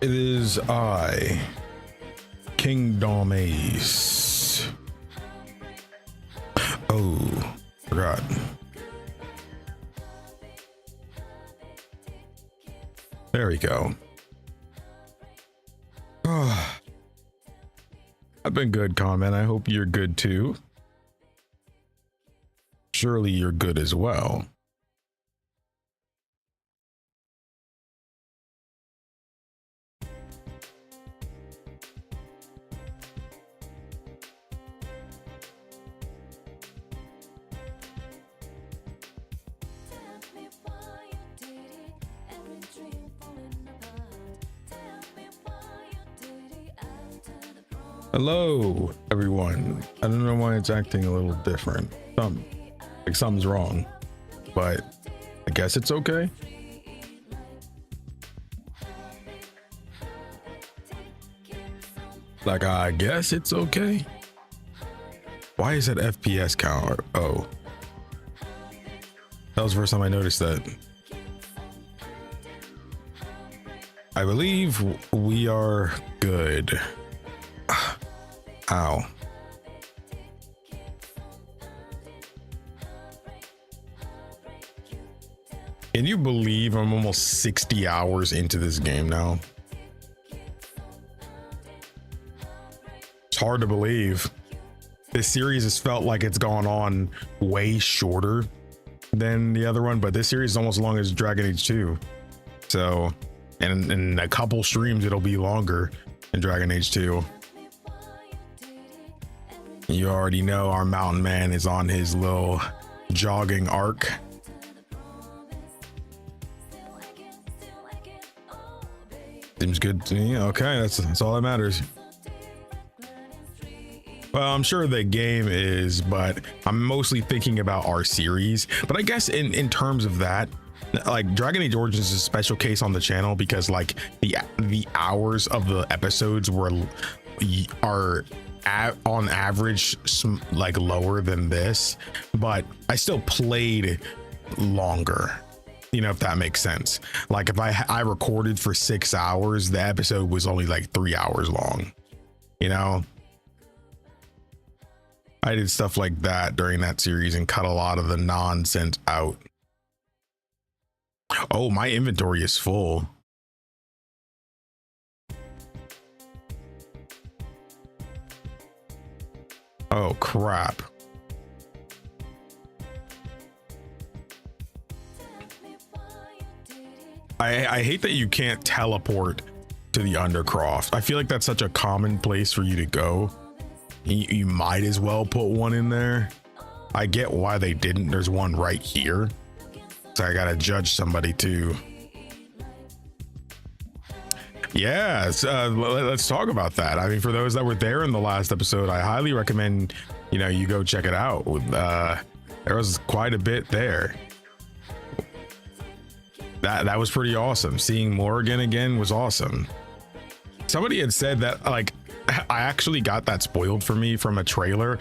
It is I, KingdomAce. Oh, forgot. There we go. Oh, I've been good, comment. I hope you're good too. Surely you're good as well. Hello, everyone. I don't know why it's acting a little different. Something's wrong, but I guess it's okay. Like, I guess it's okay. Why is that FPS counter? Oh, that was the first time I noticed that. I believe we are good. Ow. Can you believe I'm almost 60 hours into this game now? It's hard to believe. This series has felt like it's gone on way shorter than the other one, but this series is almost as long as Dragon Age 2. So, and in a couple streams, it'll be longer than Dragon Age 2. You already know our mountain man is on his little jogging arc. Seems good to me. Okay, that's all that matters. Well, I'm sure the game is, but I'm mostly thinking about our series. But I guess in terms of that, like Dragon Age Origins is a special case on the channel because like the hours of the episodes are on average like lower than this, but I still played longer, you know, if that makes sense. Like if I recorded for 6 hours, the episode was only like 3 hours long, you know. I did stuff like that during that series and cut a lot of the nonsense out. Oh, my inventory is full. Oh crap. I hate that you can't teleport to the Undercroft. I feel like that's such a common place for you to go. You might as well put one in there. I get why they didn't. There's one right here. So I gotta judge somebody too. Yeah, let's talk about that. I mean, for those that were there in the last episode, I highly recommend, you know, you go check it out. There was quite a bit there. That was pretty awesome. Seeing Morrigan again was awesome. Somebody had said that, like, I actually got that spoiled for me from a trailer,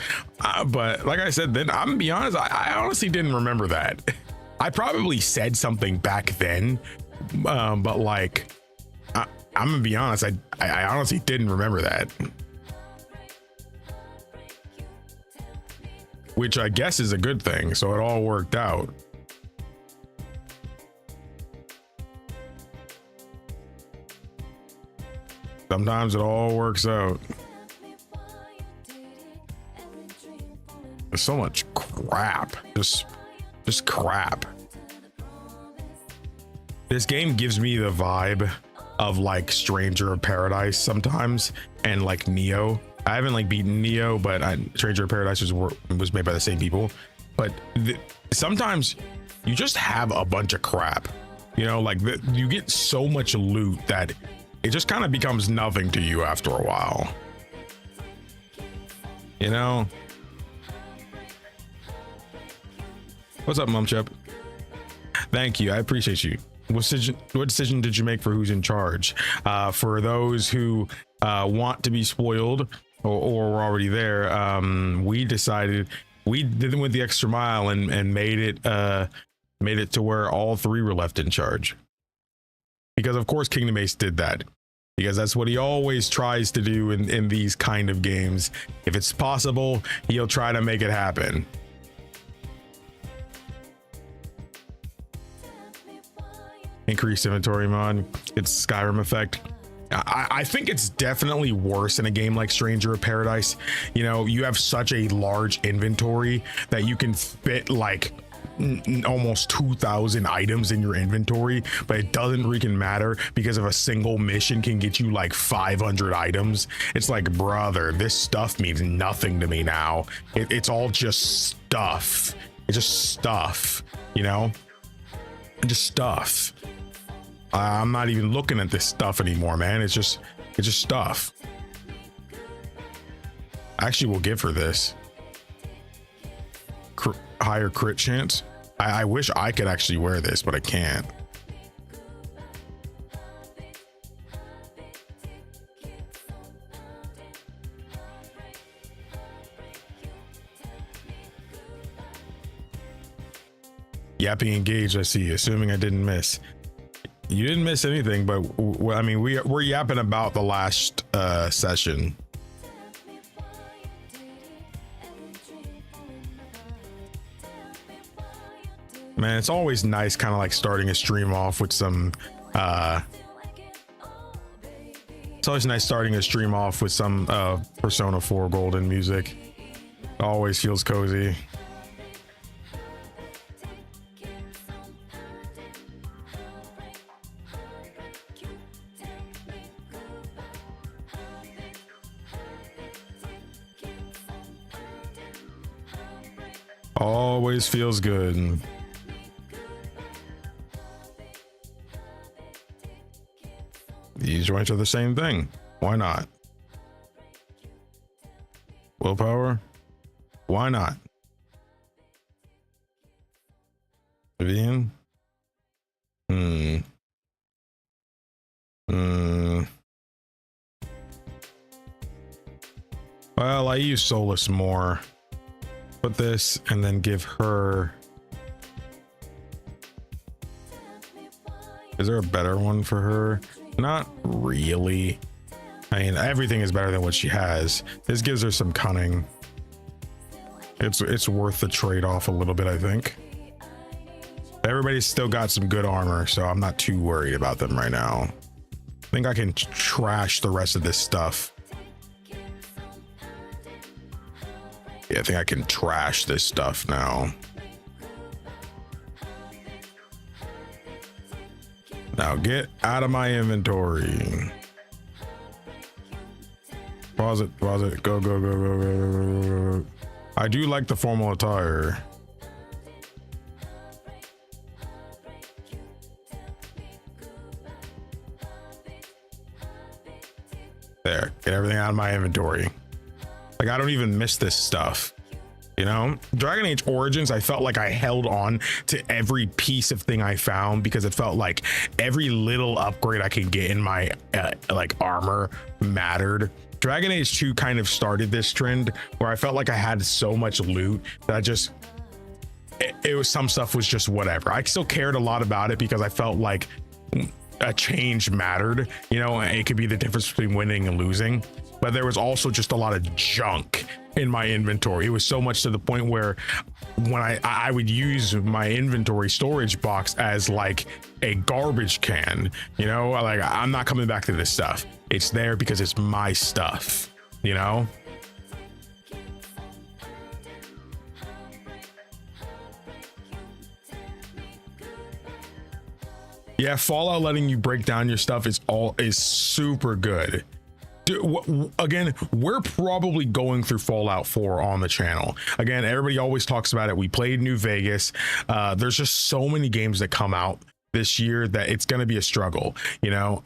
but like I said, then I'm gonna be honest, I honestly didn't remember that. I probably said something back then, but like, I'm gonna be honest, I honestly didn't remember that, which I guess is a good thing. So it all worked out. Sometimes it all works out. There's so much crap, just crap. This game gives me the vibe of like Stranger of Paradise sometimes, and like Neo. I haven't like beaten Neo, but Stranger of Paradise was made by the same people. But sometimes you just have a bunch of crap, you know, like you get so much loot that it just kind of becomes nothing to you after a while, you know. What's up, Mumchup? Thank you, I appreciate you. What decision did you make for who's in charge? For those who want to be spoiled or were already there, we decided we went the extra mile and made it to where all three were left in charge. Because of course KingdomAce did that. because that's what he always tries to do in these kind of games. If it's possible, he'll try to make it happen. Increased inventory mod, it's Skyrim effect. I think it's definitely worse in a game like Stranger of Paradise. You know, you have such a large inventory that you can fit like almost 2,000 items in your inventory, but it doesn't freaking matter because of a single mission can get you like 500 items. It's like, brother, this stuff means nothing to me now. It's all just stuff. It's just stuff, you know, just stuff. I'm not even looking at this stuff anymore, man. It's just stuff. Actually, we'll give her this higher crit chance. I wish I could actually wear this, but I can't. Yapping engaged, I see. Assuming I didn't miss. You didn't miss anything, but I mean, we're yapping about the last session. Man, it's always nice kind of like starting a stream off with some it's always nice starting a stream off with some Persona 4 Golden music. Always feels cozy. Always feels good. These joints are the same thing. Why not? Willpower? Why not? Vivian? Well, I use Solus more. Put this and then give her. Is there a better one for her? Not really. I mean, everything is better than what she has. This gives her some cunning. It's worth the trade-off a little bit, I think. Everybody's still got some good armor, so I'm not too worried about them right now. I think I can trash the rest of this stuff. Yeah, I think I can trash this stuff now. Now get out of my inventory. Pause it, pause it. Go, go, go, go, go, go, go, go. I do like the formal attire. There, get everything out of my inventory. Like, I don't even miss this stuff, you know? Dragon Age Origins, I felt like I held on to every piece of thing I found because it felt like every little upgrade I could get in my like armor mattered. Dragon Age 2 kind of started this trend where I felt like I had so much loot that I just it was, some stuff was just whatever. I still cared a lot about it because I felt like a change mattered, you know? It could be the difference between winning and losing. But there was also just a lot of junk in my inventory. It was so much to the point where when I would use my inventory storage box as like a garbage can, you know, like I'm not coming back to this stuff. It's there because it's my stuff, you know? Yeah, Fallout letting you break down your stuff is super good. Again, we're probably going through Fallout 4 on the channel. Again, everybody always talks about it. We played New Vegas. There's just so many games that come out this year that it's going to be a struggle, you know?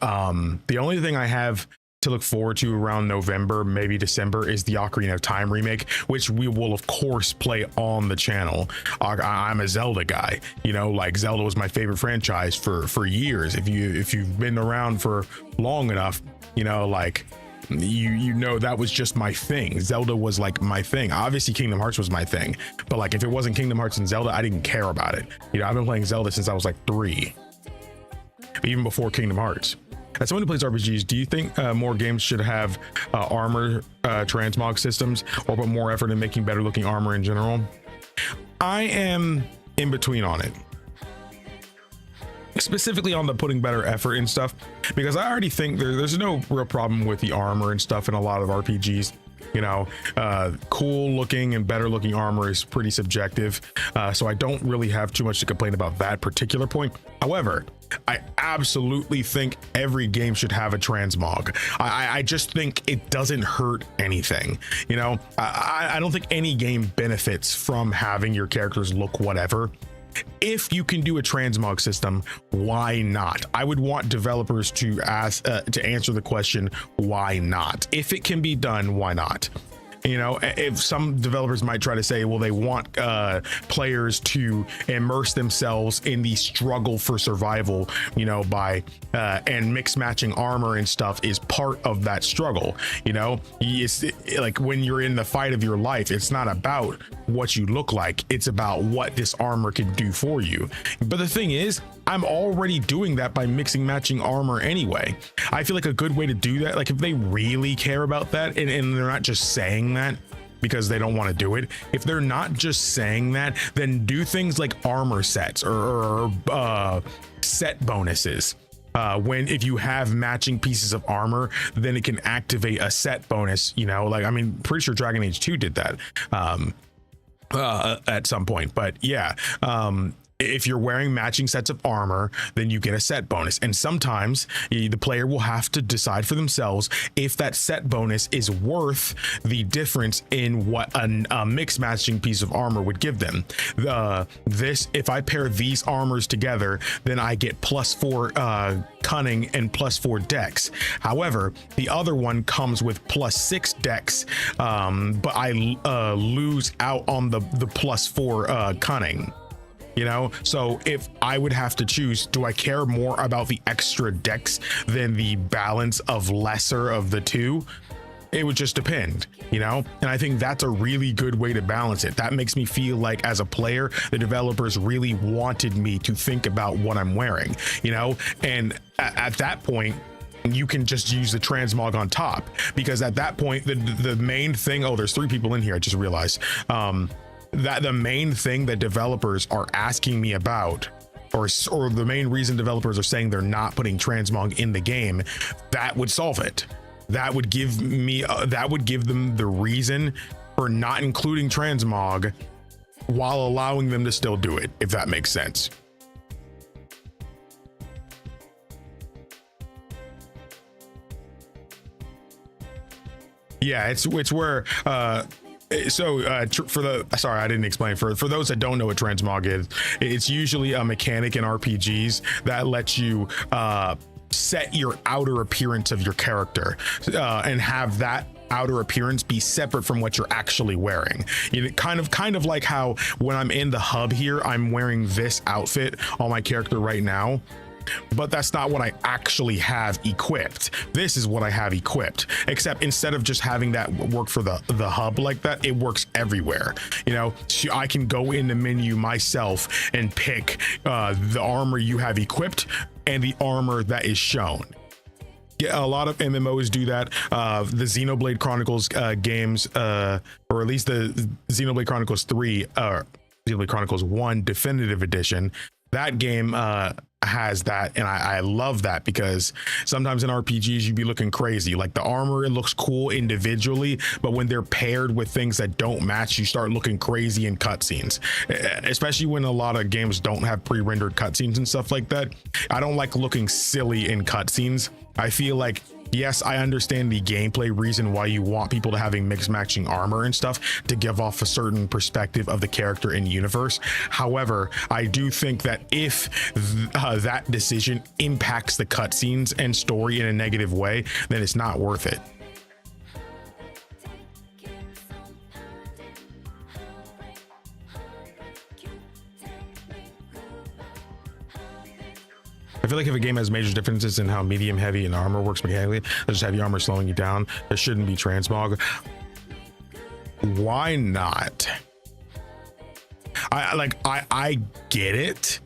The only thing I have to look forward to around November, maybe December, is the Ocarina of Time remake, which we will of course play on the channel. I'm a Zelda guy, you know, like Zelda was my favorite franchise for years. If you've been around for long enough, you know, like you know that was just my thing. Zelda was like my thing. Obviously Kingdom Hearts was my thing, but like if it wasn't Kingdom Hearts and Zelda, I didn't care about it. You know, I've been playing Zelda since I was like 3, even before Kingdom Hearts. As someone who plays RPGs, do you think more games should have armor transmog systems, or put more effort in making better looking armor in general? I am in between on it, specifically on the putting better effort and stuff, because I already think there's no real problem with the armor and stuff in a lot of RPGs. You know, cool looking and better looking armor is pretty subjective, so I don't really have too much to complain about that particular point. However, I absolutely think every game should have a transmog. I just think it doesn't hurt anything. You know, I don't think any game benefits from having your characters look whatever. If you can do a transmog system, why not? I would want developers to answer the question, why not? If it can be done, why not? You know, if some developers might try to say, well, they want players to immerse themselves in the struggle for survival, you know, by and mix matching armor and stuff is part of that struggle. You know, it's like when you're in the fight of your life, it's not about what you look like, it's about what this armor can do for you. But the thing is, I'm already doing that by mixing matching armor anyway. I feel like a good way to do that, like if they really care about that and they're not just saying that because they don't want to do it, if they're not just saying that, then do things like armor sets or set bonuses. If you have matching pieces of armor, then it can activate a set bonus. You know, like, I mean, pretty sure Dragon Age 2 did that at some point, but yeah, if you're wearing matching sets of armor, then you get a set bonus. And sometimes the player will have to decide for themselves if that set bonus is worth the difference in what a mixed matching piece of armor would give them. If I pair these armors together, then I get +4 cunning and +4 dex. However, the other one comes with +6 dex, but I lose out on the +4 cunning. You know, so if I would have to choose, do I care more about the extra dex than the balance of lesser of the two? It would just depend, you know, and I think that's a really good way to balance it. That makes me feel like as a player, the developers really wanted me to think about what I'm wearing, you know, and at that point, you can just use the transmog on top, because at that point, the main thing, oh, there's 3 people in here, I just realized, that the main thing that developers are asking me about, or the main reason developers are saying they're not putting transmog in the game, that would solve it. That would give them the reason for not including transmog while allowing them to still do it, if that makes sense. Yeah, it's where sorry, I didn't explain. For those that don't know what transmog is, it's usually a mechanic in RPGs that lets you set your outer appearance of your character and have that outer appearance be separate from what you're actually wearing. You know, kind of like how when I'm in the hub here, I'm wearing this outfit on my character right now, but that's not what I actually have equipped. This is what I have equipped, except instead of just having that work for the hub like that, it works everywhere. You know, so I can go in the menu myself and pick the armor you have equipped and the armor that is shown. Yeah, a lot of MMOs do that. The Xenoblade Chronicles games, or at least the Xenoblade Chronicles 3, Xenoblade Chronicles 1 Definitive Edition, that game has that, and I love that, because sometimes in RPGs you'd be looking crazy, like the armor, it looks cool individually, but when they're paired with things that don't match, you start looking crazy in cutscenes, especially when a lot of games don't have pre-rendered cutscenes and stuff like that. I don't like looking silly in cutscenes. I feel like, yes, I understand the gameplay reason why you want people to having mixed matching armor and stuff to give off a certain perspective of the character in universe. However, I do think that if that decision impacts the cutscenes and story in a negative way, then it's not worth it. I feel like if a game has major differences in how medium, heavy, and armor works mechanically, just heavy armor slowing you down, there shouldn't be transmog. Why not? I get it.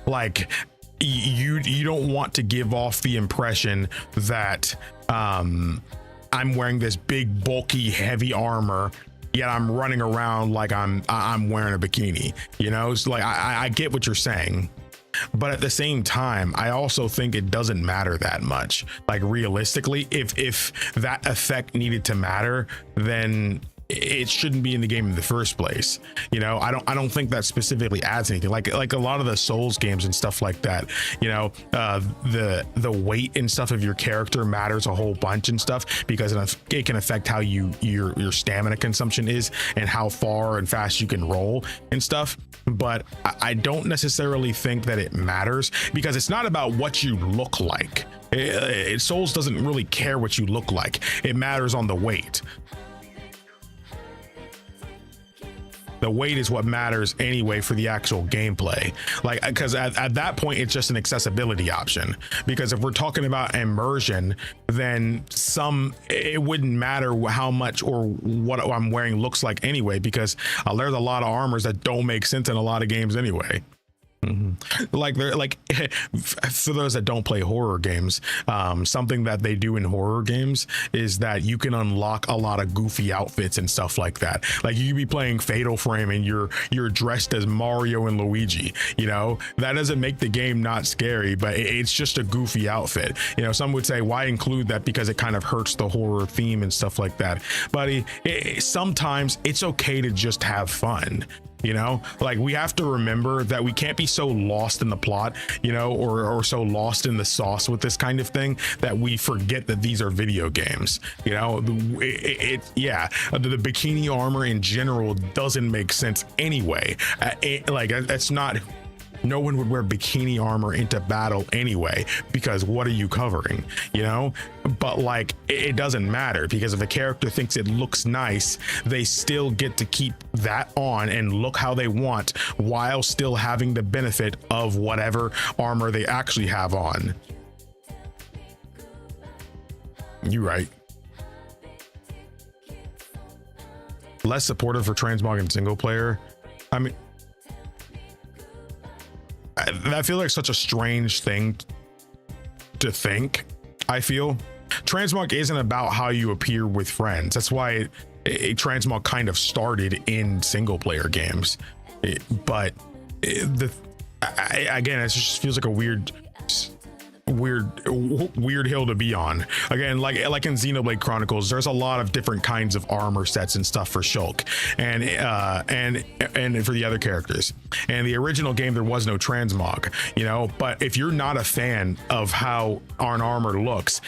Like, you don't want to give off the impression that I'm wearing this big bulky heavy armor, yet I'm running around like I'm wearing a bikini. You know, it's like I get what you're saying, but at the same time, I also think it doesn't matter that much. Like realistically, if that effect needed to matter, then it shouldn't be in the game in the first place. You know, I don't think that specifically adds anything. Like a lot of the Souls games and stuff like that, you know, the weight and stuff of your character matters a whole bunch and stuff, because it can affect how your stamina consumption is and how far and fast you can roll and stuff. But I don't necessarily think that it matters, because it's not about what you look like. Souls doesn't really care what you look like. It matters on the weight. The weight is what matters anyway for the actual gameplay. Like, because at that point, it's just an accessibility option. Because if we're talking about immersion, then it wouldn't matter how much or what I'm wearing looks like anyway, because there's a lot of armors that don't make sense in a lot of games anyway. Like they're like, for those that don't play horror games, something that they do in horror games is that you can unlock a lot of goofy outfits and stuff like that. Like you could be playing Fatal Frame and you're dressed as Mario and Luigi. You know, that doesn't make the game not scary, but it's just a goofy outfit. You know, some would say, why include that, because it kind of hurts the horror theme and stuff like that. But sometimes it's okay to just have fun. You know, like we have to remember that we can't be so lost in the plot, you know, or so lost in the sauce with this kind of thing that we forget that these are video games. You know, the bikini armor in general doesn't make sense anyway. That's not. No one would wear bikini armor into battle anyway, because what are you covering, you know? But like, it doesn't matter, because if a character thinks it looks nice, they still get to keep that on and look how they want, while still having the benefit of whatever armor they actually have on. You're right. Less supportive for transmog in single player. I mean, that feels like such a strange thing to think. I feel transmog isn't about how you appear with friends. That's why transmog kind of started in single player games. Again, it just feels like a weird hill to be on. Again, like in Xenoblade Chronicles, there's a lot of different kinds of armor sets and stuff for Shulk and for the other characters. And the original game, there was no transmog, you know. But if you're not a fan of how an armor looks,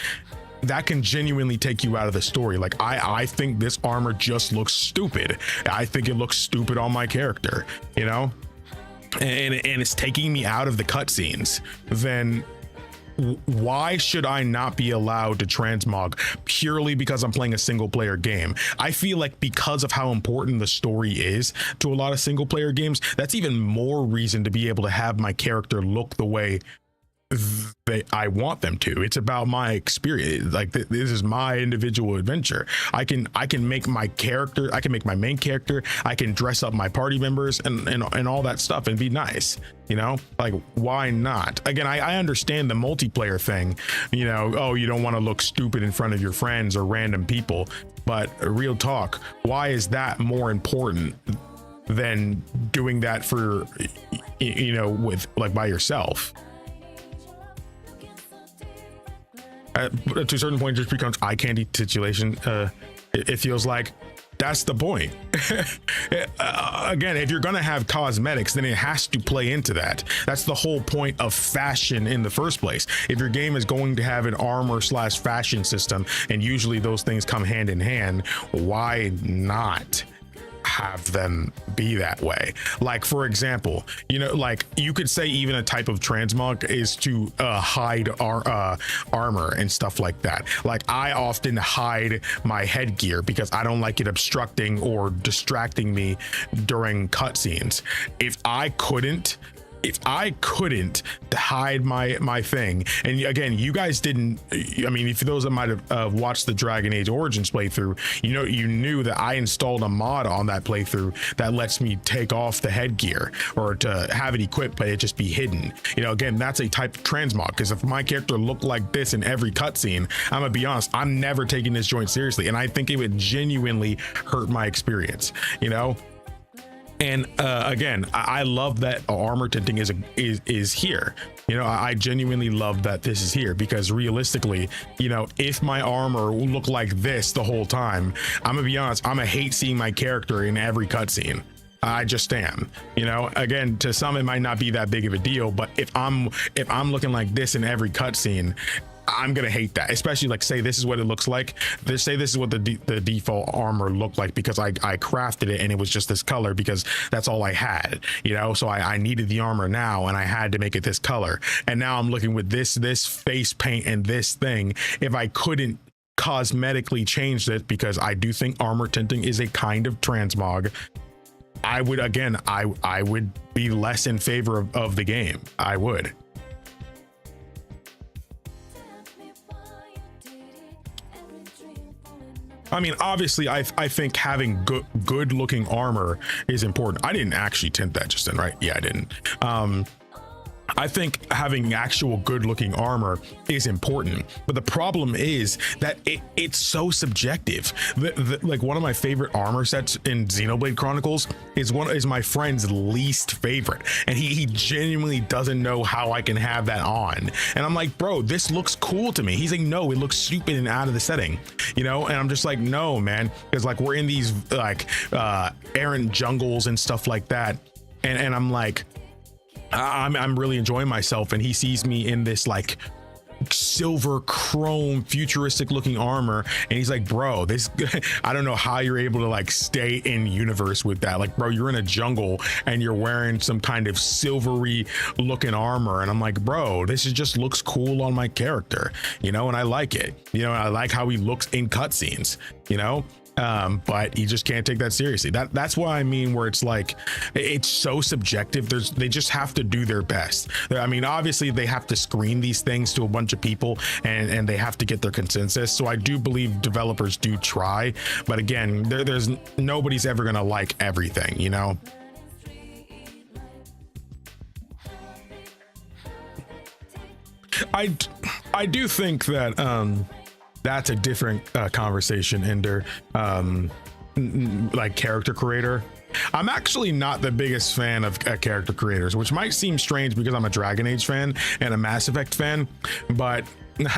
that can genuinely take you out of the story. Like I think this armor just looks stupid. I think it looks stupid on my character, you know, and it's taking me out of the cutscenes. Then why should I not be allowed to transmog purely because I'm playing a single player game? I feel like because of how important the story is to a lot of single player games, that's even more reason to be able to have my character look the way I want them to. It's about my experience. Like this is my individual adventure. I can make my character, I can make my main character, I can dress up my party members and all that stuff and be nice, you know. Like why not? Again, I understand the multiplayer thing, you know. Oh, you don't want to look stupid in front of your friends or random people, but real talk, why is that more important than doing that for, you know, with like by yourself? To a certain point, it just becomes eye candy situation. It feels like that's the point. Again, if you're gonna have cosmetics, then it has to play into that. That's the whole point of fashion in the first place. If your game is going to have an armor / fashion system, and usually those things come hand in hand, why not have them be that way? Like for example, you know, like you could say even a type of transmog is to hide armor and stuff like that. Like I often hide my headgear because I don't like it obstructing or distracting me during cutscenes. If I couldn't if I couldn't hide my thing, and again, you guys didn't, I mean, if those that might have watched the Dragon Age Origins playthrough, you knew that I installed a mod on that playthrough that lets me take off the headgear or to have it equipped but it just be hidden. Again, that's a type of transmog, because if my character looked like this in every cutscene, I'm gonna be honest, I'm never taking this joint seriously, and I think it would genuinely hurt my experience. And again, I love that armor tinting is here. I genuinely love that this is here, because realistically, if my armor looked like this the whole time, I'm gonna be honest, I'm gonna hate seeing my character in every cutscene. I just am. Again, to some it might not be that big of a deal, but if I'm looking like this in every cutscene, I'm gonna hate that. Especially like, say this is what it looks like, say this is what the default armor looked like, because I crafted it and it was just this color because that's all I had, so I needed the armor now and I had to make it this color, and now I'm looking with this face paint and this thing. If I couldn't cosmetically change it, because I do think armor tinting is a kind of transmog, I would, again, I would be less in favor of the game. I would. I mean, obviously, I think having good looking armor is important. I didn't actually tint that just then, right? Yeah, I didn't. I think having actual good looking armor is important, but the problem is that it's so subjective. Like one of my favorite armor sets in Xenoblade Chronicles is my friend's least favorite, and he genuinely doesn't know how I can have that on. And I'm like, bro, this looks cool to me. He's like, no, it looks stupid and out of the setting, and I'm just like, no, man, because like we're in these like errant jungles and stuff like that, and I'm like, I'm really enjoying myself, and he sees me in this like silver chrome futuristic looking armor, and he's like, bro, this I don't know how you're able to like stay in universe with that. Like, bro, you're in a jungle and you're wearing some kind of silvery looking armor, and I'm like, bro, this just looks cool on my character, and I like it. I like how he looks in cutscenes, but you just can't take that seriously. That's what I mean, where it's like, it's so subjective. They just have to do their best. I mean, obviously they have to screen these things to a bunch of people, and they have to get their consensus. So I do believe developers do try, but again, there's nobody's ever gonna like everything, I do think that that's a different conversation, Ender. Like character creator, I'm actually not the biggest fan of character creators, which might seem strange because I'm a Dragon Age fan and a Mass Effect fan, but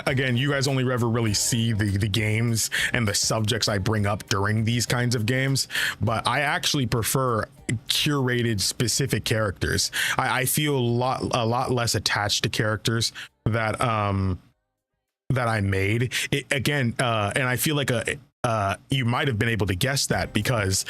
again, you guys only ever really see the games and the subjects I bring up during these kinds of games, but I actually prefer curated specific characters. I feel a lot less attached to characters that I made it again, and I feel like you might have been able to guess that, because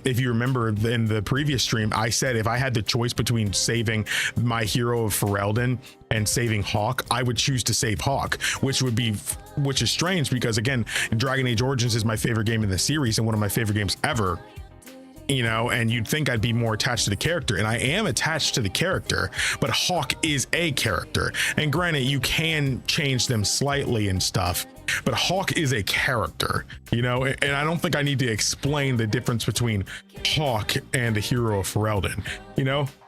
if you remember in the previous stream, I said if I had the choice between saving my hero of Ferelden and saving Hawk, I would choose to save Hawk, which is strange because again, Dragon Age Origins is my favorite game in the series and one of my favorite games ever. And you'd think I'd be more attached to the character, and I am attached to the character, but Hawk is a character, and granted, you can change them slightly and stuff, but Hawk is a character, and I don't think I need to explain the difference between Hawk and the hero of Ferelden.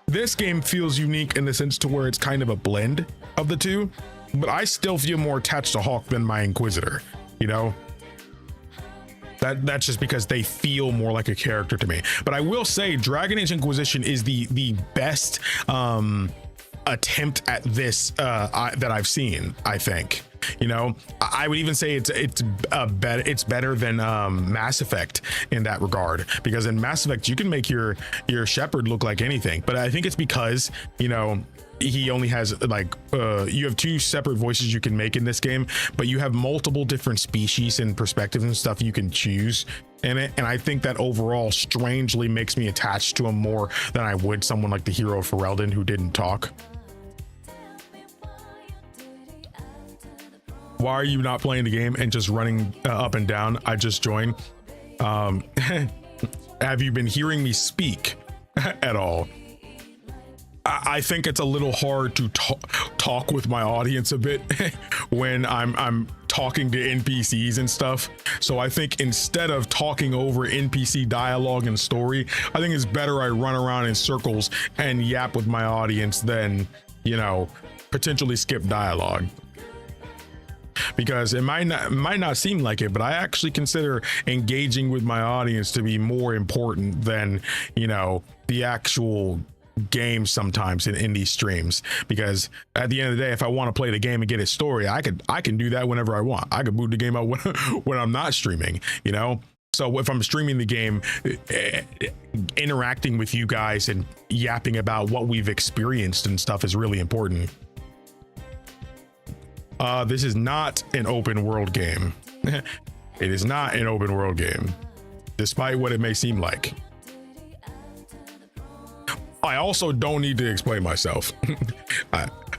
This game feels unique in the sense to where it's kind of a blend of the two, but I still feel more attached to Hawk than my Inquisitor. That's just because they feel more like a character to me. But I will say Dragon Age Inquisition is the best attempt at this that I've seen, I think. I would even say it's better than Mass Effect in that regard, because in Mass Effect you can make your shepherd look like anything, but I think it's because he only has like you have two separate voices you can make in this game, but you have multiple different species and perspectives and stuff you can choose in it, and I think that overall strangely makes me attached to him more than I would someone like the hero of Ferelden who didn't talk. Why are you not playing the game and just running up and down? I just joined. Have you been hearing me speak at all? I think it's a little hard to talk with my audience a bit when I'm talking to NPCs and stuff. So I think instead of talking over NPC dialogue and story, I think it's better I run around in circles and yap with my audience than, you know, potentially skip dialogue. Because it might not seem like it, but I actually consider engaging with my audience to be more important than, you know, the actual game sometimes in these streams. Because at the end of the day, if I want to play the game and get its story, I can do that whenever I want. I could boot the game out when I'm not streaming, you know. So if I'm streaming the game, interacting with you guys and yapping about what we've experienced and stuff is really important. This is not an open world game. It is not an open world game, despite what it may seem like. I also don't need to explain myself.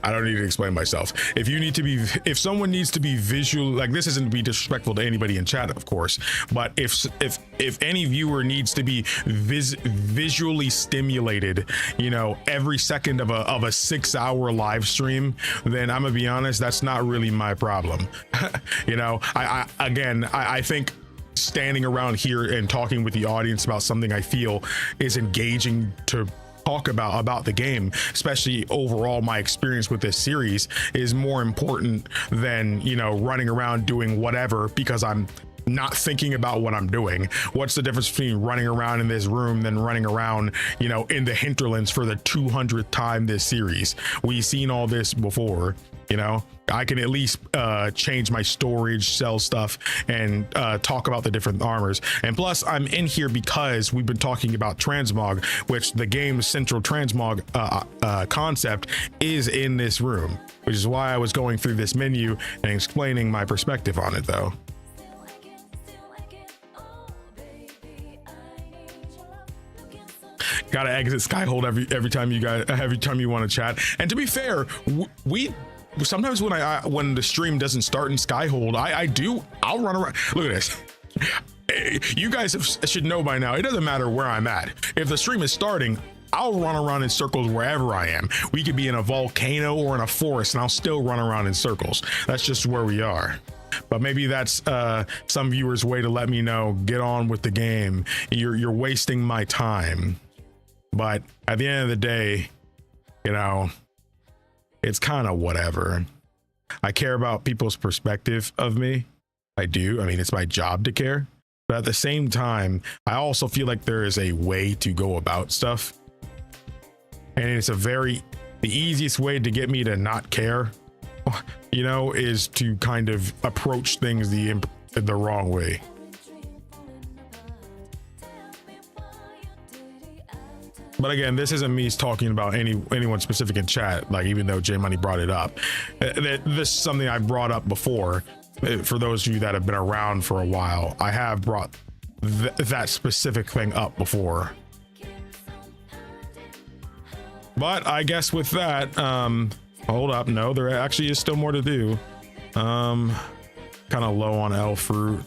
I don't need to explain myself. If someone needs to be visual, like, this isn't to be disrespectful to anybody in chat, of course, but if any viewer needs to be visually stimulated, you know, every second of a 6-hour live stream, then I'm gonna be honest, that's not really my problem. You know, I think standing around here and talking with the audience about something I feel is engaging to talk about the game, especially overall my experience with this series, is more important than, you know, running around doing whatever because I'm not thinking about what I'm doing. What's the difference between running around in this room than running around, you know, in the hinterlands for the 200th time this series? We've seen all this before, you know. I can at least change my storage, sell stuff, and talk about the different armors. And plus, I'm in here because we've been talking about transmog, which the game's central transmog concept is in this room, which is why I was going through this menu and explaining my perspective on it, though. Gotta exit Skyhold every time you want to chat. And to be fair, we sometimes when the stream doesn't start in Skyhold, I'll run around. Look at this. You guys should know by now, it doesn't matter where I'm at. If the stream is starting, I'll run around in circles wherever I am. We could be in a volcano or in a forest and I'll still run around in circles. That's just where we are. But maybe that's some viewers' way to let me know, get on with the game. You're wasting my time. But at the end of the day, you know, it's kind of whatever. I care about people's perspective of me. I do. I mean, it's my job to care. But at the same time, I also feel like there is a way to go about stuff. And it's the easiest way to get me to not care, you know, is to kind of approach things the wrong way. But again, this isn't me talking about anyone specific in chat, like, even though J Money brought it up. This is something I brought up before. For those of you that have been around for a while, I have brought that specific thing up before. But I guess with that, hold up, no, there actually is still more to do. Kind of low on elf fruit.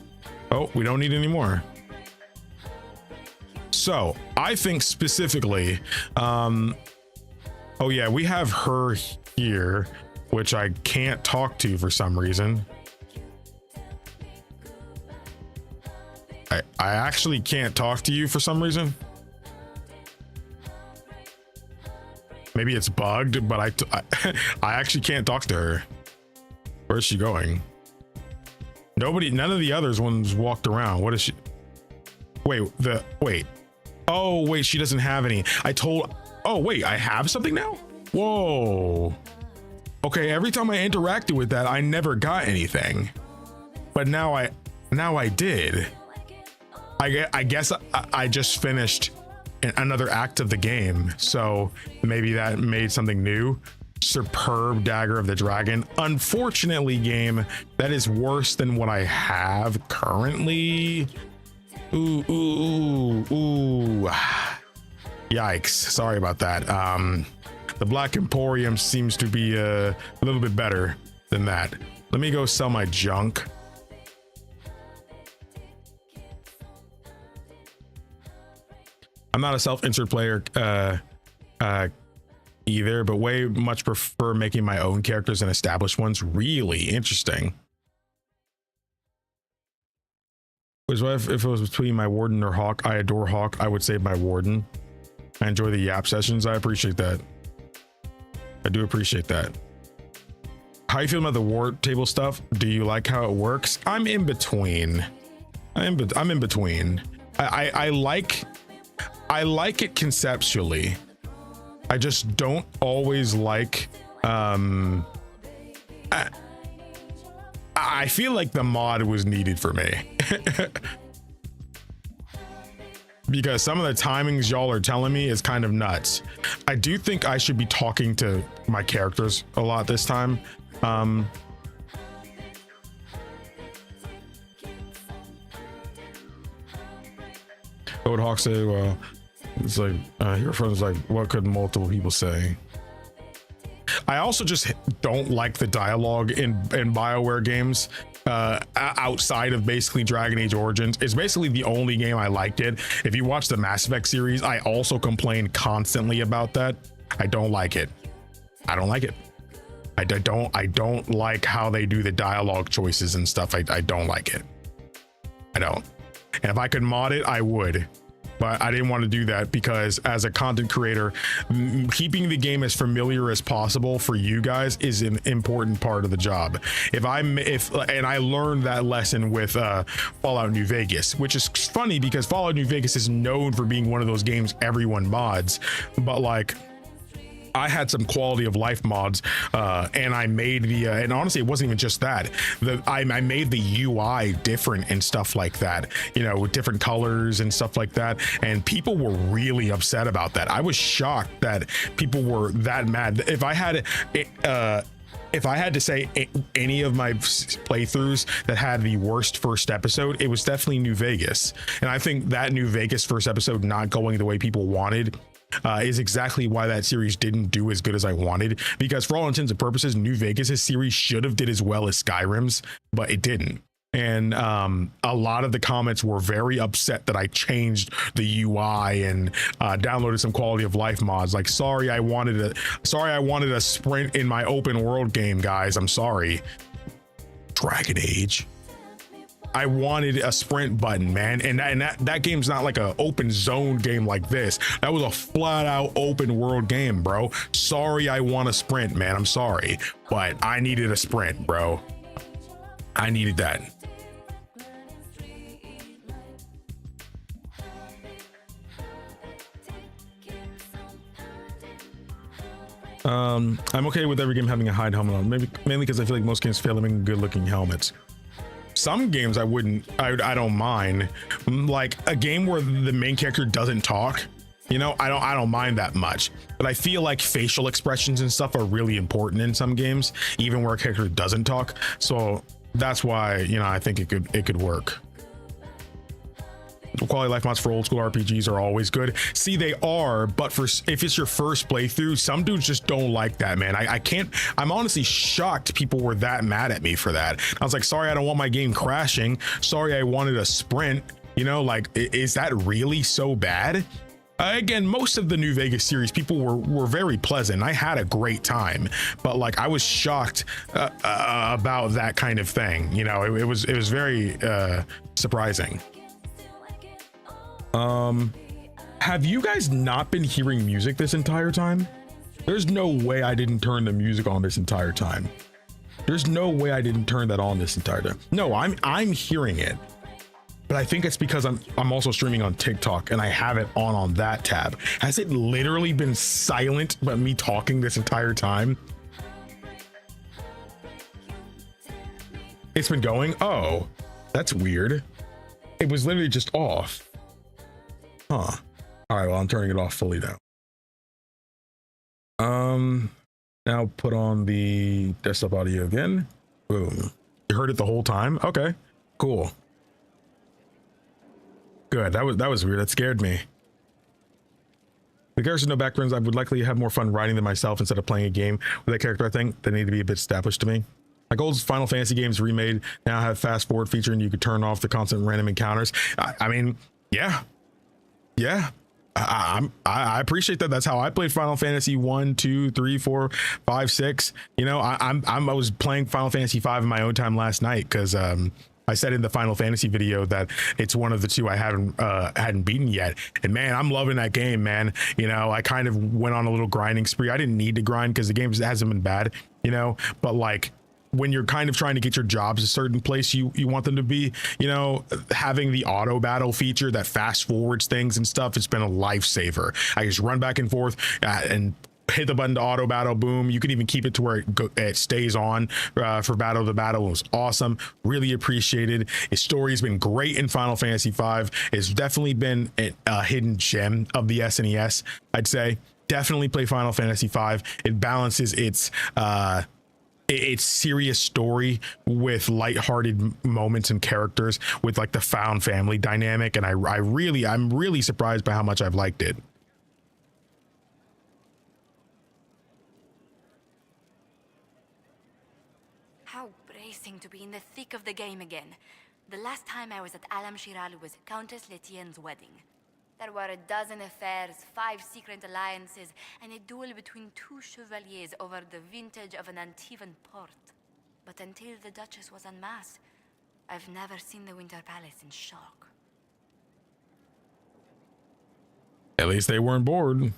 Oh, we don't need any more. So I think specifically, oh yeah, we have her here, which I can't talk to for some reason. I actually can't talk to you for some reason. Maybe it's bugged, but I actually can't talk to her. Where's she going? None of the others ones walked around. What is she? Wait. Oh, wait, she doesn't have any. Oh, wait, I have something now? Whoa. Okay, every time I interacted with that, I never got anything. But now I did. I guess I just finished another act of the game, so maybe that made something new. Superb Dagger of the Dragon. Unfortunately, game, that is worse than what I have currently. Ooh. Yikes, sorry about that. The Black Emporium seems to be a little bit better than that. Let me go sell my junk. I'm not a self-insert player. either, but way much prefer making my own characters and established ones. Really interesting. Which if it was between my Warden or Hawk, I adore Hawk. I would say my Warden. I enjoy the yap sessions. I appreciate that. I do appreciate that. How you feel about the war table stuff? Do you like how it works? I'm in between. I'm in between. I like it conceptually. I just don't always like I feel like the mod was needed for me. Because some of the timings y'all are telling me is kind of nuts. I do think I should be talking to my characters a lot this time. What would Hawk say? Well, it's like your friend's like, what could multiple people say? I also just don't like the dialogue in BioWare games outside of basically Dragon Age Origins. It's basically the only game I liked it. If you watch the Mass Effect series, I also complain constantly about that. I don't like it. I don't like it. I don't like how they do the dialogue choices and stuff. I don't like it. I don't. And if I could mod it, I would. But I didn't want to do that because as a content creator, keeping the game as familiar as possible for you guys is an important part of the job. And I learned that lesson with Fallout New Vegas, which is funny because Fallout New Vegas is known for being one of those games everyone mods, but like I had some quality of life mods and I made the and honestly it wasn't even just that, I made the UI different and stuff like that, you know, with different colors and stuff like that, and people were really upset about that. I was shocked that people were that mad. If I had to say any of my playthroughs that had the worst first episode, it was definitely New Vegas. And I think that New Vegas first episode not going the way people wanted is exactly why that series didn't do as good as I wanted, because for all intents and purposes, New Vegas' series should have did as well as Skyrim's, but it didn't. And a lot of the comments were very upset that I changed the UI and downloaded some quality of life mods. Like, sorry, I wanted a sprint in my open world game, guys. I'm sorry. Dragon Age. I wanted a sprint button, man, and that game's not like a open zone game like this. That was a flat out open world game, bro. Sorry, I want a sprint, man. I'm sorry, but I needed a sprint, bro. I needed that. I'm okay with every game having a hide helmet on, mainly because I feel like most games fail having good looking helmets. Some games I don't mind, like a game where the main character doesn't talk, you know, I don't mind that much. But I feel like facial expressions and stuff are really important in some games, even where a character doesn't talk. So that's why, you know, I think it could work. Quality life mods for old school RPGs are always good. See, they are, but if it's your first playthrough, some dudes just don't like that, man. I'm honestly shocked people were that mad at me for that. I was like, sorry, I don't want my game crashing. Sorry, I wanted a sprint. You know, like, is that really so bad? Again, most of the New Vegas series, people were very pleasant. I had a great time, but like I was shocked about that kind of thing. You know, it was very surprising. Have you guys not been hearing music this entire time? There's no way I didn't turn the music on this entire time. There's no way I didn't turn that on this entire time. No, I'm hearing it, but I think it's because I'm also streaming on TikTok and I have it on that tab. Has it literally been silent but me talking this entire time? It's been going. Oh, that's weird. It was literally just off. Huh. All right, well, I'm turning it off fully now. Now put on the desktop audio again. Boom. You heard it the whole time? Okay, cool. Good. That was weird. That scared me. The characters no backgrounds, I would likely have more fun writing them myself instead of playing a game with that character. I think they need to be a bit established to me. Like old Final Fantasy games remade now have fast forward feature and you could turn off the constant random encounters. I mean, yeah. I appreciate that. That's how I played Final Fantasy 1, 2, 3, 4, 5, 6. You know, I was playing Final Fantasy 5 in my own time last night because I said in the Final Fantasy video that it's one of the two I hadn't beaten yet. And man, I'm loving that game, man. You know, I kind of went on a little grinding spree. I didn't need to grind because the game hasn't been bad, you know, but like when you're kind of trying to get your jobs a certain place you want them to be, you know, having the auto battle feature that fast forwards things and stuff, it's been a lifesaver. I just run back and forth and hit the button to auto battle. Boom. You can even keep it to where it stays on for battle to battle. It was awesome. Really appreciated. Its story has been great in Final Fantasy V. It's definitely been a hidden gem of the SNES, I'd say. Definitely play Final Fantasy V. It balances its serious story with lighthearted moments and characters with like the found family dynamic, and I'm really surprised by how much I've liked it. How bracing to be in the thick of the game again. The last time I was at Alam Shiral was Countess Letienne's wedding. There were a dozen affairs, 5 secret alliances, and a duel between 2 chevaliers over the vintage of an Antivan port. But until the Duchess was unmasked, I've never seen the Winter Palace in shock. At least they weren't bored.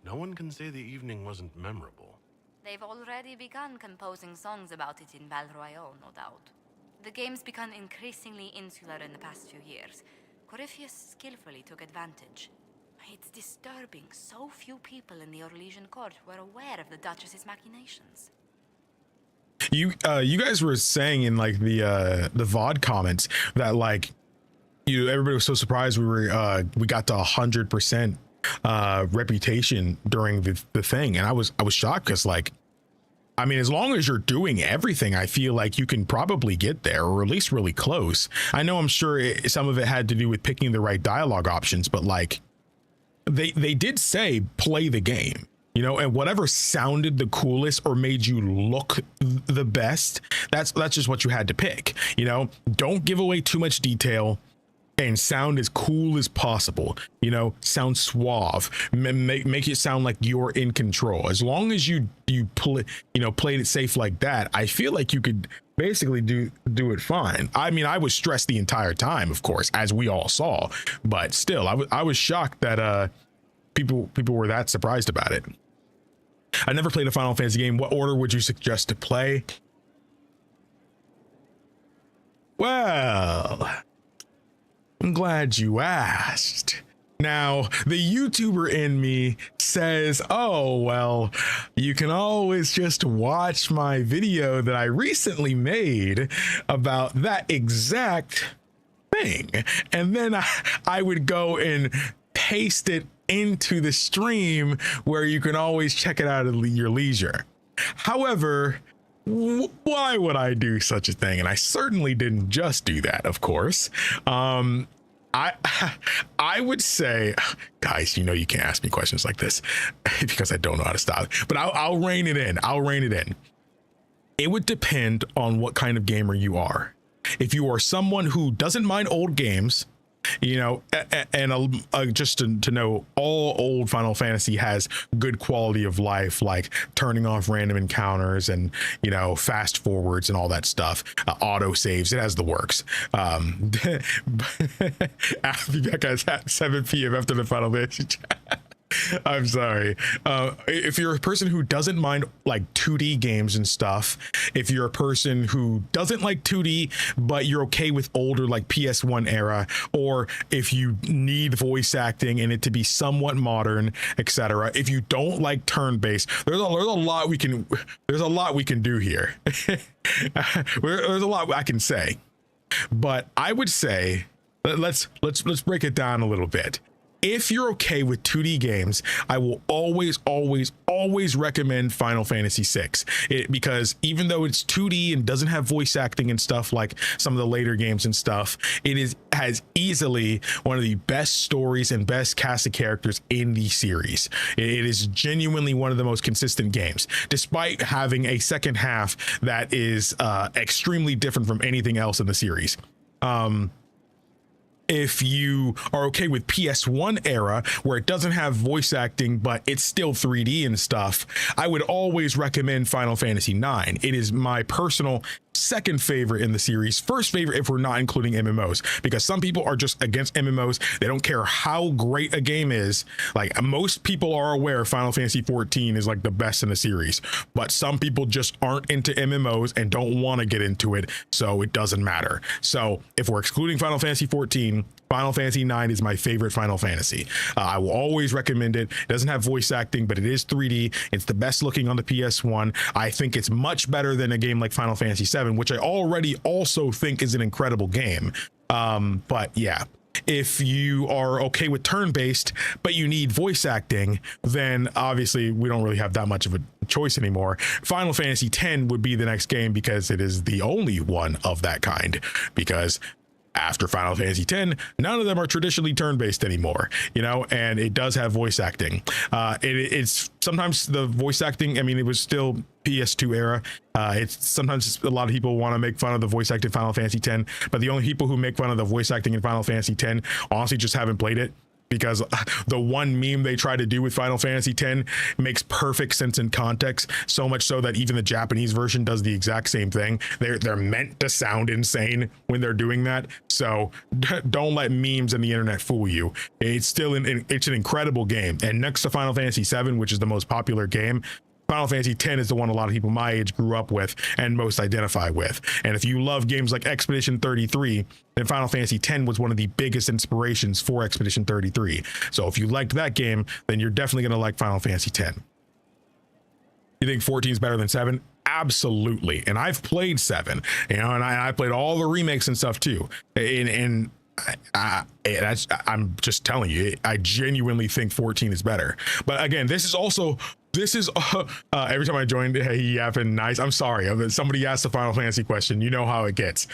No one can say the evening wasn't memorable. They've already begun composing songs about it in Val Royale, no doubt. The game's become increasingly insular in the past few years. Corypheus skillfully took advantage. It's disturbing so few people in the Orlesian court were aware of the Duchess's machinations. You guys were saying in like the VOD comments that like everybody was so surprised we got to 100% reputation during the thing, and I was shocked because like, I mean, as long as you're doing everything, I feel like you can probably get there, or at least really close. I know I'm sure some of it had to do with picking the right dialogue options, but like they did say play the game, you know, and whatever sounded the coolest or made you look the best, that's just what you had to pick. You know, don't give away too much detail and sound as cool as possible, you know, sound suave, make it sound like you're in control. As long as you played it safe like that, I feel like you could basically do it fine. I mean, I was stressed the entire time, of course, as we all saw, but still, I was shocked that people were that surprised about it. I never played a Final Fantasy game. What order would you suggest to play? Well, I'm glad you asked. Now, the YouTuber in me says, oh, well, you can always just watch my video that I recently made about that exact thing. And then I would go and paste it into the stream where you can always check it out at your leisure. However, why would I do such a thing? And I certainly didn't just do that, of course. I would say, guys, you know, you can't ask me questions like this because I don't know how to stop, but I'll rein it in. It would depend on what kind of gamer you are. If you are someone who doesn't mind old games, you know, and just to know, all old Final Fantasy has good quality of life, like turning off random encounters and, you know, fast forwards and all that stuff, auto saves. It has the works. I'll be back at 7 p.m. after the Final Fantasy chat. I'm sorry. If you're a person who doesn't mind like 2D games and stuff, if you're a person who doesn't like 2D, but you're okay with older like PS1 era, or if you need voice acting and it to be somewhat modern, etc. If you don't like turn-based, there's a lot we can do here. There's a lot I can say, but I would say let's break it down a little bit. If you're okay with 2D games, I will always recommend Final Fantasy VI, because even though it's 2D and doesn't have voice acting and stuff like some of the later games and stuff, has easily one of the best stories and best cast of characters in the series. It is genuinely one of the most consistent games, despite having a second half that is extremely different from anything else in the series. If you are okay with PS1 era, where it doesn't have voice acting, but it's still 3D and stuff, I would always recommend Final Fantasy IX. It is my personal second favorite in the series, first favorite if we're not including MMOs, because some people are just against MMOs. They don't care how great a game is. Like, most people are aware Final Fantasy 14 is like the best in the series, but some people just aren't into MMOs and don't want to get into it, so it doesn't matter. So if we're excluding Final Fantasy 14, Final Fantasy IX is my favorite Final Fantasy. I will always recommend it. It doesn't have voice acting, but it is 3D. It's the best looking on the PS1. I think it's much better than a game like Final Fantasy VII, which I already also think is an incredible game. But yeah, if you are okay with turn-based, but you need voice acting, then obviously we don't really have that much of a choice anymore. Final Fantasy X would be the next game, because it is the only one of that kind, because after Final Fantasy X, none of them are traditionally turn-based anymore, you know, and it does have voice acting. It's sometimes the voice acting, I mean, it was still PS2 era. It's sometimes a lot of people want to make fun of the voice acting Final Fantasy X, but the only people who make fun of the voice acting in Final Fantasy X honestly just haven't played it, because the one meme they try to do with Final Fantasy X makes perfect sense in context, so much so that even the Japanese version does the exact same thing. They're meant to sound insane when they're doing that, so don't let memes and the internet fool you. It's still it's an incredible game, and next to Final Fantasy VII, which is the most popular game, Final Fantasy X is the one a lot of people my age grew up with and most identify with. And if you love games like Expedition 33, then Final Fantasy X was one of the biggest inspirations for Expedition 33. So if you liked that game, then you're definitely going to like Final Fantasy X. You think 14 is better than 7? Absolutely. And I've played 7, you know, and I played all the remakes and stuff too. And I'm just telling you, I genuinely think 14 is better. But again, this is every time I joined, hey, yapping nice. I'm sorry. Somebody asked the Final Fantasy question. You know how it gets.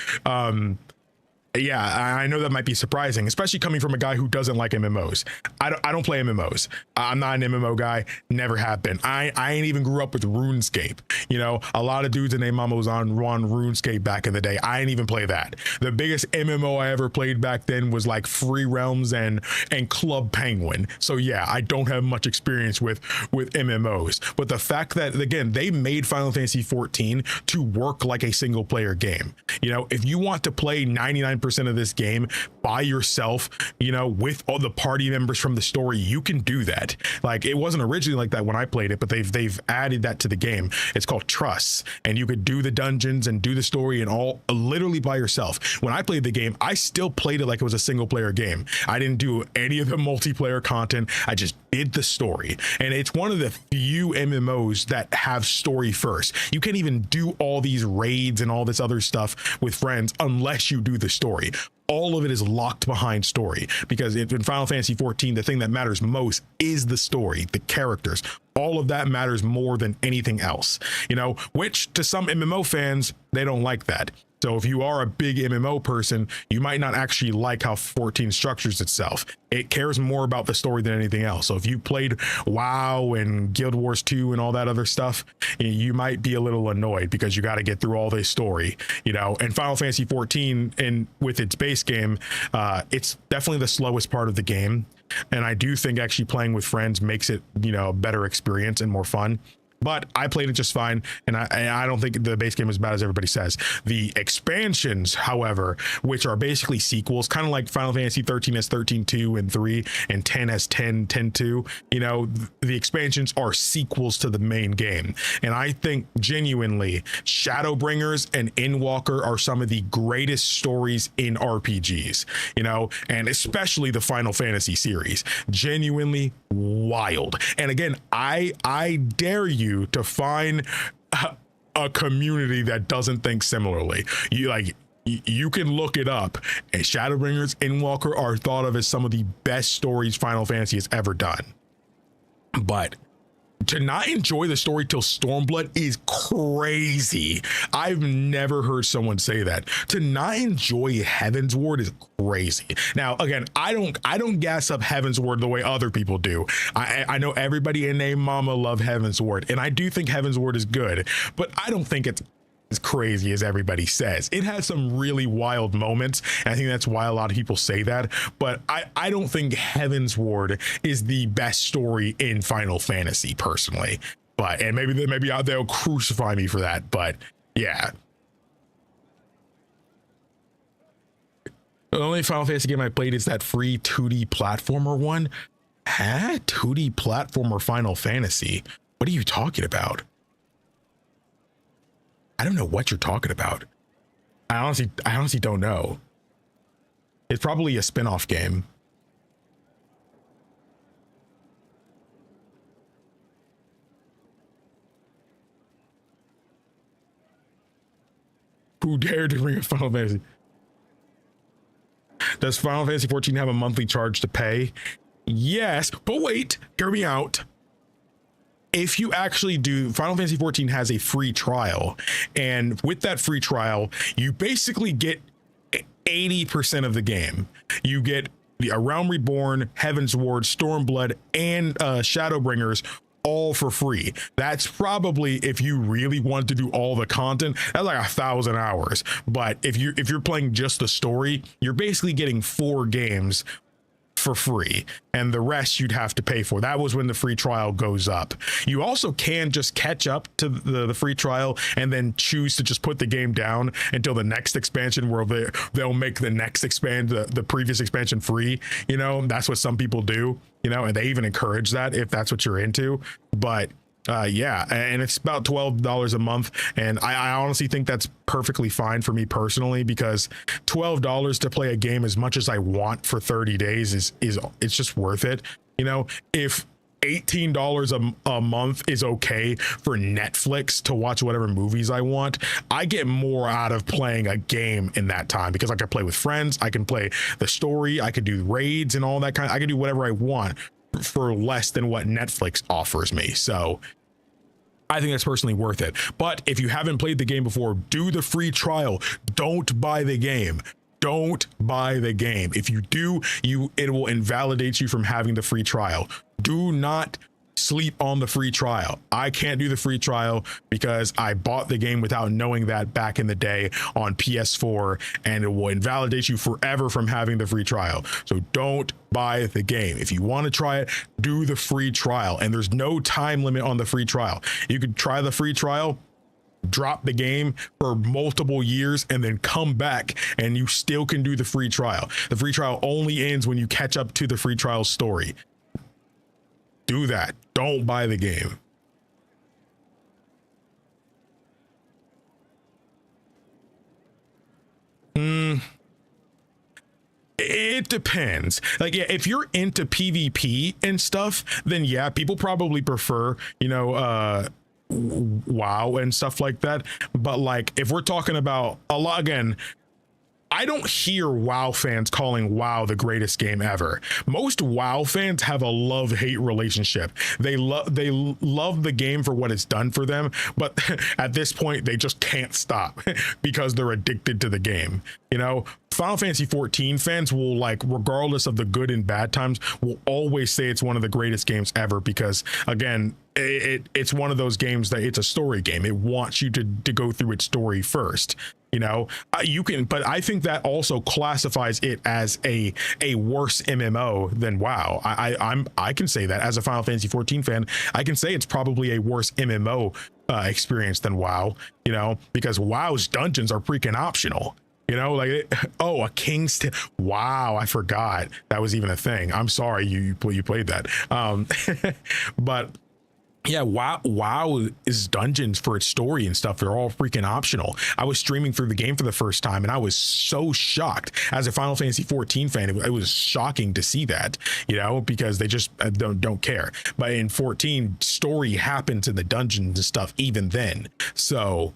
Yeah, I know that might be surprising, especially coming from a guy who doesn't like MMOs. I don't play MMOs. I'm not an MMO guy, never have been. I ain't even grew up with RuneScape. You know, a lot of dudes and their mama was on RuneScape back in the day. I ain't even play that. The biggest MMO I ever played back then was like Free Realms and Club Penguin. So yeah, I don't have much experience with MMOs. But the fact that, again, they made Final Fantasy 14 to work like a single player game. You know, if you want to play 99% of this game by yourself, you know, with all the party members from the story, you can do that. Like, it wasn't originally like that when I played it, but they've added that to the game. It's called Trusts, and you could do the dungeons and do the story and all literally by yourself. When I played the game, I still played it like it was a single player game. I didn't do any of the multiplayer content. I just did the story, and it's one of the few MMOs that have story first. You can't even do all these raids and all this other stuff with friends unless you do the story. All of it is locked behind story, because in Final Fantasy 14, the thing that matters most is the story, the characters. All of that matters more than anything else, you know, which to some MMO fans, they don't like that. So if you are a big MMO person, you might not actually like how 14 structures itself. It cares more about the story than anything else. So if you played WoW and Guild Wars 2 and all that other stuff, you might be a little annoyed because you got to get through all this story, you know. And Final Fantasy 14, and with its base game, it's definitely the slowest part of the game. And I do think actually playing with friends makes it, you know, a better experience and more fun. But I played it just fine, and I don't think the base game is as bad as everybody says. The expansions, however, which are basically sequels, kind of like Final Fantasy 13 has 13.2 and 3, and 10 has 10.2, you know, the expansions are sequels to the main game. And I think genuinely Shadowbringers and Endwalker are some of the greatest stories in RPGs, you know, and especially the Final Fantasy series. Genuinely wild. And again, I dare you to find a community that doesn't think similarly. You can look it up, and Shadowbringers, Endwalker are thought of as some of the best stories Final Fantasy has ever done. But to not enjoy the story till Stormblood is crazy. I've never heard someone say that. To not enjoy Heaven's Ward is crazy. Now, again, I don't gas up Heaven's Ward the way other people do. I know everybody and their mama love Heaven's Ward, and I do think Heaven's Ward is good, but I don't think it's as crazy as everybody says. It has some really wild moments, and I think that's why a lot of people say that. But I don't think Heaven's Ward is the best story in Final Fantasy personally. But and maybe they'll crucify me for that. But yeah. The only Final Fantasy game I played is that free 2D platformer one. 2D platformer Final Fantasy? What are you talking about? I don't know what you're talking about. I honestly don't know. It's probably a spin-off game. Who dared to bring a Final Fantasy? Does Final Fantasy 14 have a monthly charge to pay? Yes, but wait, hear me out. If you actually do, Final Fantasy 14 has a free trial, and with that free trial, you basically get 80% of the game. You get the A Realm Reborn, Heaven's Ward, Stormblood, and Shadowbringers all for free. That's probably, if you really want to do all the content, that's like 1,000 hours. But if you're playing just the story, you're basically getting 4 games for free, and the rest you'd have to pay for. That was when the free trial goes up. You also can just catch up to the free trial and then choose to just put the game down until the next expansion, where they'll make the next the previous expansion free. You know, that's what some people do, you know, and they even encourage that if that's what you're into. But yeah, and it's about $12 a month, and I honestly think that's perfectly fine for me personally, because $12 to play a game as much as I want for 30 days is it's just worth it. You know, if $18 a month is okay for Netflix to watch whatever movies I want, I get more out of playing a game in that time, because I can play with friends, I can play the story, I can do raids and all that I can do whatever I want for less than what Netflix offers me. So I think that's personally worth it. But if you haven't played the game before, do the free trial. Don't buy the game. Don't buy the game. If you do, it will invalidate you from having the free trial. Do not sleep on the free trial. I can't do the free trial because I bought the game without knowing that back in the day on PS4, and it will invalidate you forever from having the free trial. So don't buy the game. If you want to try it, do the free trial, and there's no time limit on the free trial. You could try the free trial, drop the game for multiple years, and then come back and you still can do the free trial. The free trial only ends when you catch up to the free trial story. Do that. Don't buy the game. It depends. Like, yeah, if you're into PvP and stuff, then yeah, people probably prefer, you know, WoW and stuff like that. But like, if we're talking about a lot, again, I don't hear WoW fans calling WoW the greatest game ever. Most WoW fans have a love-hate relationship. They love the game for what it's done for them, but at this point they just can't stop because they're addicted to the game. You know, Final Fantasy 14 fans will, like, regardless of the good and bad times, will always say it's one of the greatest games ever, because again, it's one of those games that it's a story game. It wants you to go through its story first. You know, you can, but I think that also classifies it as a worse MMO than WoW. I can say that as a Final Fantasy 14 fan, I can say it's probably a worse MMO experience than WoW. You know, because WoW's dungeons are freaking optional. You know, like, oh, a king's wow, I forgot that was even a thing. I'm sorry you played that. But yeah, WoW is dungeons for its story and stuff. They're all freaking optional. I was streaming through the game for the first time, and I was so shocked as a Final Fantasy 14 fan. It was shocking to see that, you know, because they just don't care. But in 14, story happens in the dungeons and stuff even then. So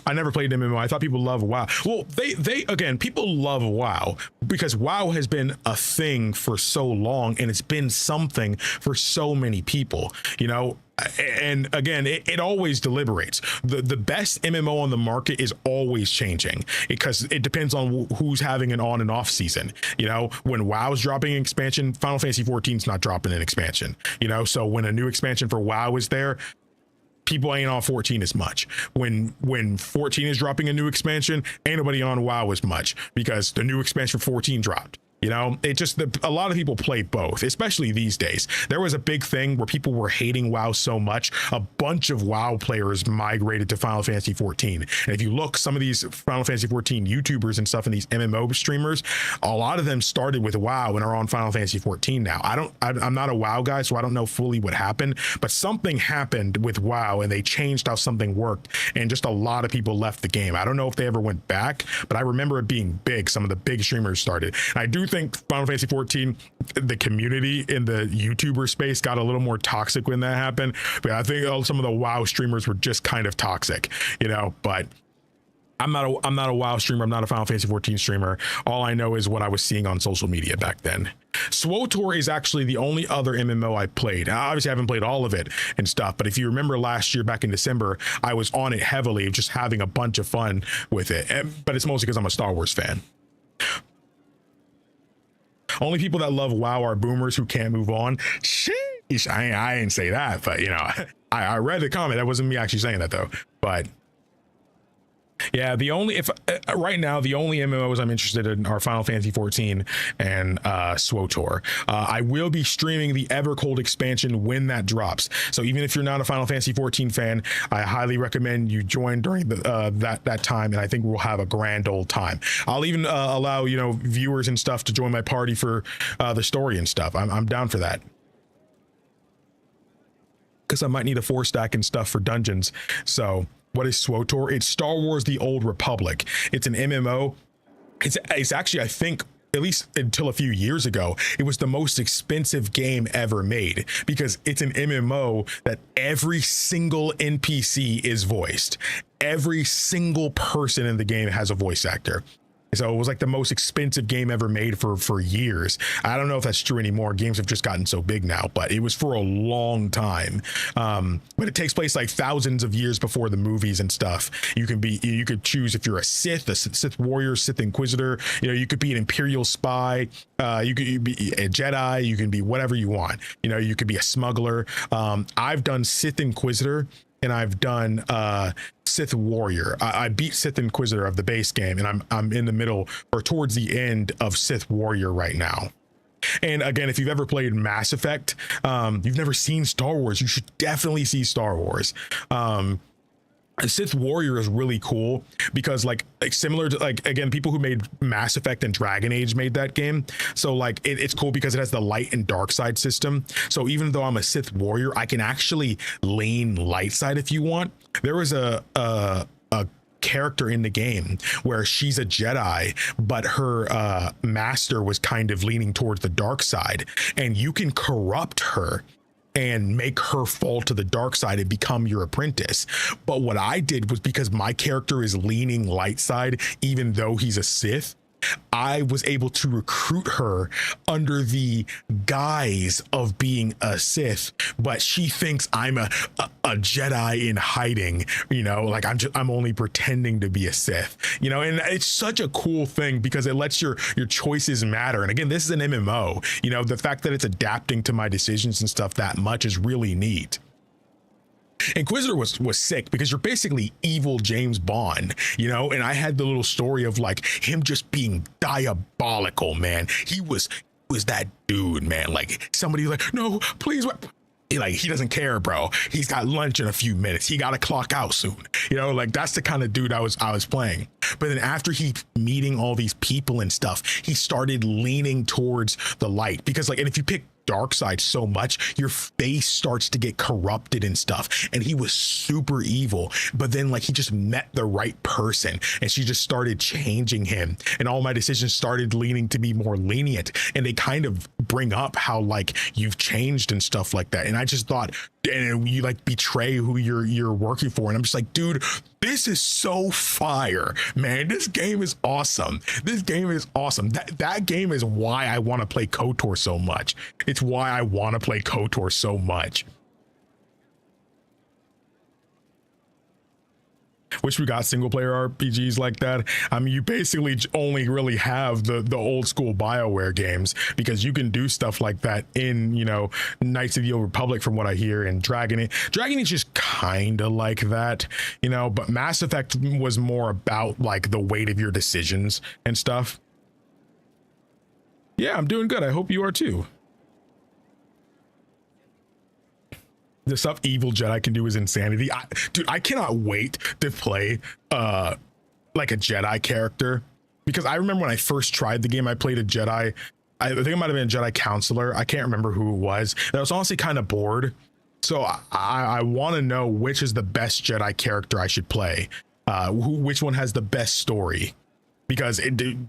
I never played MMO. I thought people love WoW. Well, they again, people love WoW because WoW has been a thing for so long, and it's been something for so many people, you know. And again, it always deliberates. The best MMO on the market is always changing because it depends on who's having an on and off season. You know, when WoW's dropping an expansion, Final Fantasy 14's not dropping an expansion, you know. So when a new expansion for WoW is there, people ain't on 14 as much. When 14 is dropping a new expansion, ain't nobody on WoW as much because the new expansion 14 dropped. You know, it just, a lot of people play both, especially these days. There was a big thing where people were hating WoW so much, a bunch of WoW players migrated to Final Fantasy 14. And if you look, some of these Final Fantasy 14 YouTubers and stuff and these MMO streamers, a lot of them started with WoW and are on Final Fantasy 14 now. I'm not a WoW guy, so I don't know fully what happened, but something happened with WoW and they changed how something worked. And just a lot of people left the game. I don't know if they ever went back, but I remember it being big. Some of the big streamers started. And I do think Final Fantasy 14, the community in the YouTuber space got a little more toxic when that happened. But I think some of the WoW streamers were just kind of toxic, you know, but I'm not a WoW streamer. I'm not a Final Fantasy 14 streamer. All I know is what I was seeing on social media back then. SWTOR is actually the only other MMO I played. Obviously, I haven't played all of it and stuff, but if you remember last year back in December, I was on it heavily, just having a bunch of fun with it. But it's mostly because I'm a Star Wars fan. Only people that love WoW are boomers who can't move on. Sheesh, I didn't say that, but you know, I read the comment. That wasn't me actually saying that though. But yeah, right now the only MMOs I'm interested in are Final Fantasy 14 and SWTOR. I will be streaming the Evercold expansion when that drops. So even if you're not a Final Fantasy 14 fan, I highly recommend you join during that time, and I think we'll have a grand old time. I'll even allow, you know, viewers and stuff to join my party for the story and stuff. I'm down for that, because I might need a 4-stack and stuff for dungeons. So what is SWTOR? It's Star Wars: The Old Republic. It's an MMO. It's actually, I think, at least until a few years ago, it was the most expensive game ever made, because it's an MMO that every single NPC is voiced. Every single person in the game has a voice actor. So it was like the most expensive game ever made for years. I don't know if that's true anymore. Games have just gotten so big now, but it was for a long time. But it takes place like thousands of years before the movies and stuff. You could choose if you're a Sith warrior, Sith Inquisitor. You know, you could be an Imperial spy. You could be a Jedi. You can be whatever you want. You know, you could be a smuggler. I've done Sith Inquisitor, and I've done Sith Warrior. I beat Sith Inquisitor of the base game, and I'm in the middle or towards the end of Sith Warrior right now. And again, if you've ever played Mass Effect, you've never seen Star Wars, you should definitely see Star Wars. Sith Warrior is really cool because like similar to, like, again, people who made Mass Effect and Dragon Age made that game. So like it's cool because it has the light and dark side system. So even though I'm a Sith Warrior, I can actually lean light side if you want. There was a character in the game where she's a Jedi, but her master was kind of leaning towards the dark side, and you can corrupt her and make her fall to the dark side and become your apprentice. But what I did was, because my character is leaning light side, even though he's a Sith, I was able to recruit her under the guise of being a Sith, but she thinks I'm a Jedi in hiding, you know, like I'm only pretending to be a Sith, you know. And it's such a cool thing because it lets your choices matter. And again, this is an MMO, you know, the fact that it's adapting to my decisions and stuff that much is really neat. Inquisitor was sick because you're basically evil James Bond, you know, and I had the little story of like him just being diabolical, man. He was that dude, man. Like somebody like, no, please, what? Like, he doesn't care, bro. He's got lunch in a few minutes. He got to clock out soon. You know, like that's the kind of dude I was playing. But then after he meeting all these people and stuff, he started leaning towards the light, because like, and if you pick dark side so much, your face starts to get corrupted and stuff. And he was super evil, but then like he just met the right person and she just started changing him, and all my decisions started leaning to be more lenient. And they kind of bring up how like you've changed and stuff like that. And I just thought, and you like betray who you're working for. And I'm just like, dude, this is so fire, man. This game is awesome. This game is awesome. That game is why I want to play KOTOR so much. It's why I want to play KOTOR so much. Wish we got single player RPGs like that. I mean, you basically only really have the old school BioWare games, because you can do stuff like that in, you know, Knights of the Old Republic, from what I hear, and Dragon Age just kind of like that, you know, but Mass Effect was more about like the weight of your decisions and stuff. Yeah, I'm doing good. I hope you are too. The stuff Evil Jedi can do is insanity. Dude, I cannot wait to play like a Jedi character, because I remember when I first tried the game, I played a Jedi. I think it might have been a Jedi counselor. I can't remember who it was. And I was honestly kind of bored. So I want to know which is the best Jedi character I should play. Which one has the best story? Because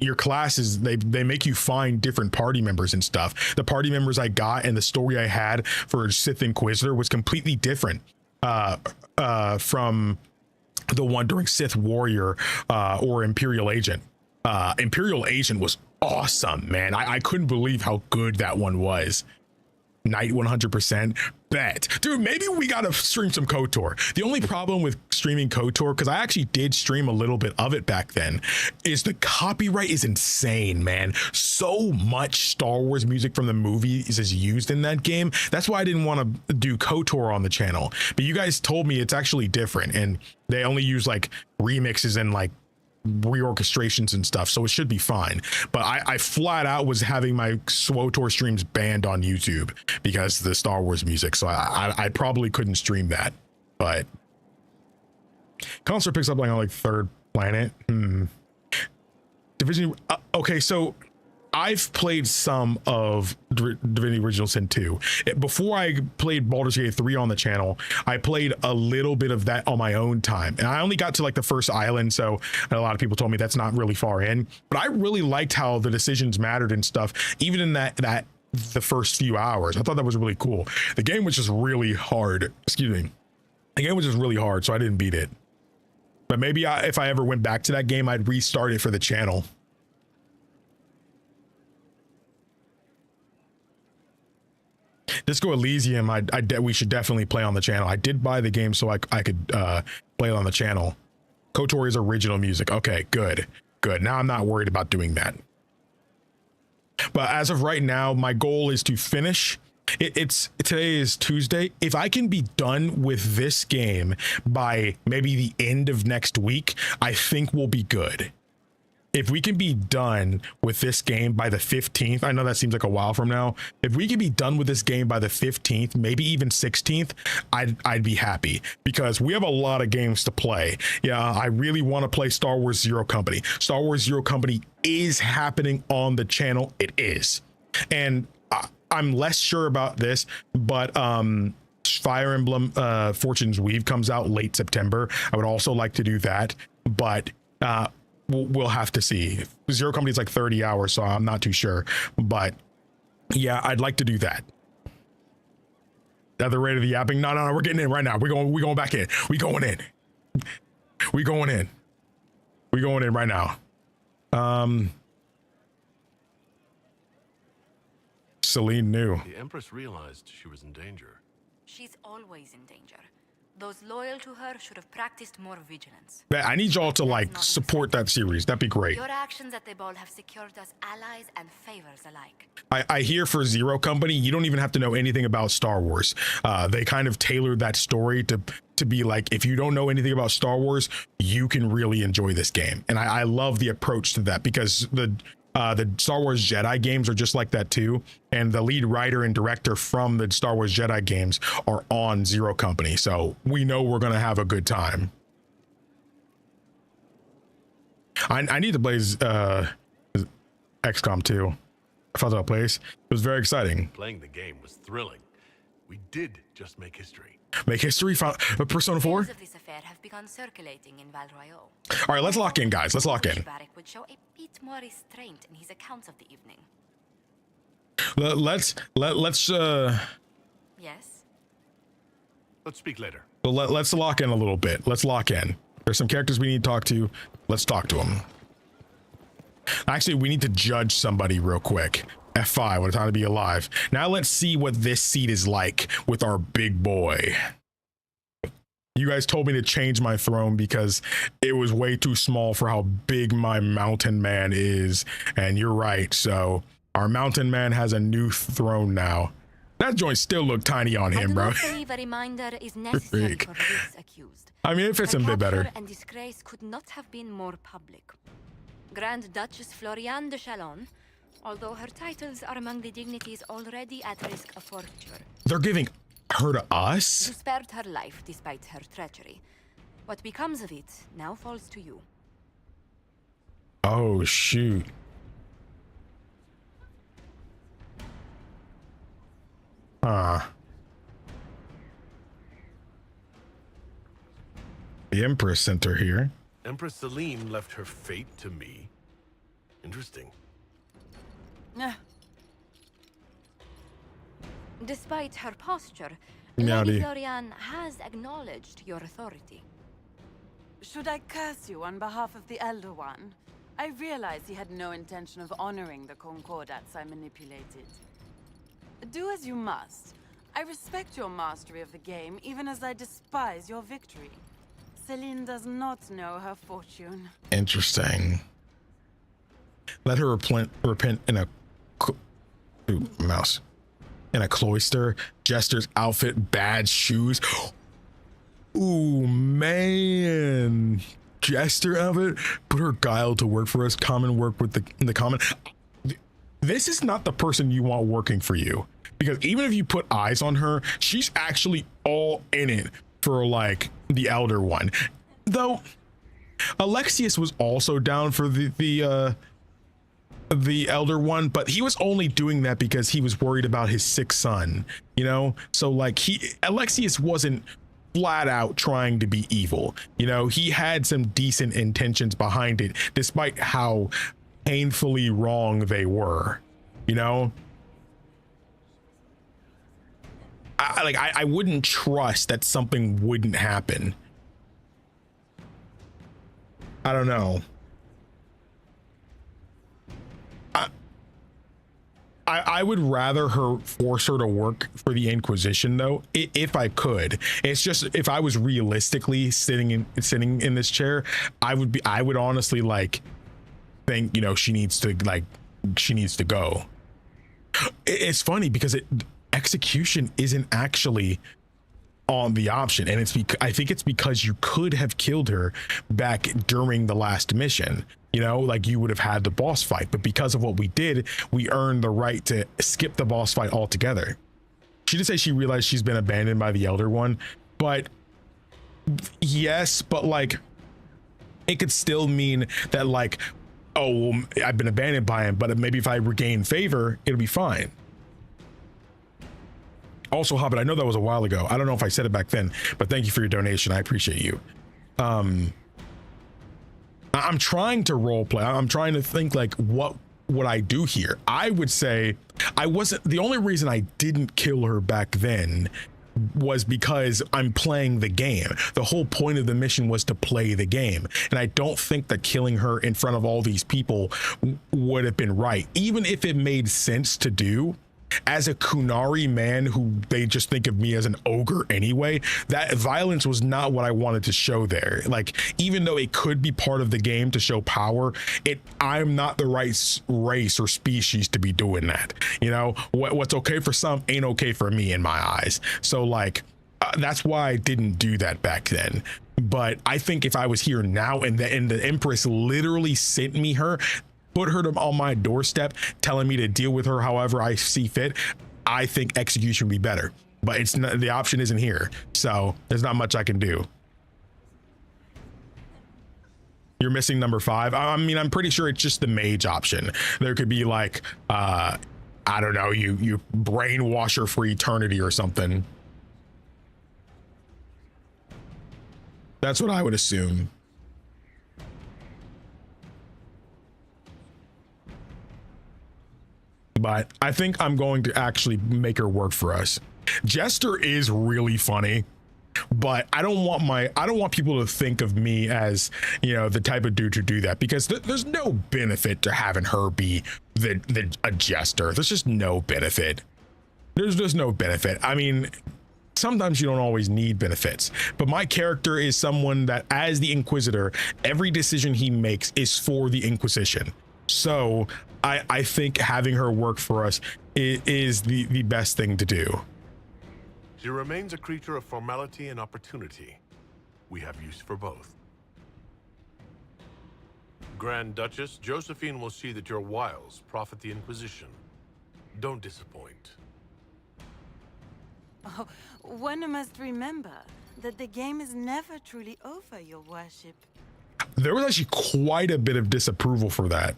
your classes, they make you find different party members and stuff. The party members I got and the story I had for Sith Inquisitor was completely different from the one during Sith Warrior or Imperial Agent. Imperial Agent was awesome, man. I couldn't believe how good that one was. Knight 100%. Bet. Dude, maybe we gotta stream some KOTOR. The only problem with streaming KOTOR, because I actually did stream a little bit of it back then, is the copyright is insane, man. So much Star Wars music from the movies is used in that game. That's why I didn't want to do KOTOR on the channel. But you guys told me it's actually different, and they only use like remixes and like reorchestrations and stuff, so it should be fine. But I flat out was having my SWOTOR streams banned on YouTube because of the Star Wars music, so I probably couldn't stream that. But console picks up like on like third planet. Division. Okay, so I've played some of Divinity Original Sin 2. Before I played Baldur's Gate 3 on the channel, I played a little bit of that on my own time. And I only got to like the first island, so a lot of people told me that's not really far in. But I really liked how the decisions mattered and stuff, even in the first few hours. I thought that was really cool. The game was just really hard. Excuse me. The game was just really hard, so I didn't beat it. But maybe if I ever went back to that game, I'd restart it for the channel. Disco Elysium, we should definitely play on the channel. I did buy the game so I could play it on the channel. KOTOR is original music. Okay, good. Now I'm not worried about doing that. But as of right now, my goal is to finish. Today is Tuesday. If I can be done with this game by maybe the end of next week, I think we'll be good. If we can be done with this game by the 15th, I know that seems like a while from now. If we can be done with this game by the 15th, maybe even 16th, I'd be happy, because we have a lot of games to play. Yeah, I really want to play Star Wars Zero Company. Star Wars Zero Company is happening on the channel. It is. And I'm less sure about this, but Fire Emblem Fortune's Weave comes out late September. I would also like to do that, but we'll have to see. Zero Company is like 30 hours, so I'm not too sure. But yeah, I'd like to do that. At the rate of the yapping, no, we're getting in right now. We're going back in. We going in right now. Celine knew. The Empress realized she was in danger. She's always in danger. Those loyal to her should have practiced more vigilance. I need y'all to like support that series. That'd be great. Your actions at the ball have secured us allies and favors alike. I hear for Zero Company, you don't even have to know anything about Star Wars. They kind of tailored that story to be like, if you don't know anything about Star Wars, you can really enjoy this game. And I love the approach to that, because the Star Wars Jedi games are just like that too. And the lead writer and director from the Star Wars Jedi games are on Zero Company. So we know we're going to have a good time. I need to play XCOM 2. I thought that place. It was very exciting. Playing the game was thrilling. We did just make history. Make history? Persona 4? Tales of this affair have begun circulating in Val Royeaux. All right, let's lock in, guys. Let's lock in. Barrack would show a bit more restraint in his accounts of the evening. Let's Yes? Let's speak later. let's lock in a little bit. Let's lock in. There's some characters we need to talk to. Let's talk to them. Actually, we need to judge somebody real quick. F5, what a time to be alive. Now let's see what this seat is like with our big boy. You guys told me to change my throne because it was way too small for how big my mountain man is. And you're right. So our mountain man has a new throne now. That joint still looked tiny on him, bro. I do not believe a reminder is necessary for this accused. I mean, it fits him a bit better. And disgrace could not have been more public. Grand Duchess Floriane de Chalon, although her titles are among the dignities already at risk of forfeiture. They're giving her to us? You spared her life despite her treachery. What becomes of it now falls to you. Oh, shoot. The Empress sent her here. Empress Celine left her fate to me. Interesting. Despite her posture, Meowdy. Lady Floriane has acknowledged your authority. Should I curse you on behalf of the Elder One? I realize he had no intention of honoring the concordats I manipulated. Do as you must. I respect your mastery of the game, even as I despise your victory. Celine does not know her fortune. Interesting. Let her repent in a mouse. In a cloister, jester's outfit, bad shoes. Ooh, man. Jester outfit, put her guile to work for us. Common work with the common. This is not the person you want working for you, because even if you put eyes on her, she's actually all in it for like the Elder One. Though Alexius was also down for the Elder One, but he was only doing that because he was worried about his sick son, you know? So like Alexius wasn't flat out trying to be evil, you know? He had some decent intentions behind it, despite how painfully wrong they were, you know? I wouldn't trust that something wouldn't happen. I don't know. I would rather force her to work for the Inquisition, though, if I could. It's just, if I was realistically sitting in this chair, I would honestly like think, you know, she needs to go. It's funny because execution isn't actually on the option, and I think it's because you could have killed her back during the last mission, you know, like you would have had the boss fight, but because of what we did, we earned the right to skip the boss fight altogether. She did say she realized she's been abandoned by the Elder One, but yes, but like it could still mean that like, oh, well, I've been abandoned by him, but maybe if I regain favor, it'll be fine. Also, Hobbit, I know that was a while ago. I don't know if I said it back then, but thank you for your donation. I appreciate you. I'm trying to role play. I'm trying to think like what would I do here? I would say the only reason I didn't kill her back then was because I'm playing the game. The whole point of the mission was to play the game. And I don't think that killing her in front of all these people would have been right. Even if it made sense to do, as a Kunari man who they just think of me as an ogre anyway, that violence was not what I wanted to show there. Like, even though it could be part of the game to show power, I'm not the right race or species to be doing that. You know, what's okay for some ain't okay for me in my eyes. So like, that's why I didn't do that back then. But I think if I was here now and the Empress literally sent me her, put her on my doorstep, telling me to deal with her however I see fit, I think execution would be better. But it's not, the option isn't here, so there's not much I can do. You're missing number 5. I mean, I'm pretty sure it's just the mage option. There could be like, I don't know, you brainwash her for eternity or something. That's what I would assume. But I think I'm going to actually make her work for us. Jester is really funny, but I don't want people to think of me as, you know, the type of dude to do that, because there's no benefit to having her be a jester. There's just no benefit. There's no benefit. I mean, sometimes you don't always need benefits. But my character is someone that, as the Inquisitor, every decision he makes is for the Inquisition. So I think having her work for us is the best thing to do. She remains a creature of formality and opportunity. We have use for both. Grand Duchess, Josephine will see that your wiles profit the Inquisition. Don't disappoint. Oh, one must remember that the game is never truly over, your worship. There was actually quite a bit of disapproval for that.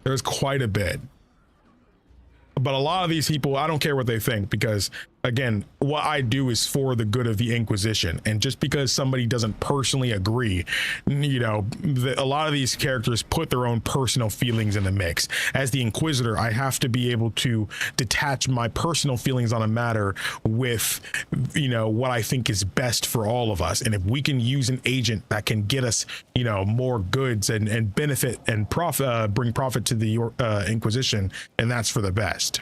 There was quite a bit. But a lot of these people, I don't care what they think, because again, what I do is for the good of the Inquisition. And just because somebody doesn't personally agree, you know, a lot of these characters put their own personal feelings in the mix. As the Inquisitor, I have to be able to detach my personal feelings on a matter with, you know, what I think is best for all of us. And if we can use an agent that can get us, you know, more goods and benefit and profit, bring profit to the Inquisition, and that's for the best.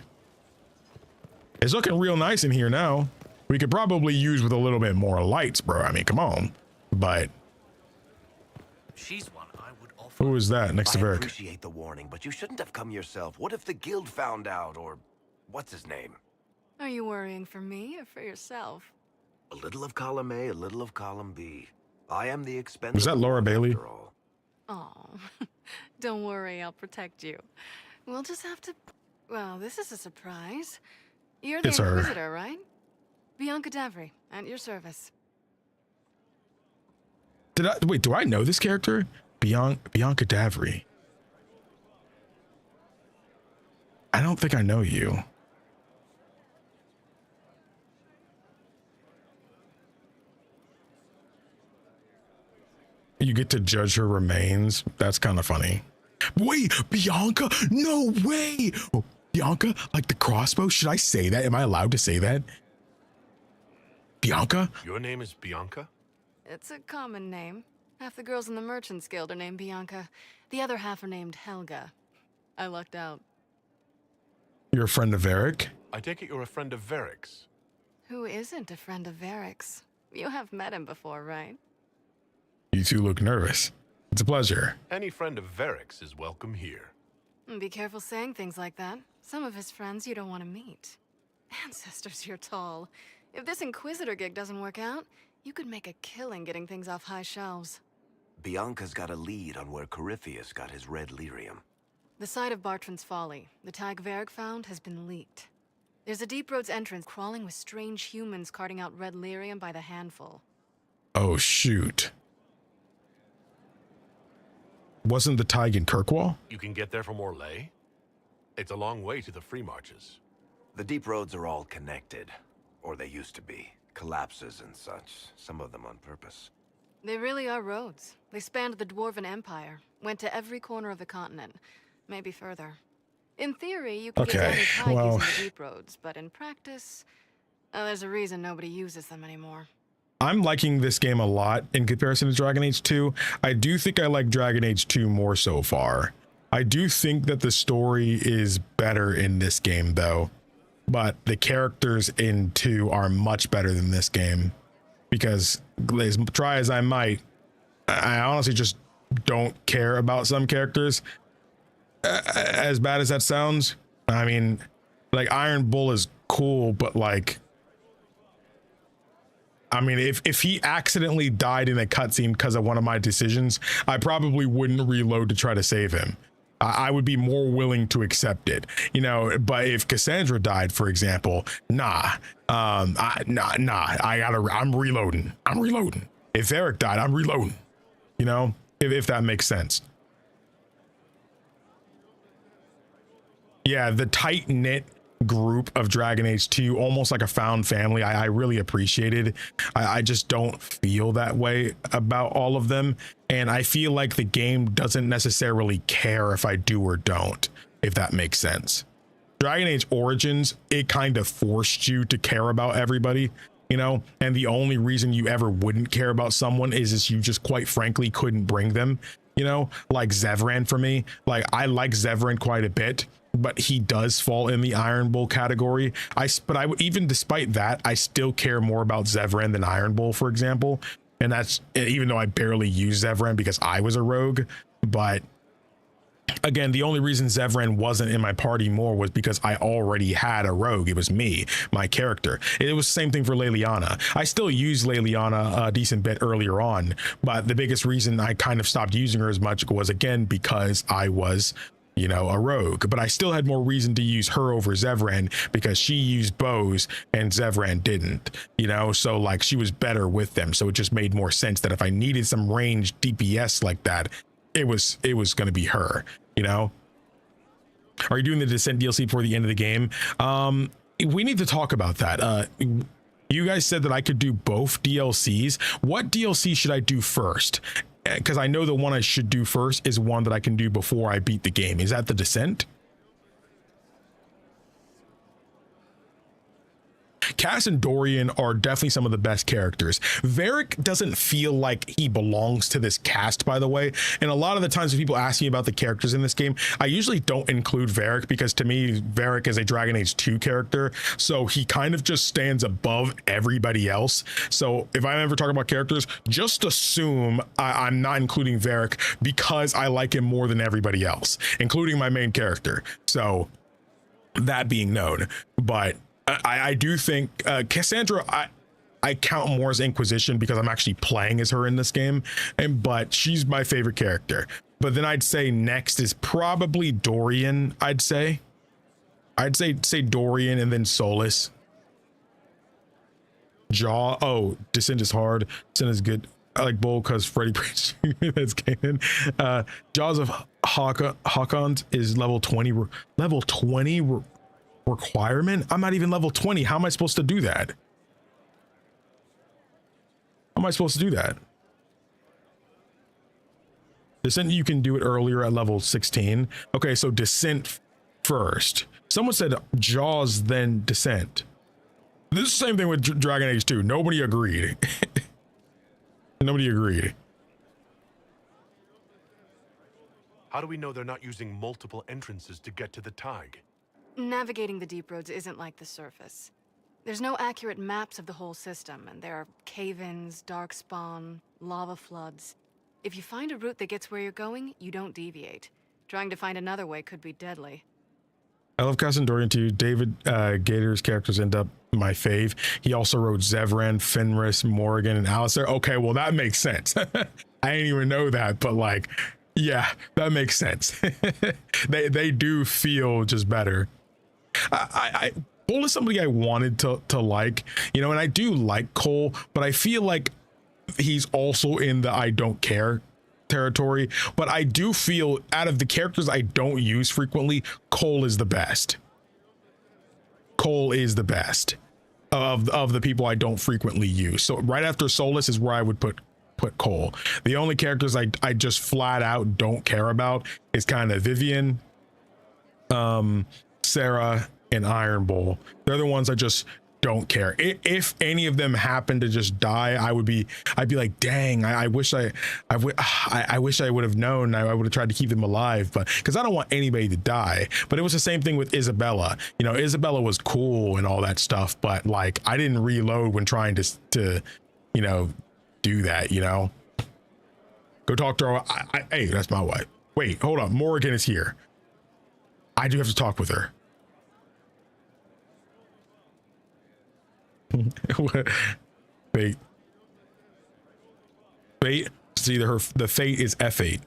It's looking real nice in here now. We could probably use with a little bit more lights, bro. I mean, come on. But she's one I would offer. who is that next to I Varric? appreciate the warning, but you shouldn't have come yourself. What if the guild found out, or what's his name? Are you worrying for me or for yourself? A little of column A, a little of column B. I am the expensive. Was that Laura Bailey? After all. Oh, don't worry, I'll protect you. We'll just have to... Well, this is a surprise. You're the It's her. Inquisitor, right? Bianca Davry, at your service. Wait, do I know this character? Bianca Davry. I don't think I know you. You get to judge her remains. That's kind of funny. Wait, Bianca? No way. Oh, Bianca, like the crossbow? Should I say that? Am I allowed to say that? Bianca? Your name is Bianca? It's a common name. Half the girls in the Merchants Guild are named Bianca. The other half are named Helga. I lucked out. You're a friend of Varric? I take it you're a friend of Varric's. Who isn't a friend of Varric's? You have met him before, right? You two look nervous. It's a pleasure. Any friend of Varric's is welcome here. Be careful saying things like that. Some of his friends you don't want to meet. Ancestors, you're tall. If this Inquisitor gig doesn't work out, you could make a killing getting things off high shelves. Bianca's got a lead on where Corypheus got his red lyrium. The site of Bartran's Folly, the tag Varric found, has been leaked. There's a deep roads entrance crawling with strange humans carting out red lyrium by the handful. Oh, shoot. Wasn't the Tig in Kirkwall? You can get there from Orlais? It's a long way to the free marches. The deep roads are all connected, or they used to be. Collapses and such, some of them on purpose. They really are roads. They spanned the Dwarven Empire, went to every corner of the continent, maybe further. In theory, you could get to any Tig using the deep roads, but in practice, there's a reason nobody uses them anymore. I'm liking this game a lot in comparison to Dragon Age 2. I do think I like Dragon Age 2 more so far. I do think that the story is better in this game though, but the characters in 2 are much better than this game, because as try as I might, I honestly just don't care about some characters. As bad as that sounds, I mean, like Iron Bull is cool, but like, I mean, if he accidentally died in a cutscene because of one of my decisions, I probably wouldn't reload to try to save him. I would be more willing to accept it, you know. But if Cassandra died, for example, I'm reloading. If Eric died, I'm reloading, you know, if that makes sense. Yeah, the tight knit group of Dragon Age 2, almost like a found family, I really appreciated. I just don't feel that way about all of them, and I feel like the game doesn't necessarily care if I do or don't, if that makes sense. Dragon Age Origins, it kind of forced you to care about everybody, you know, and the only reason you ever wouldn't care about someone is you just quite frankly couldn't bring them, you know, like Zevran for me. Like, I like Zevran quite a bit, but he does fall in the Iron Bull category. But I would, even despite that, I still care more about Zevran than Iron Bull, for example. And that's even though I barely use Zevran because I was a rogue. But again, the only reason Zevran wasn't in my party more was because I already had a rogue. It was me, my character. It was the same thing for Leliana. I still used Leliana a decent bit earlier on, but the biggest reason I kind of stopped using her as much was, again, because I was, you know, a rogue. But I still had more reason to use her over Zevran because she used bows and Zevran didn't, you know, so like she was better with them. So it just made more sense that if I needed some ranged DPS like that, it was going to be her, you know. Are you doing the Descent DLC before the end of the game? We need to talk about that. You guys said that I could do both DLCs. What DLC should I do first? Because I know the one I should do first is one that I can do before I beat the game. Is that the Descent? Cass and Dorian are definitely some of the best characters. Varric doesn't feel like he belongs to this cast, by the way. And a lot of the times when people ask me about the characters in this game, I usually don't include Varric because to me, Varric is a Dragon Age 2 character. So he kind of just stands above everybody else. So if I ever talk about characters, just assume I'm not including Varric because I like him more than everybody else, including my main character. So that being known, but I do think Cassandra, I count more as Inquisition because I'm actually playing as her in this game, but she's my favorite character. But then I'd say next is probably Dorian. I'd say Dorian and then Solus. Jaw. Descent is hard. Descent is good. I like Bull because Freddy Prinze that's canon. Jaws of Hakon is level 20. Level 20 requirement. I'm not even level 20. How am I supposed to do that? How am I supposed to do that? Descent, you can do it earlier at level 16. Okay, so Descent first. Someone said Jaws, then Descent. This is the same thing with Dragon Age 2. Nobody agreed. Nobody agreed. How do we know they're not using multiple entrances to get to the Tig? Navigating the deep roads isn't like the surface. There's no accurate maps of the whole system, and there are cave-ins, darkspawn, lava floods. If you find a route that gets where you're going, you don't deviate. Trying to find another way could be deadly. I love Cass and Dorian too. David Gator's characters end up my fave. He also wrote Zevran, Fenris, Morrigan, and Alistair. Okay, well that makes sense. I didn't even know that, but like, yeah, that makes sense. they do feel just better. Cole is somebody I wanted to like, you know, and I do like Cole, but I feel like he's also in the I don't care territory. But I do feel out of the characters I don't use frequently, Cole is the best. Cole is the best of the people I don't frequently use. So right after Solus is where I would put Cole. The only characters I just flat out don't care about is kind of Vivian, Sarah, and Iron Bull. They're the ones I just don't care. If any of them happen to just die, I'd be like, dang, I wish I would have known. I would have tried to keep them alive, but because I don't want anybody to die. But it was the same thing with Isabella. You know, Isabella was cool and all that stuff, but like I didn't reload when trying to you know, do that. You know, go talk to her. Hey, that's my wife. Wait, hold up. Morrigan is here. I do have to talk with her. Fate. It's either the fate is F8.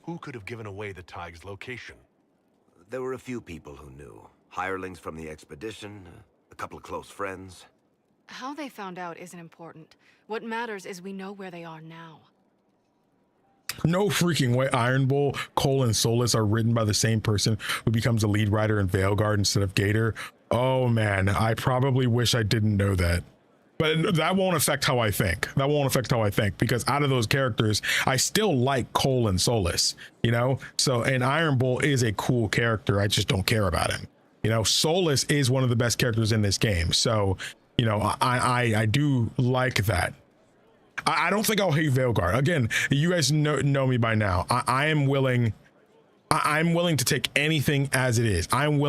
Who could have given away the Tig's location? There were a few people who knew. Hirelings from the expedition, a couple of close friends. How they found out isn't important. What matters is we know where they are now. No freaking way. Iron Bull, Cole, and Solus are written by the same person who becomes the lead writer in Veilguard instead of Gator. Oh man, I probably wish I didn't know that. But that won't affect how I think. That won't affect how I think because out of those characters, I still like Cole and Solus, you know? So, and Iron Bull is a cool character. I just don't care about him. You know, Solus is one of the best characters in this game. So, you know, I do like that. I don't think I'll hate Veilguard. Again, you guys know me by now. I am willing I'm willing to take anything as it is. I'm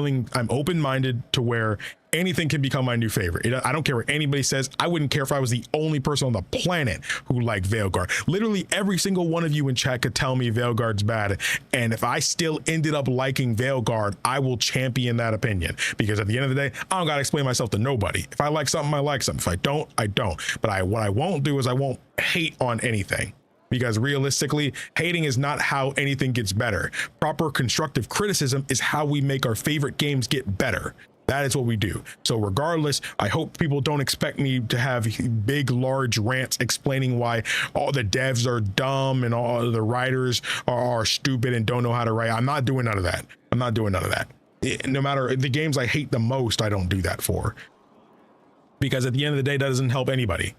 open-minded to where anything can become my new favorite. I don't care what anybody says. I wouldn't care if I was the only person on the planet who liked Veilguard. Literally every single one of you in chat could tell me Veilguard's bad. And if I still ended up liking Veilguard, I will champion that opinion. Because at the end of the day, I don't got to explain myself to nobody. If I like something, I like something. If I don't, I don't. But what I won't do is I won't hate on anything. Because realistically, hating is not how anything gets better. Proper constructive criticism is how we make our favorite games get better. That is what we do. So regardless, I hope people don't expect me to have big, large rants explaining why all the devs are dumb and all the writers are stupid and don't know how to write. I'm not doing none of that. I'm not doing none of that. No matter the games I hate the most, I don't do that for. Because at the end of the day, that doesn't help anybody.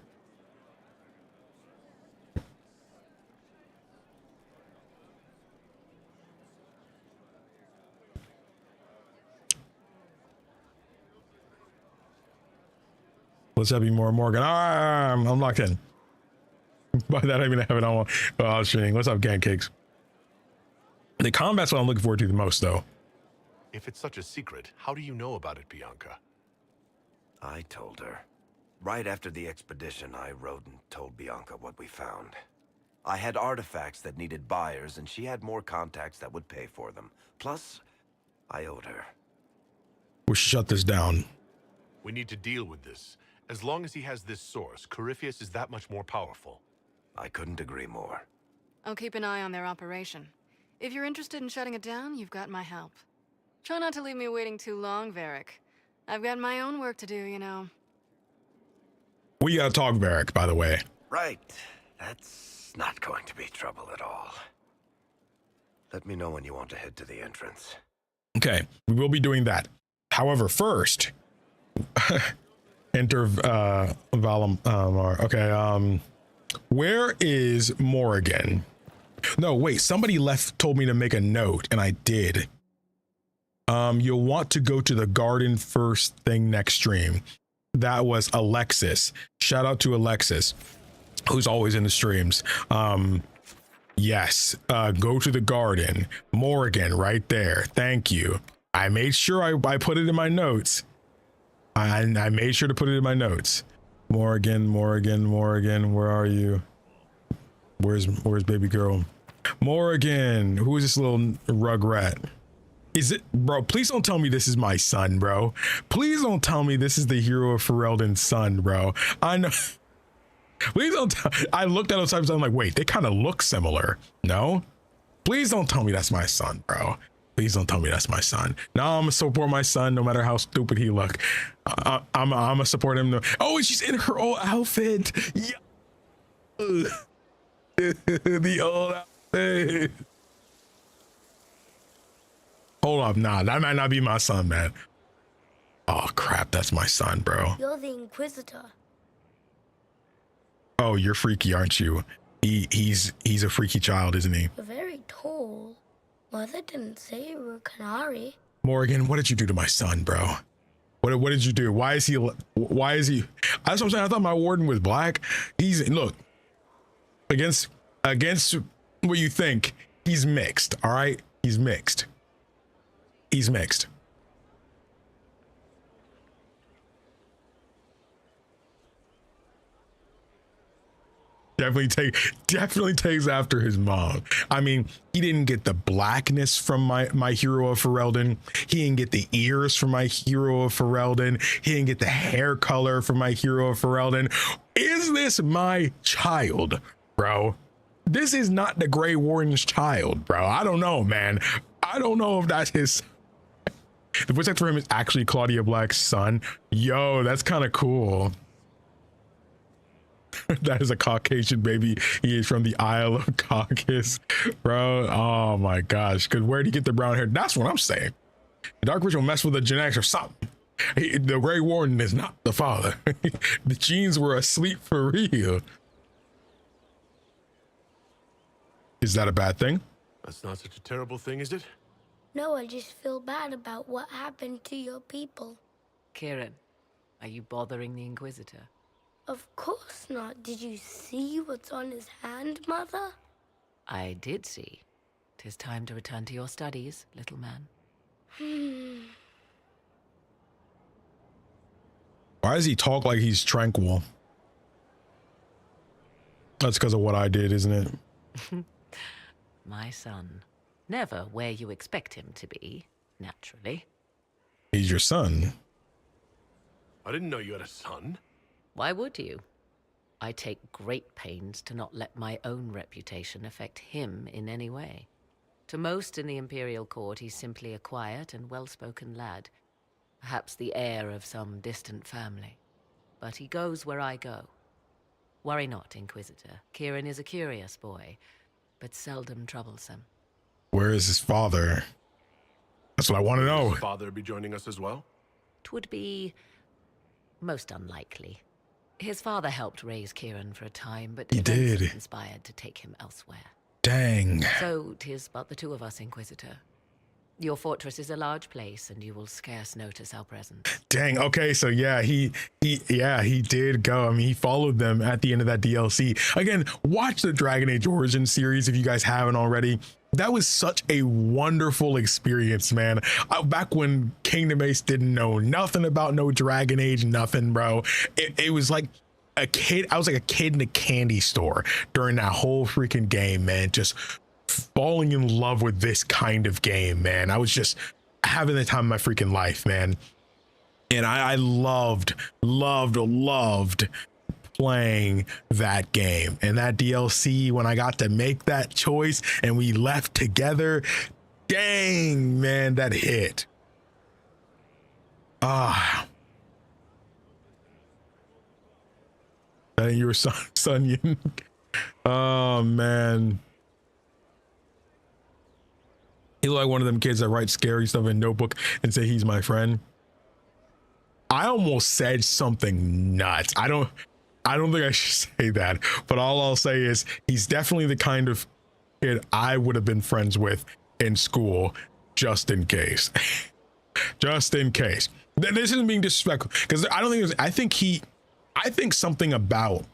Let's have you more Morgan. I'm locked in. By that I mean I have it on streaming. What's up, Pancakes? The combat's what I'm looking forward to the most, though. If it's such a secret, how do you know about it, Bianca? I told her. Right after the expedition, I wrote and told Bianca what we found. I had artifacts that needed buyers, and she had more contacts that would pay for them. Plus, I owed her. We should shut this down. We need to deal with this. As long as he has this source, Corypheus is that much more powerful. I couldn't agree more. I'll keep an eye on their operation. If you're interested in shutting it down, you've got my help. Try not to leave me waiting too long, Varric. I've got my own work to do, you know. We gotta talk, Varric, by the way. Right. That's not going to be trouble at all. Let me know when you want to head to the entrance. Okay, we will be doing that. However, first... Enter Valimar. Okay, where is Morrigan? No, wait, somebody told me to make a note, and I did. You'll want to go to the garden first thing next stream. That was Alexis. Shout out to Alexis, who's always in the streams. Yes, go to the garden. Morrigan, right there. Thank you. I made sure I put it in my notes. I made sure to put it in my notes. Morrigan, where are you? Where's baby girl? Morrigan, who is this little rugrat? Is it, bro? Please don't tell me this is my son, bro. Please don't tell me this is the hero of Ferelden's son, bro. I know. Please don't tell. I looked at those times. I'm like, wait, they kind of look similar. No, please don't tell me that's my son, bro. Please don't tell me that's my son. No, I'm gonna support my son no matter how stupid he look. I'm gonna support him. Oh, she's in her old outfit. Yeah. The old outfit. Hold up, nah, that might not be my son, man. Oh crap, that's my son, bro. You're the Inquisitor. Oh, you're freaky, aren't you? He's a freaky child, isn't he? You're very tall. Mother didn't say you were Canary. Morgan, what did you do to my son, bro? What did you do? Why is he? That's what I'm saying. I thought my warden was black. Look, against what you think, he's mixed. All right, he's mixed. He's mixed. Definitely takes after his mom. I mean, he didn't get the blackness from my hero of Ferelden. He didn't get the ears from my hero of Ferelden. He didn't get the hair color from my hero of Ferelden. Is this my child, bro? This is not the Grey Warden's child, bro. I don't know, man. I don't know if that's his. The voice actor for him is actually Claudia Black's son. Yo, that's kind of cool. That is a Caucasian baby. He is from the Isle of Caucasus, bro. Oh my gosh. Because where'd he get the brown hair? That's what I'm saying. The Dark Ritual messed with the genetics or something. The Grey Warden is not the father. The genes were asleep for real. Is that a bad thing? That's not such a terrible thing, is it? No, I just feel bad about what happened to your people. Kieran, are you bothering the Inquisitor? Of course not. Did you see what's on his hand, Mother? I did see. 'Tis time to return to your studies, little man. Why does he talk like he's tranquil? That's because of what I did, isn't it? My son. Never where you expect him to be, naturally. He's your son. I didn't know you had a son. Why would you? I take great pains to not let my own reputation affect him in any way. To most in the Imperial Court, he's simply a quiet and well-spoken lad. Perhaps the heir of some distant family. But he goes where I go. Worry not, Inquisitor. Kieran is a curious boy, but seldom troublesome. Where is his father? That's what I want to know. Will his father be joining us as well? 'Twould be most unlikely. His father helped raise Kieran for a time, but He events did. conspired to take him elsewhere. Dang. So 'tis but the two of us, Inquisitor. Your fortress is a large place, and you will scarce notice our presence. Dang. Okay, so yeah, he did go. I mean, he followed them at the end of that DLC. Again, watch the Dragon Age Origins series if you guys haven't already. That was such a wonderful experience, man. Back when KingdomAce didn't know nothing about no Dragon Age, nothing, bro. It was like a kid. I was like a kid in a candy store during that whole freaking game, man. Just falling in love with this kind of game, man. I was just having the time of my freaking life, man. And I loved playing that game and that DLC when I got to make that choice and we left together. Dang, man, that hit. That ain't your son, you. Oh man. He looked like one of them kids that write scary stuff in a notebook and say he's my friend. I almost said something nuts. I don't think I should say that, but all I'll say is he's definitely the kind of kid I would have been friends with in school, just in case. Just in case. This isn't being disrespectful, because I don't think I think something about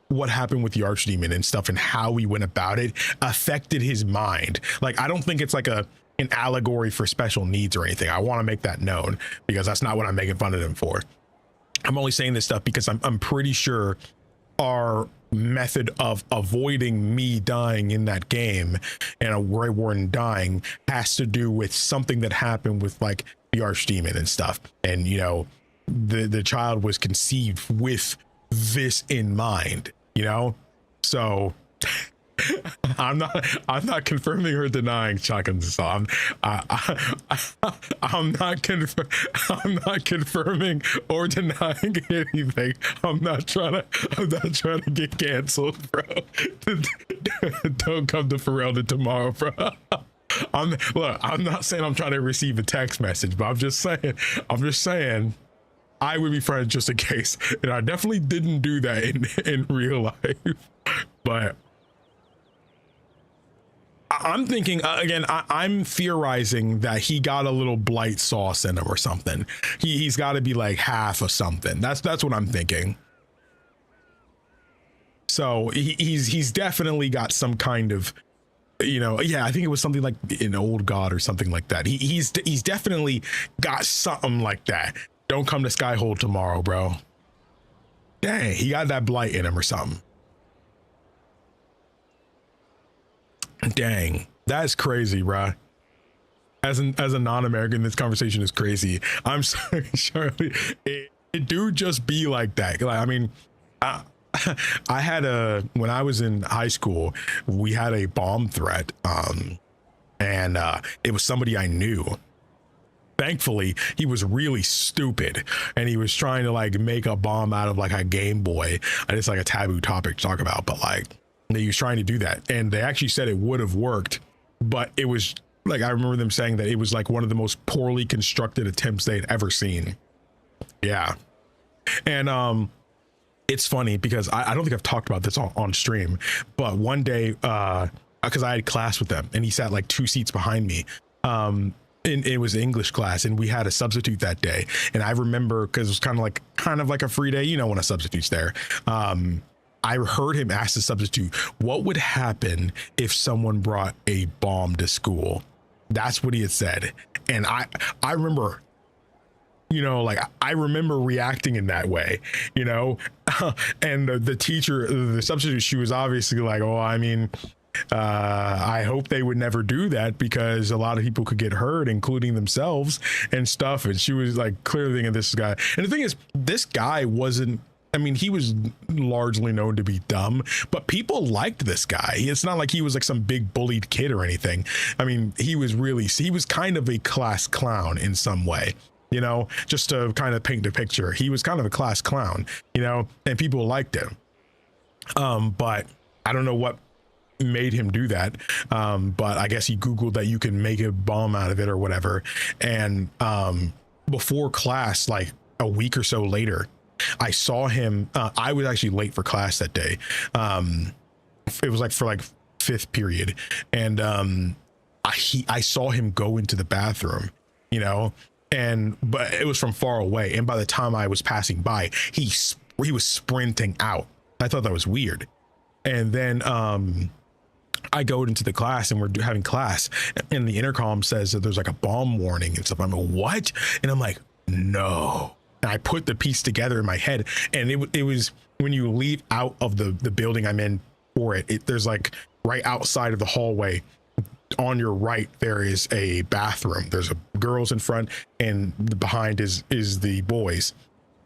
what happened with the Archdemon and stuff and how we went about it affected his mind. Like, I don't think it's like an allegory for special needs or anything. I want to make that known, because that's not what I'm making fun of him for. I'm only saying this stuff because I'm pretty sure our method of avoiding me dying in that game and a Grey Warden dying has to do with something that happened with like the Archdemon and stuff. And, you know, the child was conceived with this in mind, you know? So I'm not confirming or denying shotgun assault. I'm not confirming or denying anything. I'm not trying to get canceled, bro. Don't come to Pharrell tomorrow, bro. I'm not saying I'm trying to receive a text message, but I'm just saying I would be friends just in case. And I definitely didn't do that in real life. But I'm thinking, again, I'm theorizing that he got a little blight sauce in him or something. He's got to be like half of something. That's what I'm thinking. So he's definitely got some kind of, you know, yeah, I think it was something like an old god or something like that. He's definitely got something like that. Don't come to Skyhold tomorrow, bro. Dang, he got that blight in him or something. Dang, that's crazy, bro. As a non-American, this conversation is crazy. I'm sorry, Charlie. It do just be like that. Like, I mean, I had when I was in high school, we had a bomb threat, and it was somebody I knew. Thankfully, he was really stupid, and he was trying to like make a bomb out of like a Game Boy. And it's like a taboo topic to talk about, but like he was trying to do that, and they actually said it would have worked, but it was like, I remember them saying that it was like one of the most poorly constructed attempts they had ever seen. Yeah. And it's funny because I don't think I've talked about this on stream, but one day, because I had class with them and he sat like 2 seats behind me. And it was English class, and we had a substitute that day. And I remember, because it was kind of like a free day, you know, when a substitute's there. I heard him ask the substitute, what would happen if someone brought a bomb to school? That's what he had said. And I remember, you know, like I remember reacting in that way, you know. And the teacher, the substitute, she was obviously like, oh, I mean, I hope they would never do that because a lot of people could get hurt, including themselves and stuff. And she was like clearly thinking this guy. And the thing is, this guy wasn't, I mean, he was largely known to be dumb, but people liked this guy. It's not like he was like some big bullied kid or anything. I mean, he was kind of a class clown in some way, you know, just to kind of paint the picture. He was kind of a class clown, you know, and people liked him. But I don't know what made him do that, but I guess he googled that you can make a bomb out of it or whatever. And before class, like a week or so later, I saw him. I was actually late for class that day. It was like for like 5th period, and I saw him go into the bathroom, you know, but it was from far away, and by the time I was passing by, he was sprinting out. I thought that was weird. And then I go into the class and we're having class, and the intercom says that there's like a bomb warning and stuff. I'm like, what? And I'm like, no. And I put the piece together in my head, and it was when you leave out of the building I'm in for it, there's like right outside of the hallway on your right, there is a bathroom. There's a girls in front, and behind is the boys.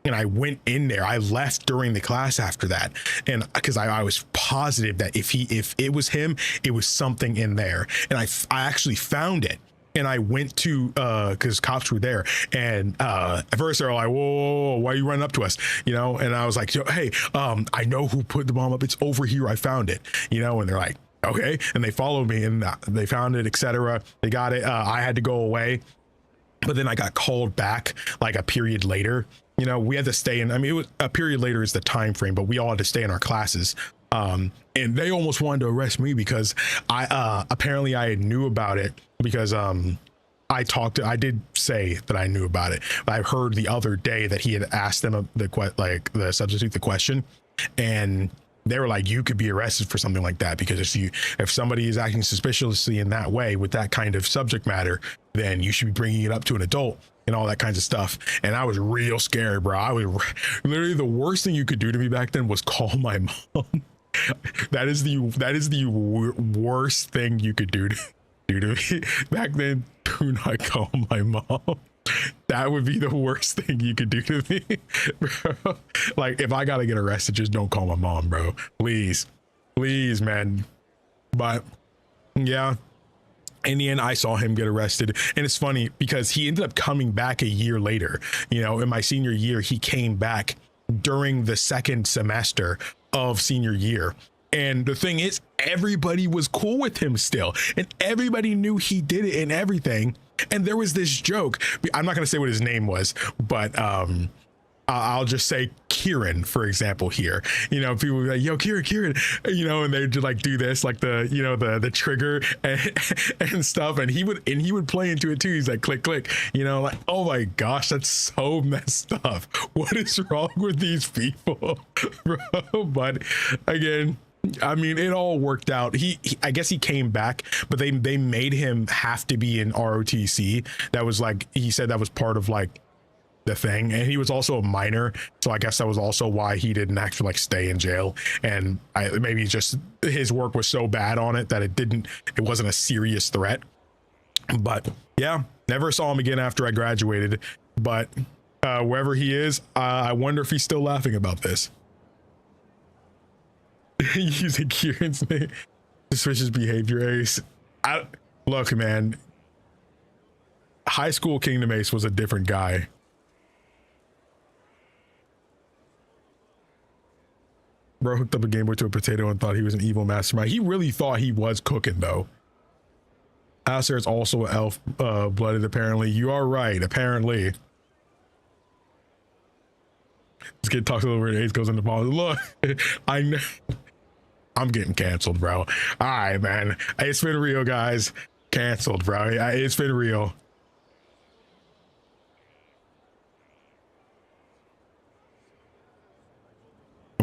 And I went in there. I left during the class after that, and because I was positive that if it was him, it was something in there. And I actually found it, and I went to because cops were there, and at first they're like, whoa, why are you running up to us, you know? And I was like, hey, I know who put the bomb up. It's over here. I found it, you know? And they're like, okay. And they followed me, and they found it, etc. They got it. I had to go away, but then I got called back like a period later. You know, we had to stay in. I mean, it was a period later is the time frame, but we all had to stay in our classes. And they almost wanted to arrest me because I apparently I knew about it because I did say that I knew about it. But I heard the other day that he had asked them the substitute the question, and they were like, you could be arrested for something like that, because if somebody is acting suspiciously in that way with that kind of subject matter, then you should be bringing it up to an adult and all that kinds of stuff. And I was real scared, bro. I was literally, the worst thing you could do to me back then was call my mom. That is the worst thing you could do to me back then. Do not call my mom. That would be the worst thing you could do to me, bro. Like, if I gotta get arrested, just don't call my mom, bro. Please, man. But yeah, in the end, I saw him get arrested. And it's funny because he ended up coming back a year later. You know, in my senior year, he came back during the 2nd semester of senior year. And the thing is, everybody was cool with him still, and everybody knew he did it and everything. And there was this joke. I'm not going to say what his name was, but I'll just say Kieran, for example, here. You know, people would be like, yo, Kieran, you know, and they'd like do this, like the trigger and stuff. And he would play into it too. He's like, click, you know, like, oh my gosh, that's so messed up. What is wrong with these people, bro? But again, I mean, it all worked out. I guess he came back, but they made him have to be in ROTC. That was like, he said that was part of like the thing. And he was also a minor, so I guess that was also why he didn't actually like stay in jail. And maybe just his work was so bad on it that it wasn't a serious threat. But yeah, never saw him again after I graduated. But wherever he is, I wonder if he's still laughing about this. Using Kieran's name, suspicious behavior, Ace. Look, man, high school KingdomAce was a different guy. Bro hooked up a Game Boy to a potato and thought he was an evil mastermind. He really thought he was cooking, though. Aster is also elf blooded, apparently. You are right, apparently. This kid talks a little weird. Ace goes into politics. Look, I know. I'm getting canceled, bro. All right, man. It's been real, guys. Canceled, bro. It's been real.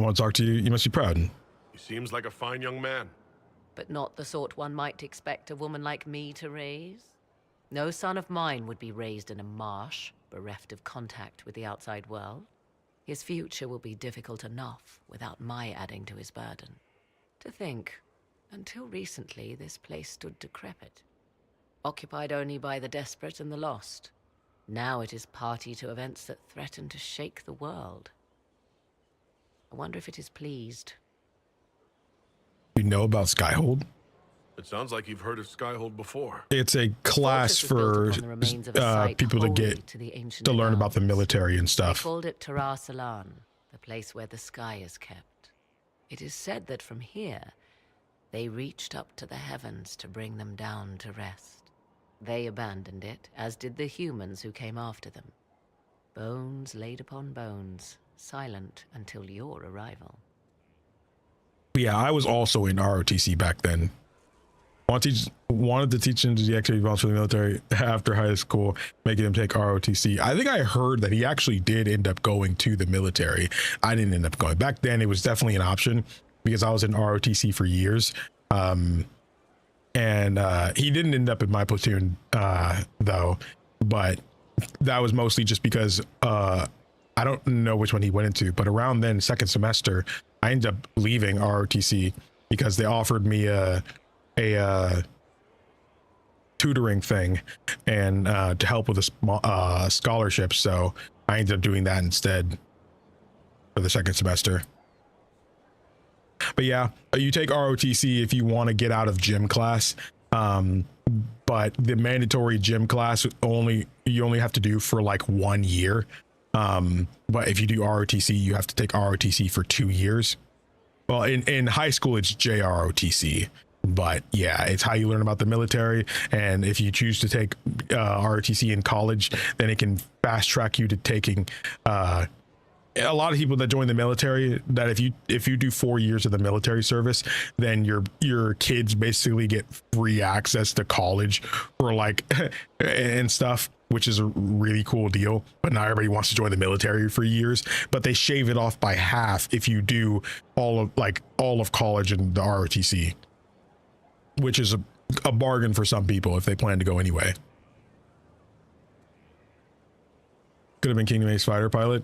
want to talk to you. You must be proud. He seems like a fine young man. But not the sort one might expect a woman like me to raise. No son of mine would be raised in a marsh, bereft of contact with the outside world. His future will be difficult enough without my adding to his burden. To think, until recently, this place stood decrepit, occupied only by the desperate and the lost. Now it is party to events that threaten to shake the world. I wonder if it is pleased. You know about Skyhold? It sounds like you've heard of Skyhold before. It's a class for people to get to learn about the military and stuff. They called it Terra Salan, the place where the sky is kept. It is said that from here, they reached up to the heavens to bring them down to rest. They abandoned it, as did the humans who came after them. Bones laid upon bones, silent until your arrival. Yeah, I was also in ROTC back then. Wanted to teach him to deactivate bombs for the military after high school, making him take ROTC. I think I heard that he actually did end up going to the military. I didn't end up going. Back then, it was definitely an option because I was in ROTC for years. And he didn't end up in my platoon, though. But that was mostly just because I don't know which one he went into. But around then, second semester, I ended up leaving ROTC because they offered me a tutoring thing and to help with a scholarship. So I ended up doing that instead for the second semester. But yeah, you take ROTC if you want to get out of gym class. But the mandatory gym class you only have to do for like 1 year. But if you do ROTC, you have to take ROTC for 2 years. Well, in high school, it's JROTC. But yeah, it's how you learn about the military. And if you choose to take ROTC in college, then it can fast track you to taking a lot of people that join the military, that if you do 4 years of the military service, then your kids basically get free access to college for like and stuff, which is a really cool deal. But not everybody wants to join the military for years, but they shave it off by half if you do all of college and the ROTC, which is a bargain for some people if they plan to go anyway. Could have been KingdomAce fighter pilot.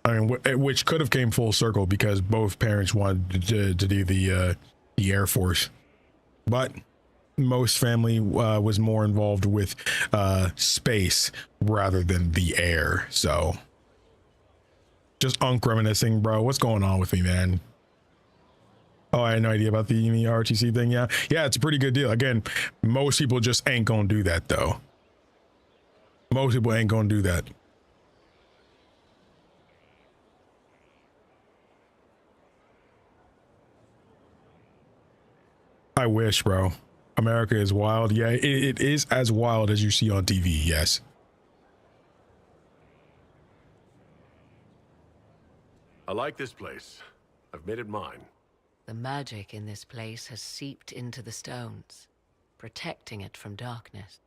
I mean, which could have came full circle because both parents wanted to do the Air Force, but most family was more involved with space rather than the air. So just reminiscing, bro. What's going on with me, man? Oh, I had no idea about the ROTC thing. Yeah, it's a pretty good deal. Again, most people just ain't gonna do that though. Most people ain't gonna do that. I wish, bro. America is wild. Yeah, it is as wild as you see on TV. Yes. I like this place. I've made it mine. The magic in this place has seeped into the stones, protecting it from darkness.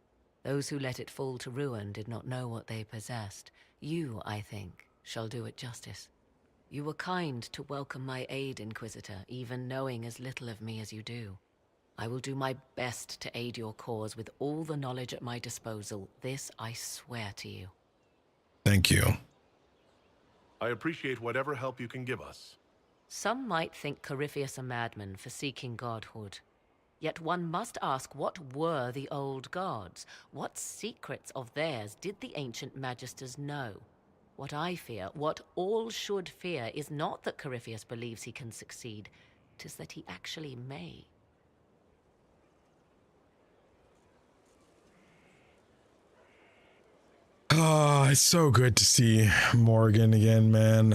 Those who let it fall to ruin did not know what they possessed. You, I think, shall do it justice. You were kind to welcome my aid, Inquisitor, even knowing as little of me as you do. I will do my best to aid your cause with all the knowledge at my disposal. This I swear to you. Thank you. I appreciate whatever help you can give us. Some might think Corypheus a madman for seeking godhood. Yet one must ask, what were the old gods? What secrets of theirs did the ancient magisters know? What I fear, what all should fear, is not that Corypheus believes he can succeed. 'Tis that he actually may. Oh, it's so good to see Morgan again, man.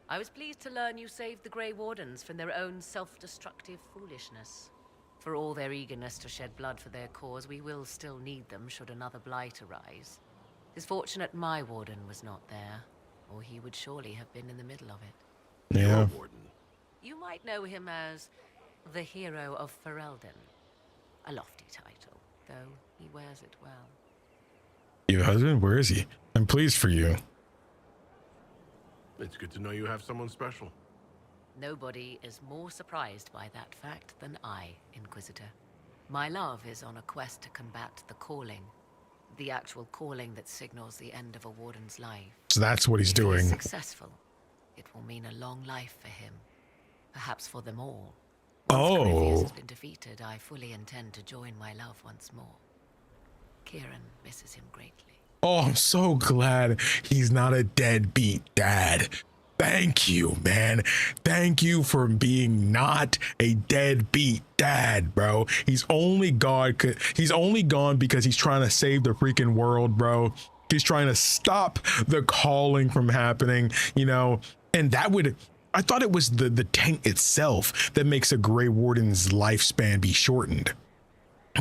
I was pleased to learn you saved the Grey Wardens from their own self-destructive foolishness. For all their eagerness to shed blood for their cause, we will still need them should another blight arise. 'Tis fortunate my warden was not there, or he would surely have been in the middle of it. Yeah. Warden. You might know him as the Hero of Ferelden. A lofty title, though he wears it well. Your husband? Where is he? I'm pleased for you. It's good to know you have someone special. Nobody is more surprised by that fact than I, Inquisitor. My love is on a quest to combat the calling. The actual calling that signals the end of a warden's life. So that's what he's If doing. he's successful, it will mean a long life for him. Perhaps for them all. Once Corypheus has been defeated, I fully intend to join my love once more. Kieran misses him greatly. Oh, I'm so glad he's not a deadbeat dad. Thank you, man. Thank you for being not a deadbeat dad, bro. He's only gone because he's trying to save the freaking world, bro. He's trying to stop the calling from happening, you know, and I thought it was the taint itself that makes a Grey Warden's lifespan be shortened.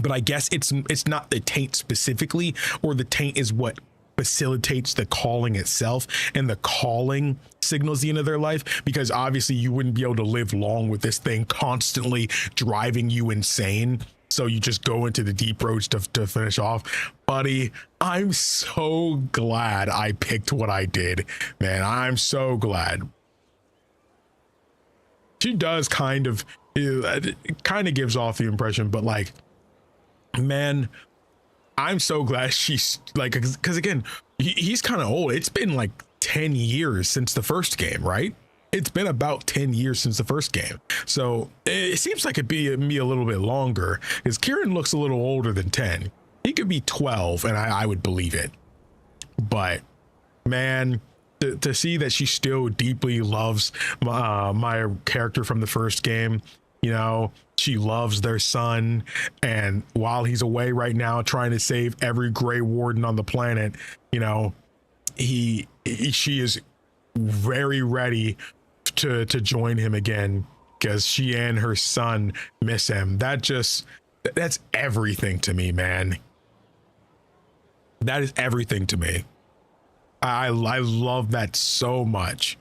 But I guess it's not the taint specifically, or the taint is what facilitates the calling itself, and the calling signals the end of their life, because obviously you wouldn't be able to live long with this thing constantly driving you insane. So you just go into the deep roads to finish off. Buddy, I'm so glad I picked what I did, man. I'm so glad. She does it kind of gives off the impression, but like, man, I'm so glad she's like, because again, he's kind of old. It's been like 10 years since the first game, right? It's been about 10 years since the first game. So it seems like it'd be a little bit longer, because Kieran looks a little older than 10. He could be 12 and I would believe it. But man, to see that she still deeply loves my character from the first game, you know, she loves their son, and while he's away right now trying to save every Grey Warden on the planet, you know, she is very ready to join him again, because she and her son miss him. That's everything to me, man. That is everything to me. I love that so much.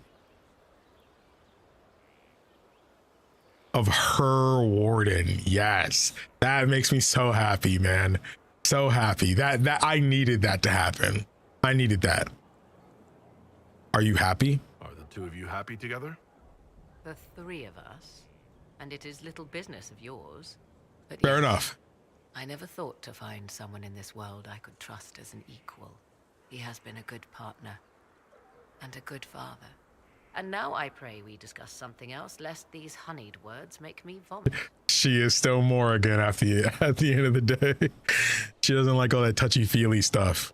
Of her warden, yes, that makes me so happy, man. So happy that I needed that to happen. I needed that. Are you happy? Are the two of you happy together? The three of us, and it is little business of yours. But Fair yes, enough. I never thought to find someone in this world I could trust as an equal. He has been a good partner and a good father. And now I pray we discuss something else, lest these honeyed words make me vomit. She is still Morrigan at the end of the day. She doesn't like all that touchy-feely stuff.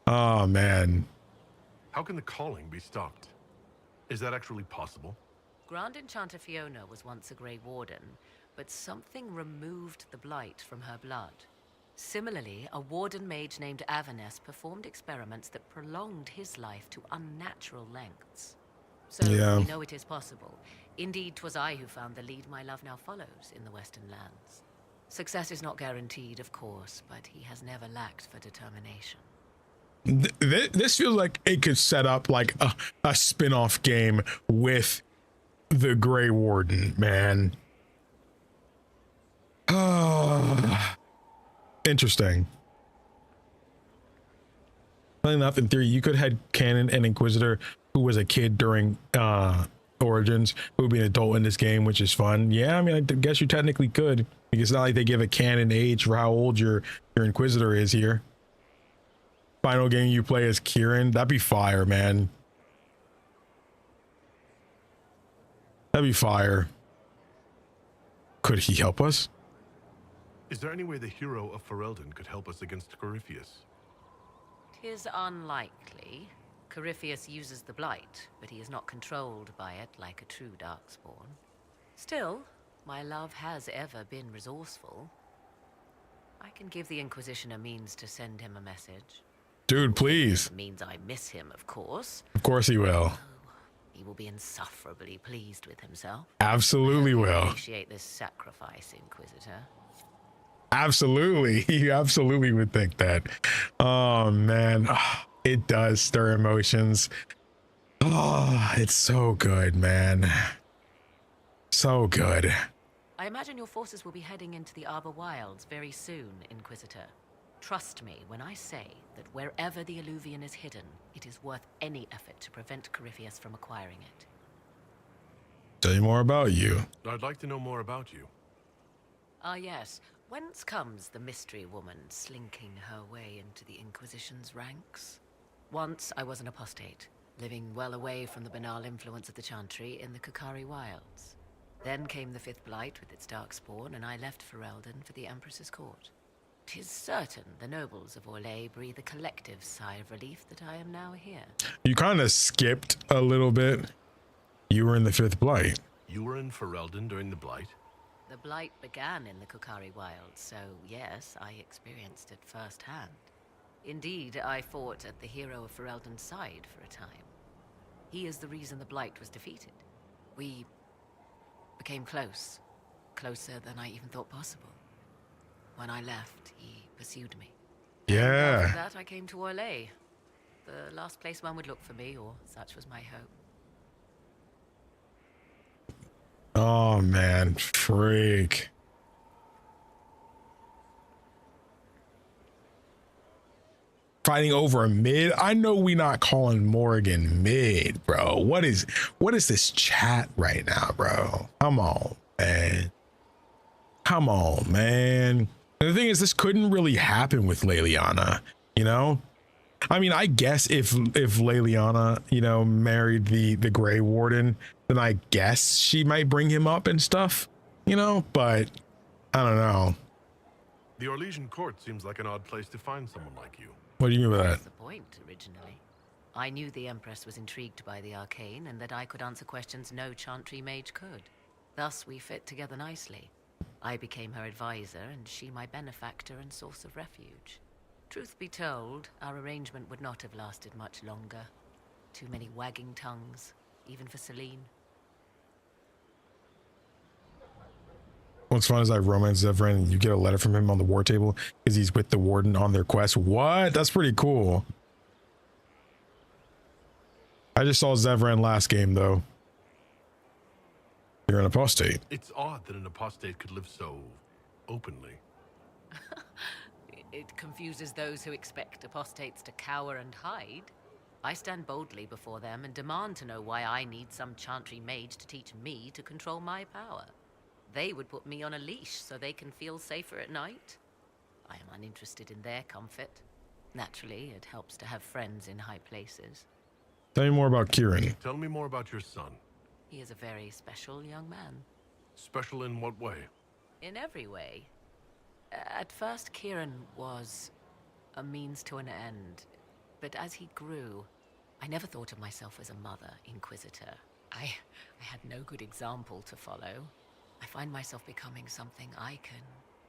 Oh, man. How can the calling be stopped? Is that actually possible? Grand Enchanter Fiona was once a Grey Warden, but something removed the blight from her blood. Similarly, a warden mage named Avernus performed experiments that prolonged his life to unnatural lengths. So yeah, we know it is possible. Indeed, 'twas I who found the lead my love now follows in the Western lands. Success is not guaranteed, of course, but he has never lacked for determination. This feels like it could set up like a spin-off game with the Grey Warden, man. Interesting. Funny enough, in theory, you could have canon an Inquisitor who was a kid during Origins, who would be an adult in this game, which is fun. Yeah, I mean, I guess you technically could. It's not like they give a canon age for how old your Inquisitor is here. Final game you play as Kieran, that'd be fire, man. That'd be fire. Could he help us? Is there any way the hero of Ferelden could help us against Corypheus? 'Tis unlikely. Corypheus uses the blight, but he is not controlled by it like a true Darkspawn. Still, my love has ever been resourceful. I can give the Inquisition a means to send him a message. Dude, please. It means I miss him, of course. Of course he will. Oh, he will be insufferably pleased with himself. Absolutely will. Appreciate this sacrifice, Inquisitor. Absolutely. He absolutely would think that. Oh, man. It does stir emotions. Oh, it's so good, man. So good. I imagine your forces will be heading into the Arbor Wilds very soon, Inquisitor. Trust me when I say that wherever the Illuvian is hidden, it is worth any effort to prevent Corypheus from acquiring it. Tell you more about you. I'd like to know more about you. Ah, yes. Whence comes the mystery woman slinking her way into the Inquisition's ranks? Once I was an apostate, living well away from the banal influence of the Chantry in the Kukari wilds. Then came the Fifth Blight with its darkspawn, and I left Ferelden for the Empress's court. 'Tis certain the nobles of Orlais breathe a collective sigh of relief that I am now here. You kind of skipped a little bit. You were in the Fifth Blight. You were in Ferelden during the Blight? The Blight began in the Kukari wilds, so yes, I experienced it firsthand. Indeed, I fought at the hero of Ferelden's side for a time. He is the reason the Blight was defeated. We became close. Closer than I even thought possible. When I left, he pursued me. Yeah. After that, I came to Orlais. The last place one would look for me, or such was my hope. Oh man, freak. Fighting over a mid. I know we not calling Morgan mid, bro. What is this chat right now, bro? Come on, man. Come on, man. And the thing is, this couldn't really happen with Leliana, you know? I mean, I guess if Leliana, you know, married the Grey Warden, then I guess she might bring him up and stuff, you know, but I don't know. The Orlesian court seems like an odd place to find someone like you. What do you mean by that? That's the point, originally. I knew the Empress was intrigued by the arcane, and that I could answer questions no Chantry mage could. Thus, we fit together nicely. I became her advisor, and she my benefactor and source of refuge. Truth be told, our arrangement would not have lasted much longer. Too many wagging tongues, even for Celine. What's fun is I romance Zevran and you get a letter from him on the war table because he's with the warden on their quest. What? That's pretty cool. I just saw Zevran last game though. You're an apostate. It's odd that an apostate could live so openly. It confuses those who expect apostates to cower and hide. I stand boldly before them and demand to know why I need some Chantry mage to teach me to control my power. They would put me on a leash so they can feel safer at night. I am uninterested in their comfort. Naturally, it helps to have friends in high places. Tell me more about Kieran. Tell me more about your son. He is a very special young man. Special in what way? In every way. At first, Kieran was a means to an end. But as he grew, I never thought of myself as a mother Inquisitor. I had no good example to follow. I find myself becoming something I can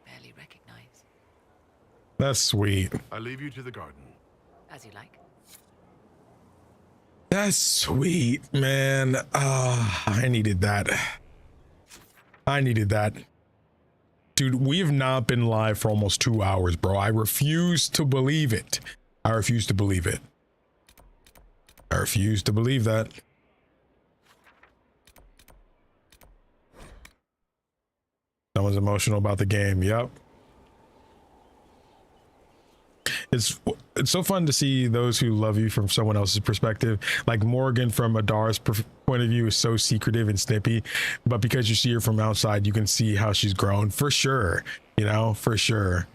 barely recognize. That's sweet. I leave you to the garden. As you like. That's sweet, man. I needed that. I needed that. Dude, we have not been live for almost 2 hours, bro. I refuse to believe it. I refuse to believe it. I refuse to believe that. Someone's emotional about the game. Yep. It's so fun to see those who love you from someone else's perspective. Like Morgan from Adar's point of view is so secretive and snippy, but because you see her from outside, you can see how she's grown for sure. You know, for sure.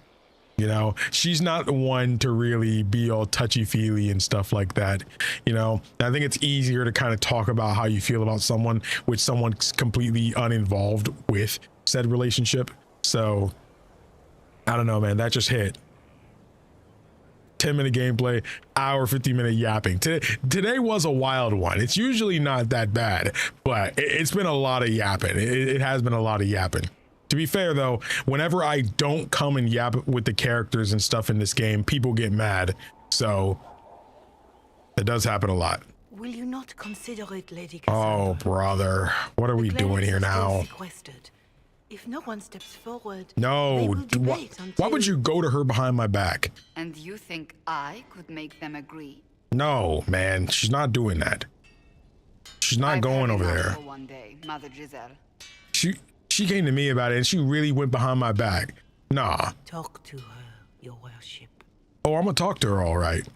You know, she's not the one to really be all touchy-feely and stuff like that. You know, I think it's easier to kind of talk about how you feel about someone with someone completely uninvolved with said relationship. So I don't know, man, that just hit. 10-minute gameplay, hour 50-minute yapping. Today was a wild one. It's usually not that bad, but it's been a lot of yapping. It has been a lot of yapping. To be fair though, whenever I don't come and yap with the characters and stuff in this game, people get mad. So it does happen a lot. Will you not consider it, Lady Cassandra? Oh, brother. What are we doing here now? If no one steps forward, no. Why would you go to her behind my back? And you think I could make them agree? No, man. She's not doing that. She's not going over there. One day, Mother Giselle. She came to me about it and she really went behind my back. Nah. Talk to her. your worship. Oh, I'm gonna talk to her, all right.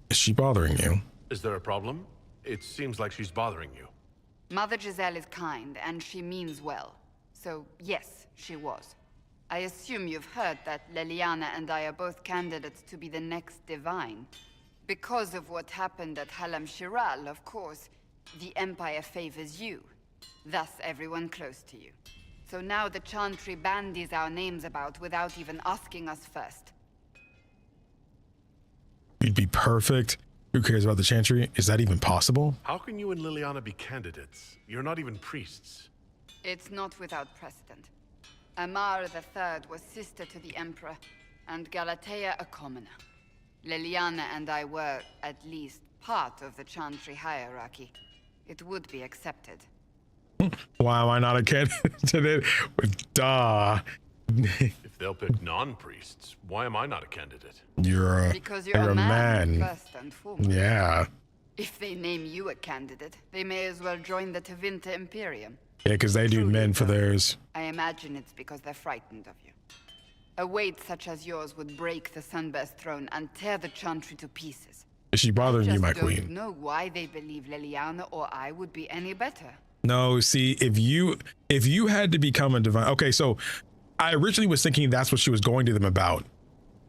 Is she bothering you? Is there a problem? It seems like she's bothering you. Mother Giselle is kind, and she means well. So, yes, she was. I assume you've heard that Leliana and I are both candidates to be the next Divine. Because of what happened at Halam Shiral, of course, the Empire favors you. Thus, everyone close to you. So now the Chantry bandies our names about without even asking us first. You'd be perfect. Who cares about the Chantry? Is that even possible? How can you and Liliana be candidates? You're not even priests. It's not without precedent. Amar III was sister to the Emperor, and Galatea a commoner. Liliana and I were, at least, part of the Chantry hierarchy. It would be accepted. Why am I not a candidate? Duh. If they'll pick non-priests, why am I not a candidate? Because you're a man, first and foremost. Yeah. If they name you a candidate, they may as well join the Tevinter Imperium. Yeah, because they do men for theirs. I imagine it's because they're frightened of you. A weight such as yours would break the Sunburst throne and tear the Chantry to pieces. Is she bothering you, my queen? I don't know why they believe Leliana or I would be any better. No, see, if you had to become a divine, okay, so I originally was thinking that's what she was going to them about,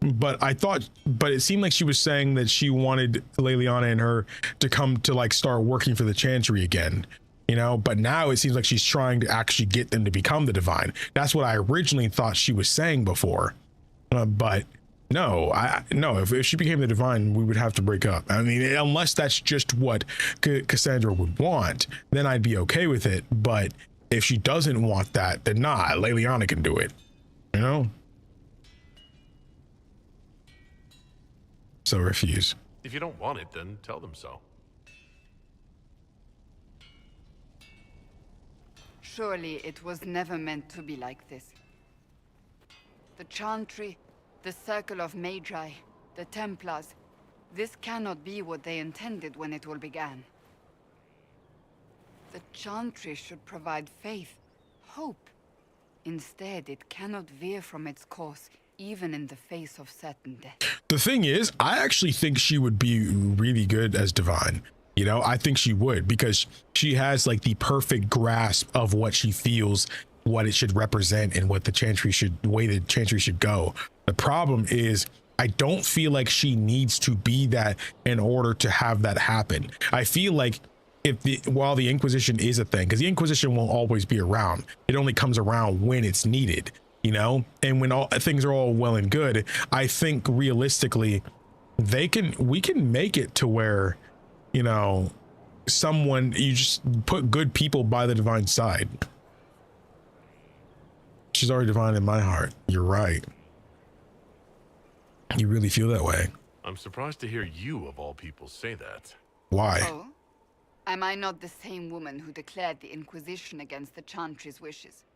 but it seemed like she was saying that she wanted Leliana and her to come to like start working for the Chantry again, you know. But now it seems like she's trying to actually get them to become the divine. That's what I originally thought she was saying before, but no, if she became the divine, we would have to break up. I mean, unless that's just what Cassandra would want, then I'd be okay with it. But if she doesn't want that, then nah, Leliana can do it, you know? So refuse. If you don't want it, then tell them so. Surely it was never meant to be like this. The Chantry, the Circle of Magi, the Templars, this cannot be what they intended when it all began. The Chantry should provide faith, hope. Instead, it cannot veer from its course, even in the face of certain death. The thing is, I actually think she would be really good as divine. You know, I think she would, because she has like the perfect grasp of what she feels, what it should represent, and what the Chantry should, the way the Chantry should go. The problem is, I don't feel like she needs to be that in order to have that happen. I feel like while the Inquisition is a thing, because the Inquisition won't always be around, it only comes around when it's needed, you know. And when all things are all well and good, I think realistically we can make it to where, you know, you just put good people by the divine side. She's already divine in my heart. You're right. You really feel that way? I'm surprised to hear you, of all people, say that. Why? Oh? Am I not the same woman who declared the Inquisition against the Chantry's wishes?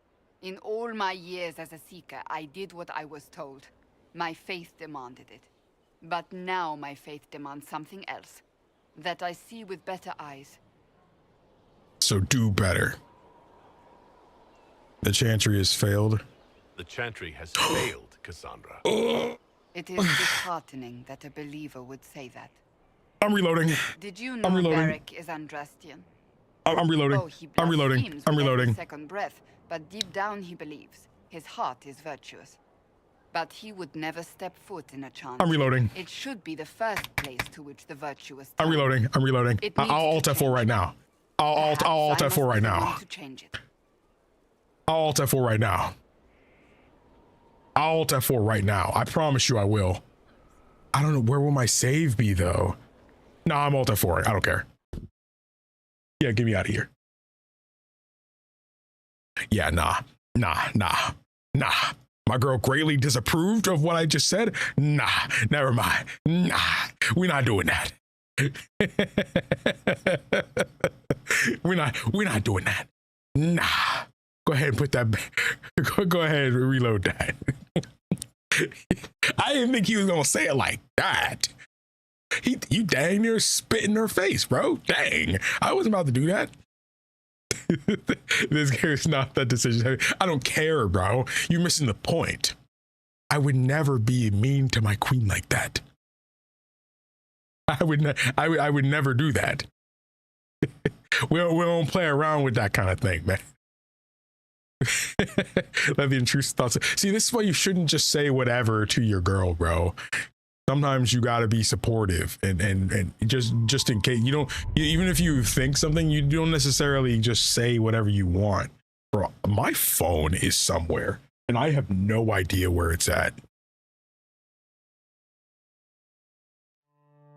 In all my years as a Seeker, I did what I was told. My faith demanded it. But now my faith demands something else. That I see with better eyes. So do better. The Chantry has failed. The Chantry has failed, Cassandra. It is disheartening that a believer would say that. I'm reloading. Did you know Beric is Andrastian? I'm reloading. Oh, he I'm reloading. blasphemes I'm with every reloading. second breath, but deep down he believes. His heart is virtuous. But he would never step foot in a Chantry. I'm reloading. It should be the first place to which the virtuous I'm turn. reloading. I'm reloading. I'll alt F4 right now. I'll alt F4 right now. To change it. I'll alt F4 right now. I'll alt F4 right now. I promise you I will. I don't know, where will my save be though? No, I'm alt F4. I don't care. Yeah, get me out of here. Yeah, nah. My girl greatly disapproved of what I just said. Nah, never mind. Nah, we're not doing that. we're not doing that. Nah. Go ahead and put that back. Go ahead and reload that. I didn't think he was gonna say it like that. You dang near spit in her face, bro. Dang. I wasn't about to do that. This game is not that decision. I don't care, bro. You're missing the point. I would never be mean to my queen like that. I would never do that. we don't play around with that kind of thing, man. Let the intrusive thoughts. See, this is why you shouldn't just say whatever to your girl, bro. Sometimes you got to be supportive and just in case even if you think something, you don't necessarily just say whatever you want. Bro, my phone is somewhere and I have no idea where it's at.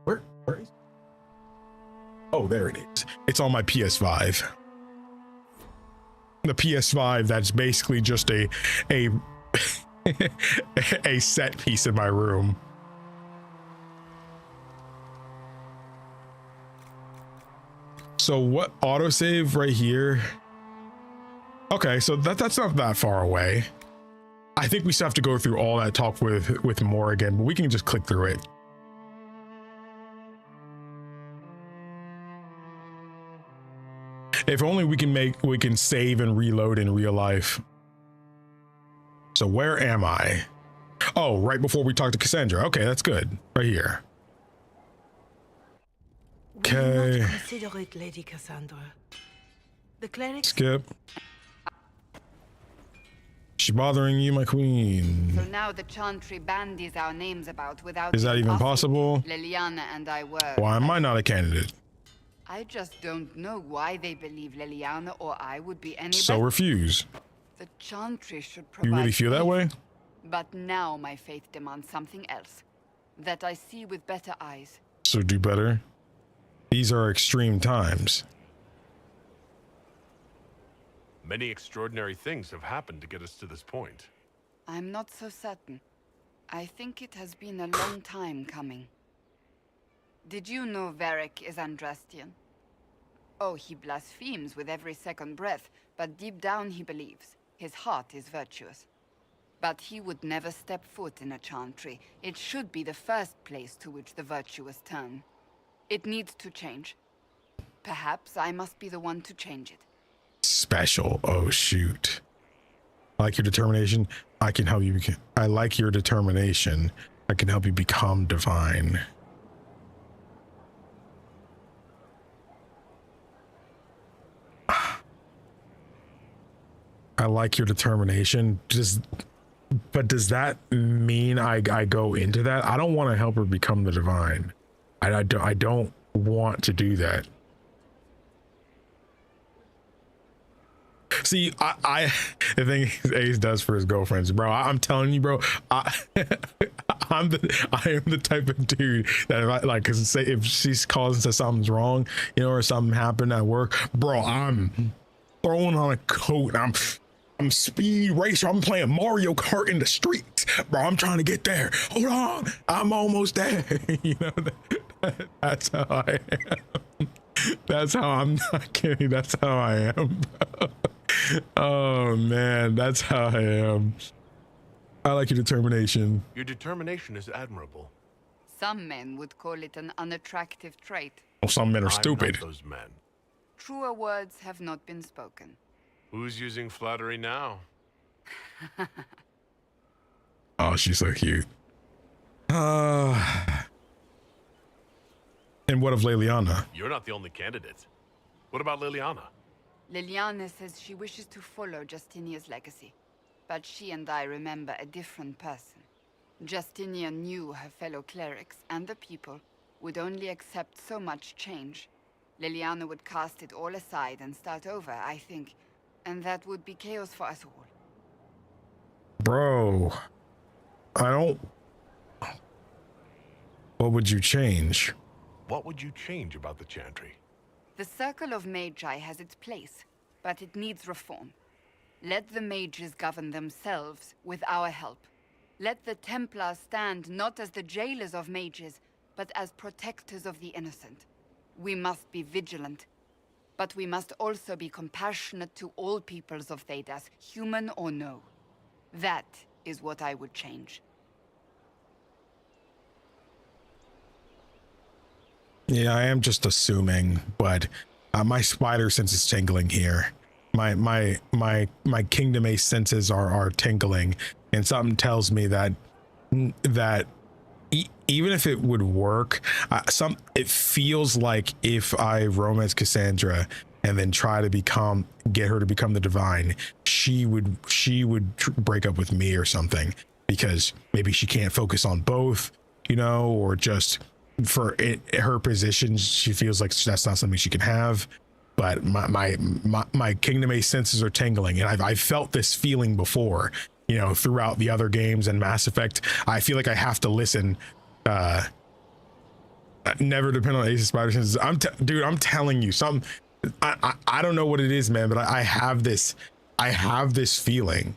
Where is it? Oh, there it is. It's on my PS5. The PS5 that's basically just a a set piece in my room. So what, autosave right here? Okay, so that's not that far away. I think we still have to go through all that talk with Morrigan, but we can just click through it. If only we can save and reload in real life. So where am I? Oh, right before we talk to Cassandra. Okay, that's good. Right here. Okay. Consider it, Lady Cassandra. The clerics. Skip. She's bothering you, my queen. So now the Chantry bandies our names about without. Is that even possible? Liliana and I were. Why am I not a candidate? I just don't know why they believe Liliana or I would be any So better. refuse. The Chantry should provide. You really feel that way? But now my faith demands something else. That I see with better eyes. So do better. These are extreme times. Many extraordinary things have happened to get us to this point. I'm not so certain. I think it has been a long time coming. Did you know Varric is Andrastian? Oh, he blasphemes with every second breath, but deep down he believes. His heart is virtuous. But he would never step foot in a Chantry. It should be the first place to which the virtuous turn. It needs to change. Perhaps I must be the one to change it. Special. Oh, shoot. I like your determination. I can help you. I like your determination. I can help you become divine. I like your determination. But does that mean I go into that? I don't want to help her become the divine. I don't want to do that. See, the thing Ace does for his girlfriends, bro. I'm telling you, bro. I am the type of dude that like, cause say if she's calls and says something's wrong, you know, or something happened at work, bro. I'm throwing on a coat. I'm speed racer. I'm playing Mario Kart in the streets, bro. I'm trying to get there. Hold on, I'm almost there. You know, that's how I am. That's how I'm not kidding. That's how I am, bro. Oh man, that's how I am. I like your determination. Your determination is admirable. Some men would call it an unattractive trait. Well, some men are stupid. I'm not those men. Truer words have not been spoken. Who's using flattery now? Oh, she's so cute. And what of Liliana? You're not the only candidate. What about Liliana? Liliana says she wishes to follow Justinia's legacy. But she and I remember a different person. Justinia knew her fellow clerics and the people would only accept so much change. Liliana would cast it all aside and start over, I think. And that would be chaos for us all. Bro, I don't... What would you change? What would you change about the Chantry? The Circle of Magi has its place, but it needs reform. Let the mages govern themselves with our help. Let the Templars stand not as the jailers of mages, but as protectors of the innocent. We must be vigilant, but we must also be compassionate to all peoples of Thedas, human or no. That is what I would change. Yeah, I am just assuming, but my spider sense is tingling here. my KingdomAce senses are tingling, and something tells me that even if it would work, it feels like if I romance Cassandra and then try to get her to become the divine, she would break up with me or something, because maybe she can't focus on both, you know, or just for her position, she feels like that's not something she can have. But my KingdomAce senses are tingling, and I've felt this feeling before, you know, throughout the other games and Mass Effect. I feel like I have to listen. Never depend on Ace of Spider senses. Dude, I'm telling you, I don't know what it is, man, but I have this feeling.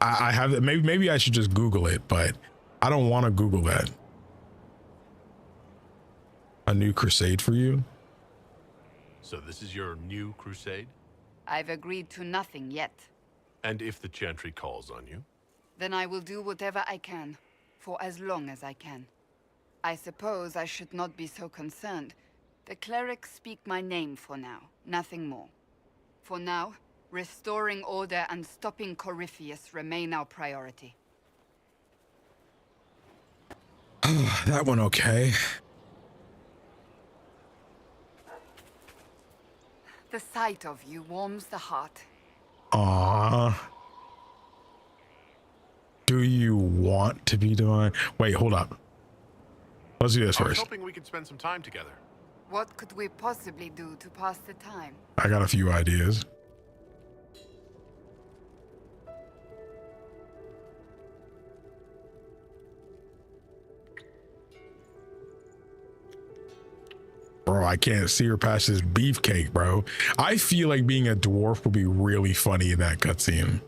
I have, maybe I should just Google it, but I don't want to Google that. A new crusade for you? So this is your new crusade? I've agreed to nothing yet. And if the Chantry calls on you? Then I will do whatever I can, for as long as I can. I suppose I should not be so concerned. The clerics speak my name for now, nothing more. For now, restoring order and stopping Corypheus remain our priority. That one okay. The sight of you warms the heart. Ah. Do you want to be doing? Wait, hold up. Let's do this I was first. hoping we could spend some time together. What could we possibly do to pass the time? I got a few ideas. Bro, I can't see her past this beefcake, bro. I feel like being a dwarf would be really funny in that cutscene.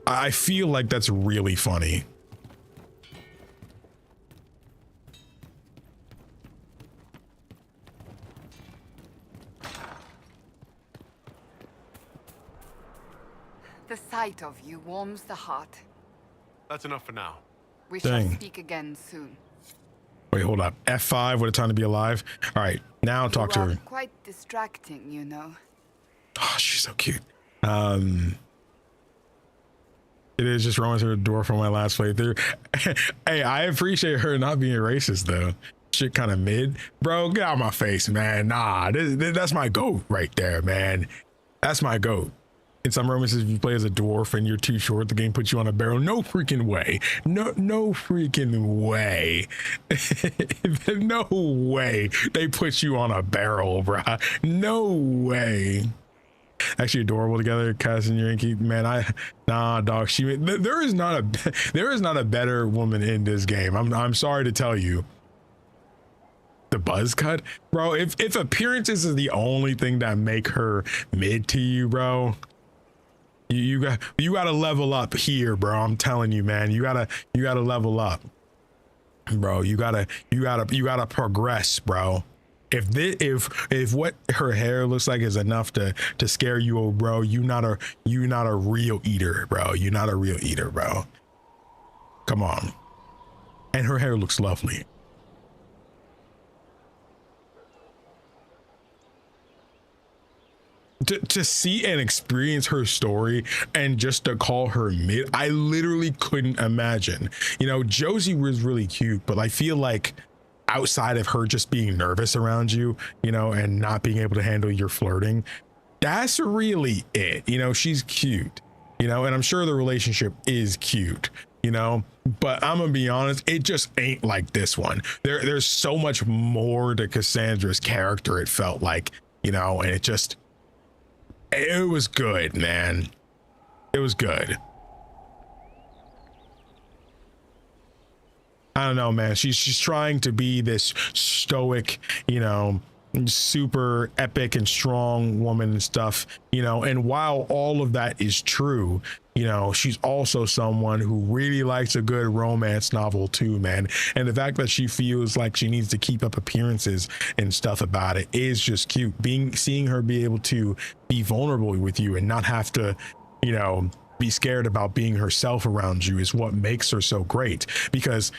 I feel like that's really funny. The sight of you warms the heart. That's enough for now. We shall speak again soon. Wait, hold up. F5, what a time to be alive. All right, now talk to her. Quite distracting, you know. Oh, she's so cute. It is just romance her dwarf from my last playthrough. Hey, I appreciate her not being racist though. Shit kind of mid. Bro, get out of my face, man. Nah, that's my goat right there, man. That's my goat. In some romances, if you play as a dwarf and you're too short, the game puts you on a barrel. No freaking way. No freaking way. No way they put you on a barrel, bruh. No way. Actually adorable together, Cass and Yankee. Man, nah, dog. There is not a better woman in this game. I'm sorry to tell you. The buzz cut, bro. If appearances is the only thing that make her mid to you, bro. You gotta level up here, bro. I'm telling you, man. You gotta level up, bro. You gotta progress, bro. If what her hair looks like is enough to scare you, oh, bro, you not a real eater, bro. You're not a real eater, bro. Come on. And her hair looks lovely. To see and experience her story and just to call her mid, I literally couldn't imagine. You know, Josie was really cute, but I feel like outside of her just being nervous around you, you know, and not being able to handle your flirting, that's really it. You know, she's cute, you know, and I'm sure the relationship is cute, you know, but I'm gonna be honest, it just ain't like this one. There's so much more to Cassandra's character, it felt like, you know, and it was good, man. It was good. I don't know, man. She's trying to be this stoic, you know, super epic and strong woman and stuff, you know, and while all of that is true, you know, she's also someone who really likes a good romance novel too, man. And the fact that she feels like she needs to keep up appearances and stuff about it is just cute. Seeing her be able to be vulnerable with you and not have to, you know, be scared about being herself around you is what makes her so great. Because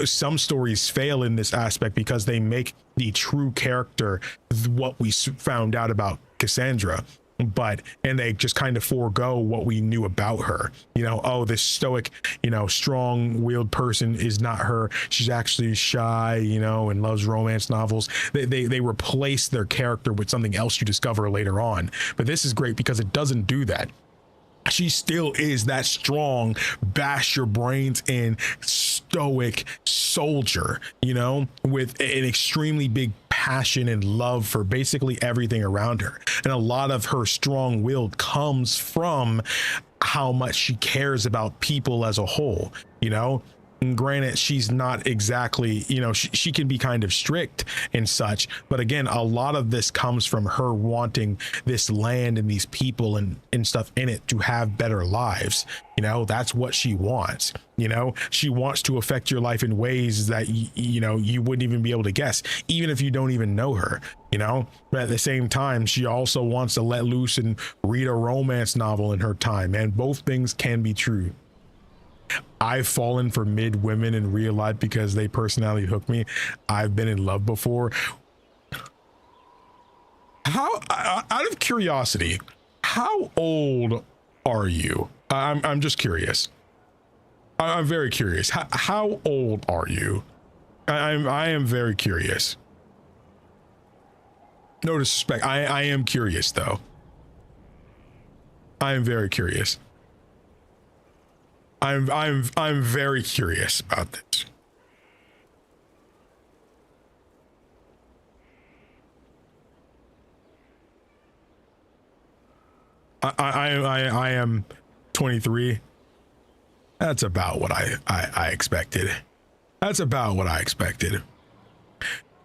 some stories fail in this aspect because they make the true character what we found out about Cassandra, and they just kind of forego what we knew about her. You know, oh, this stoic, you know, strong-willed person is not her. She's actually shy, you know, and loves romance novels. They replace their character with something else you discover later on. But this is great because it doesn't do that. She still is that strong, bash your brains in, stoic soldier, you know, with an extremely big passion and love for basically everything around her. And a lot of her strong will comes from how much she cares about people as a whole, you know. And granted, she's not exactly, you know, she can be kind of strict and such, but again, a lot of this comes from her wanting this land and these people and stuff in it to have better lives. You know, that's what she wants. You know, she wants to affect your life in ways that you know, you wouldn't even be able to guess, even if you don't even know her, you know. But at the same time, she also wants to let loose and read a romance novel in her time, and both things can be true. I've fallen for mid women in real life because they personality hook me. I've been in love before. How, out of curiosity, how old are you? I'm just curious. I'm very curious. How old are you? I am very curious. No disrespect. I am curious though. I am very curious. I'm very curious about this. I am 23. That's about what I expected. That's about what I expected.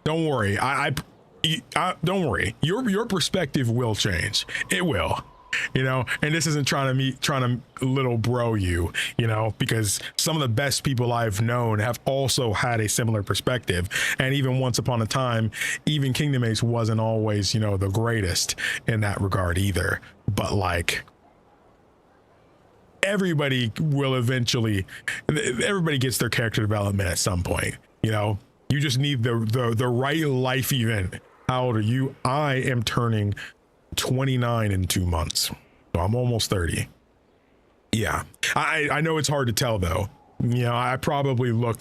Don't worry. Don't worry. Your perspective will change. It will. You know, and this isn't trying to little bro you, you know, because some of the best people I've known have also had a similar perspective. And even once upon a time, even KingdomAce wasn't always, you know, the greatest in that regard either. But like, everybody gets their character development at some point. You know, you just need the right life event. How old are you? I am turning 29 in 2 months, so I'm almost 30. Yeah, I know it's hard to tell though. You know, I probably look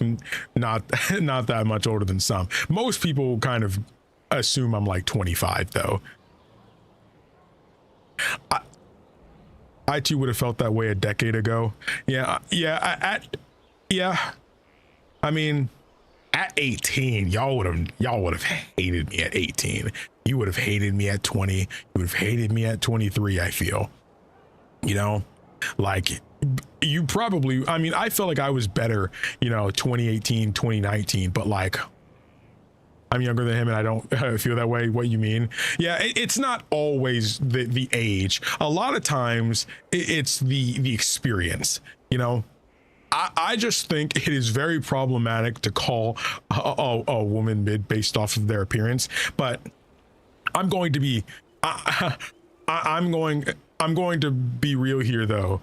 not that much older than some. Most people kind of assume I'm like 25 though. I too would have felt that way a decade ago. Yeah. I mean, at 18, y'all would have hated me at 18. You would have hated me at 20. You would have hated me at 23, I feel. You know, like you probably, I mean, I felt like I was better, you know, 2018, 2019, but like I'm younger than him and I don't feel that way. What you mean? Yeah, it's not always the age. A lot of times it's the experience, you know. I just think it is very problematic to call a woman mid based off of their appearance, but I'm going to be I'm going to be real here though.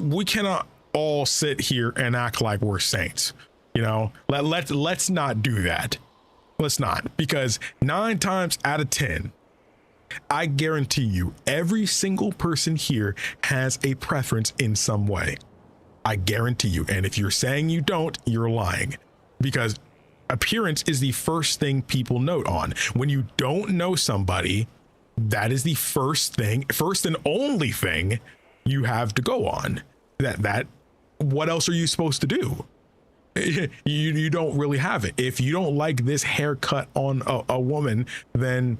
We cannot all sit here and act like we're saints, you know. Let's not do that. Let's not, because 9 times out of 10, I guarantee you every single person here has a preference in some way. I guarantee you. And if you're saying you don't, you're lying, because appearance is the first thing people note on. When you don't know somebody, that is the first and only thing you have to go on. That what else are you supposed to do? You don't really have it. If you don't like this haircut on a woman, then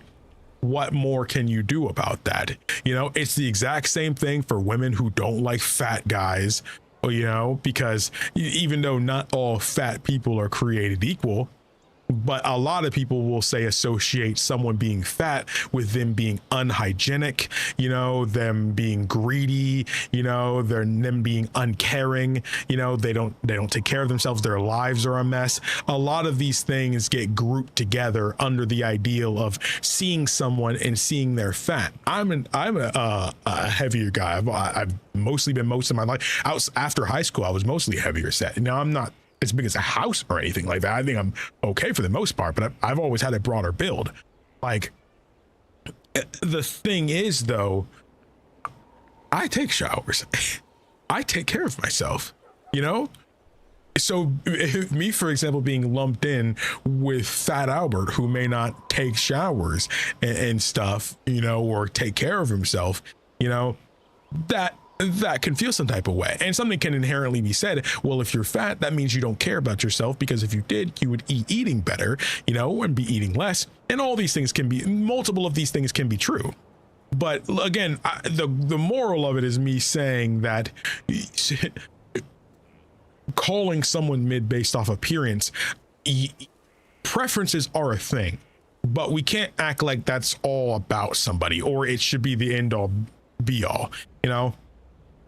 what more can you do about that? You know, it's the exact same thing for women who don't like fat guys, you know, because even though not all fat people are created equal, but a lot of people will say associate someone being fat with them being unhygienic, you know, them being greedy, you know, them being uncaring, you know, they don't take care of themselves, their lives are a mess. A lot of these things get grouped together under the ideal of seeing someone and seeing their fat. I'm a heavier guy. I've mostly been most of my life. After high school, I was mostly heavier set. Now I'm not as big as a house or anything like that. I think I'm okay for the most part, but I've always had a broader build. Like, the thing is though, I take showers. I take care of myself, you know? So me, for example, being lumped in with Fat Albert, who may not take showers and stuff, you know, or take care of himself, you know, that can feel some type of way. And something can inherently be said, well, if you're fat, that means you don't care about yourself, because if you did, you would eating better, you know, and be eating less. And all these things can be, multiple of these things can be true. But again, the moral of it is me saying that calling someone mid based off appearance, preferences are a thing, but we can't act like that's all about somebody, or it should be the end all be all, you know?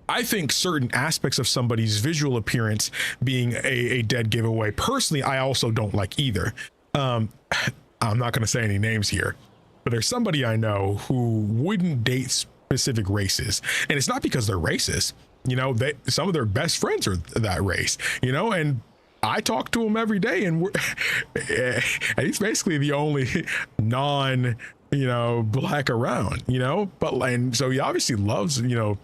I think certain aspects of somebody's visual appearance being a dead giveaway. Personally, I also don't like either. I'm not going to say any names here, but there's somebody I know who wouldn't date specific races. And it's not because they're racist. You know, some of their best friends are that race, you know, and I talk to him every day, and he's basically the only black around, you know, and so he obviously loves, you know,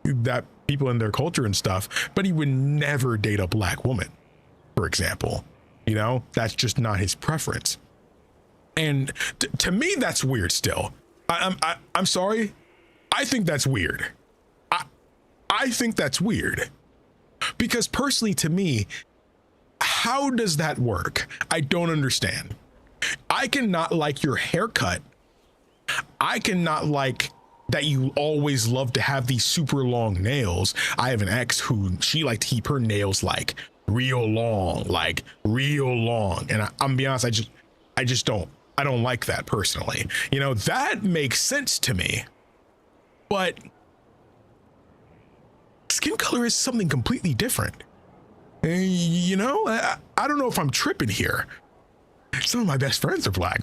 that people in their culture and stuff, but he would never date a black woman, for example. You know, that's just not his preference. And to me, that's weird still. I'm sorry. I think that's weird. I think that's weird, because personally, to me, how does that work? I don't understand. I cannot like your haircut. I cannot like that you always love to have these super long nails. I have an ex who she liked to keep her nails like real long. And I'm gonna be honest, I don't like that personally. You know, that makes sense to me, but skin color is something completely different. You know, I don't know if I'm tripping here. Some of my best friends are black.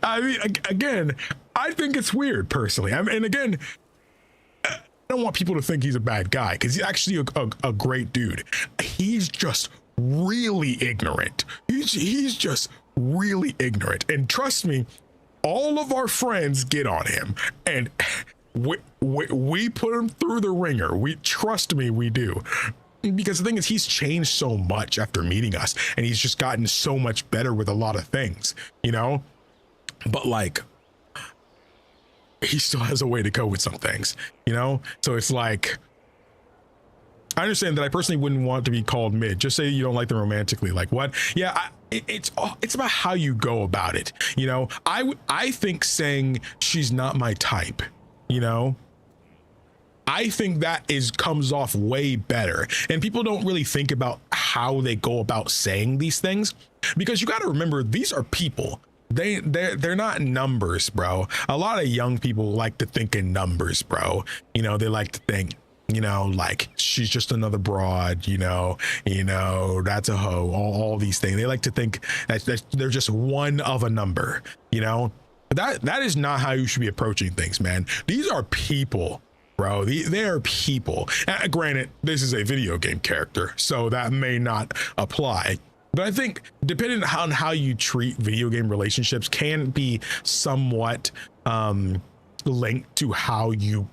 I mean, again, I think it's weird personally. I mean, and again, I don't want people to think he's a bad guy, because he's actually a great dude. He's just really ignorant. He's just really ignorant. And trust me, all of our friends get on him, and we put him through the ringer. Trust me, we do. Because the thing is, he's changed so much after meeting us, and he's just gotten so much better with a lot of things, you know? But like, he still has a way to go with some things, you know? So it's like, I understand that I personally wouldn't want to be called mid. Just say you don't like them romantically. Like what? Yeah, it's about how you go about it. You know, I think saying she's not my type, you know, I think that comes off way better. And people don't really think about how they go about saying these things, because you got to remember, these are people. They're not numbers, bro. A lot of young people like to think in numbers, bro. You know, they like to think, you know, like she's just another broad, you know, that's a hoe, all these things. They like to think that they're just one of a number, you know. That is not how you should be approaching things, man. These are people, bro. They are people. Granted, this is a video game character, so that may not apply. But I think depending on how you treat video game relationships can be somewhat linked to how you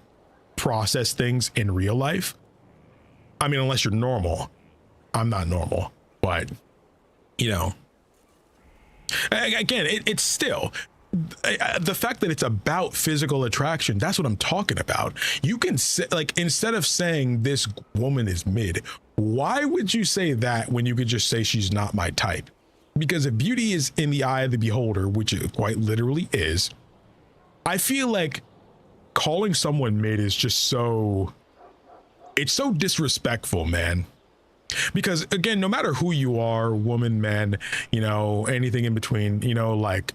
process things in real life. I mean, unless you're normal. I'm not normal, but you know, again, it's still the fact that it's about physical attraction. That's what I'm talking about. You can say, like, instead of saying this woman is mid, why would you say that when you could just say she's not my type? Because if beauty is in the eye of the beholder, which it quite literally is, I feel like calling someone mid is just it's so disrespectful, man. Because again, no matter who you are, woman, man, you know, anything in between, you know, like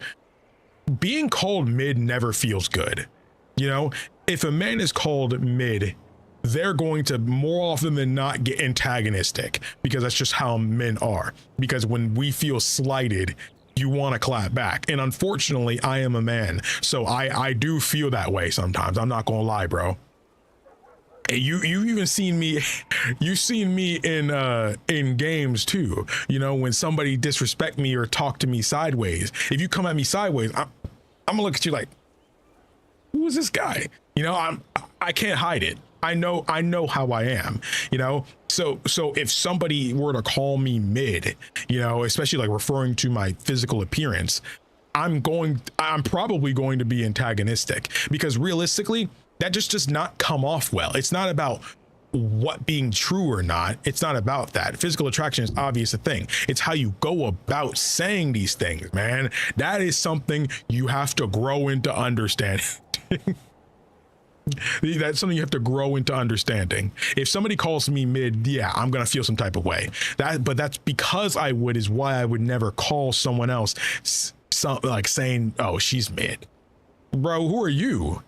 being called mid never feels good. You know, if a man is called mid, they're going to more often than not get antagonistic, because that's just how men are. Because when we feel slighted, you want to clap back. And unfortunately, I am a man, so I do feel that way sometimes. I'm not gonna lie, bro. You even seen me, you've seen me in games too. You know, when somebody disrespect me or talk to me sideways, if you come at me sideways, I'm gonna look at you like, who is this guy? You know, I can't hide it. I know how I am, you know? So if somebody were to call me mid, you know, especially like referring to my physical appearance, I'm probably going to be antagonistic, because realistically, that just does not come off well. It's not about what being true or not. It's not about that. Physical attraction is obvious a thing. It's how you go about saying these things, man. That is something you have to grow into understanding. That's something you have to grow into understanding. If somebody calls me mid, yeah, I'm gonna feel some type of way. But that's because is why I would never call someone else like saying, oh, she's mid. Bro, who are you?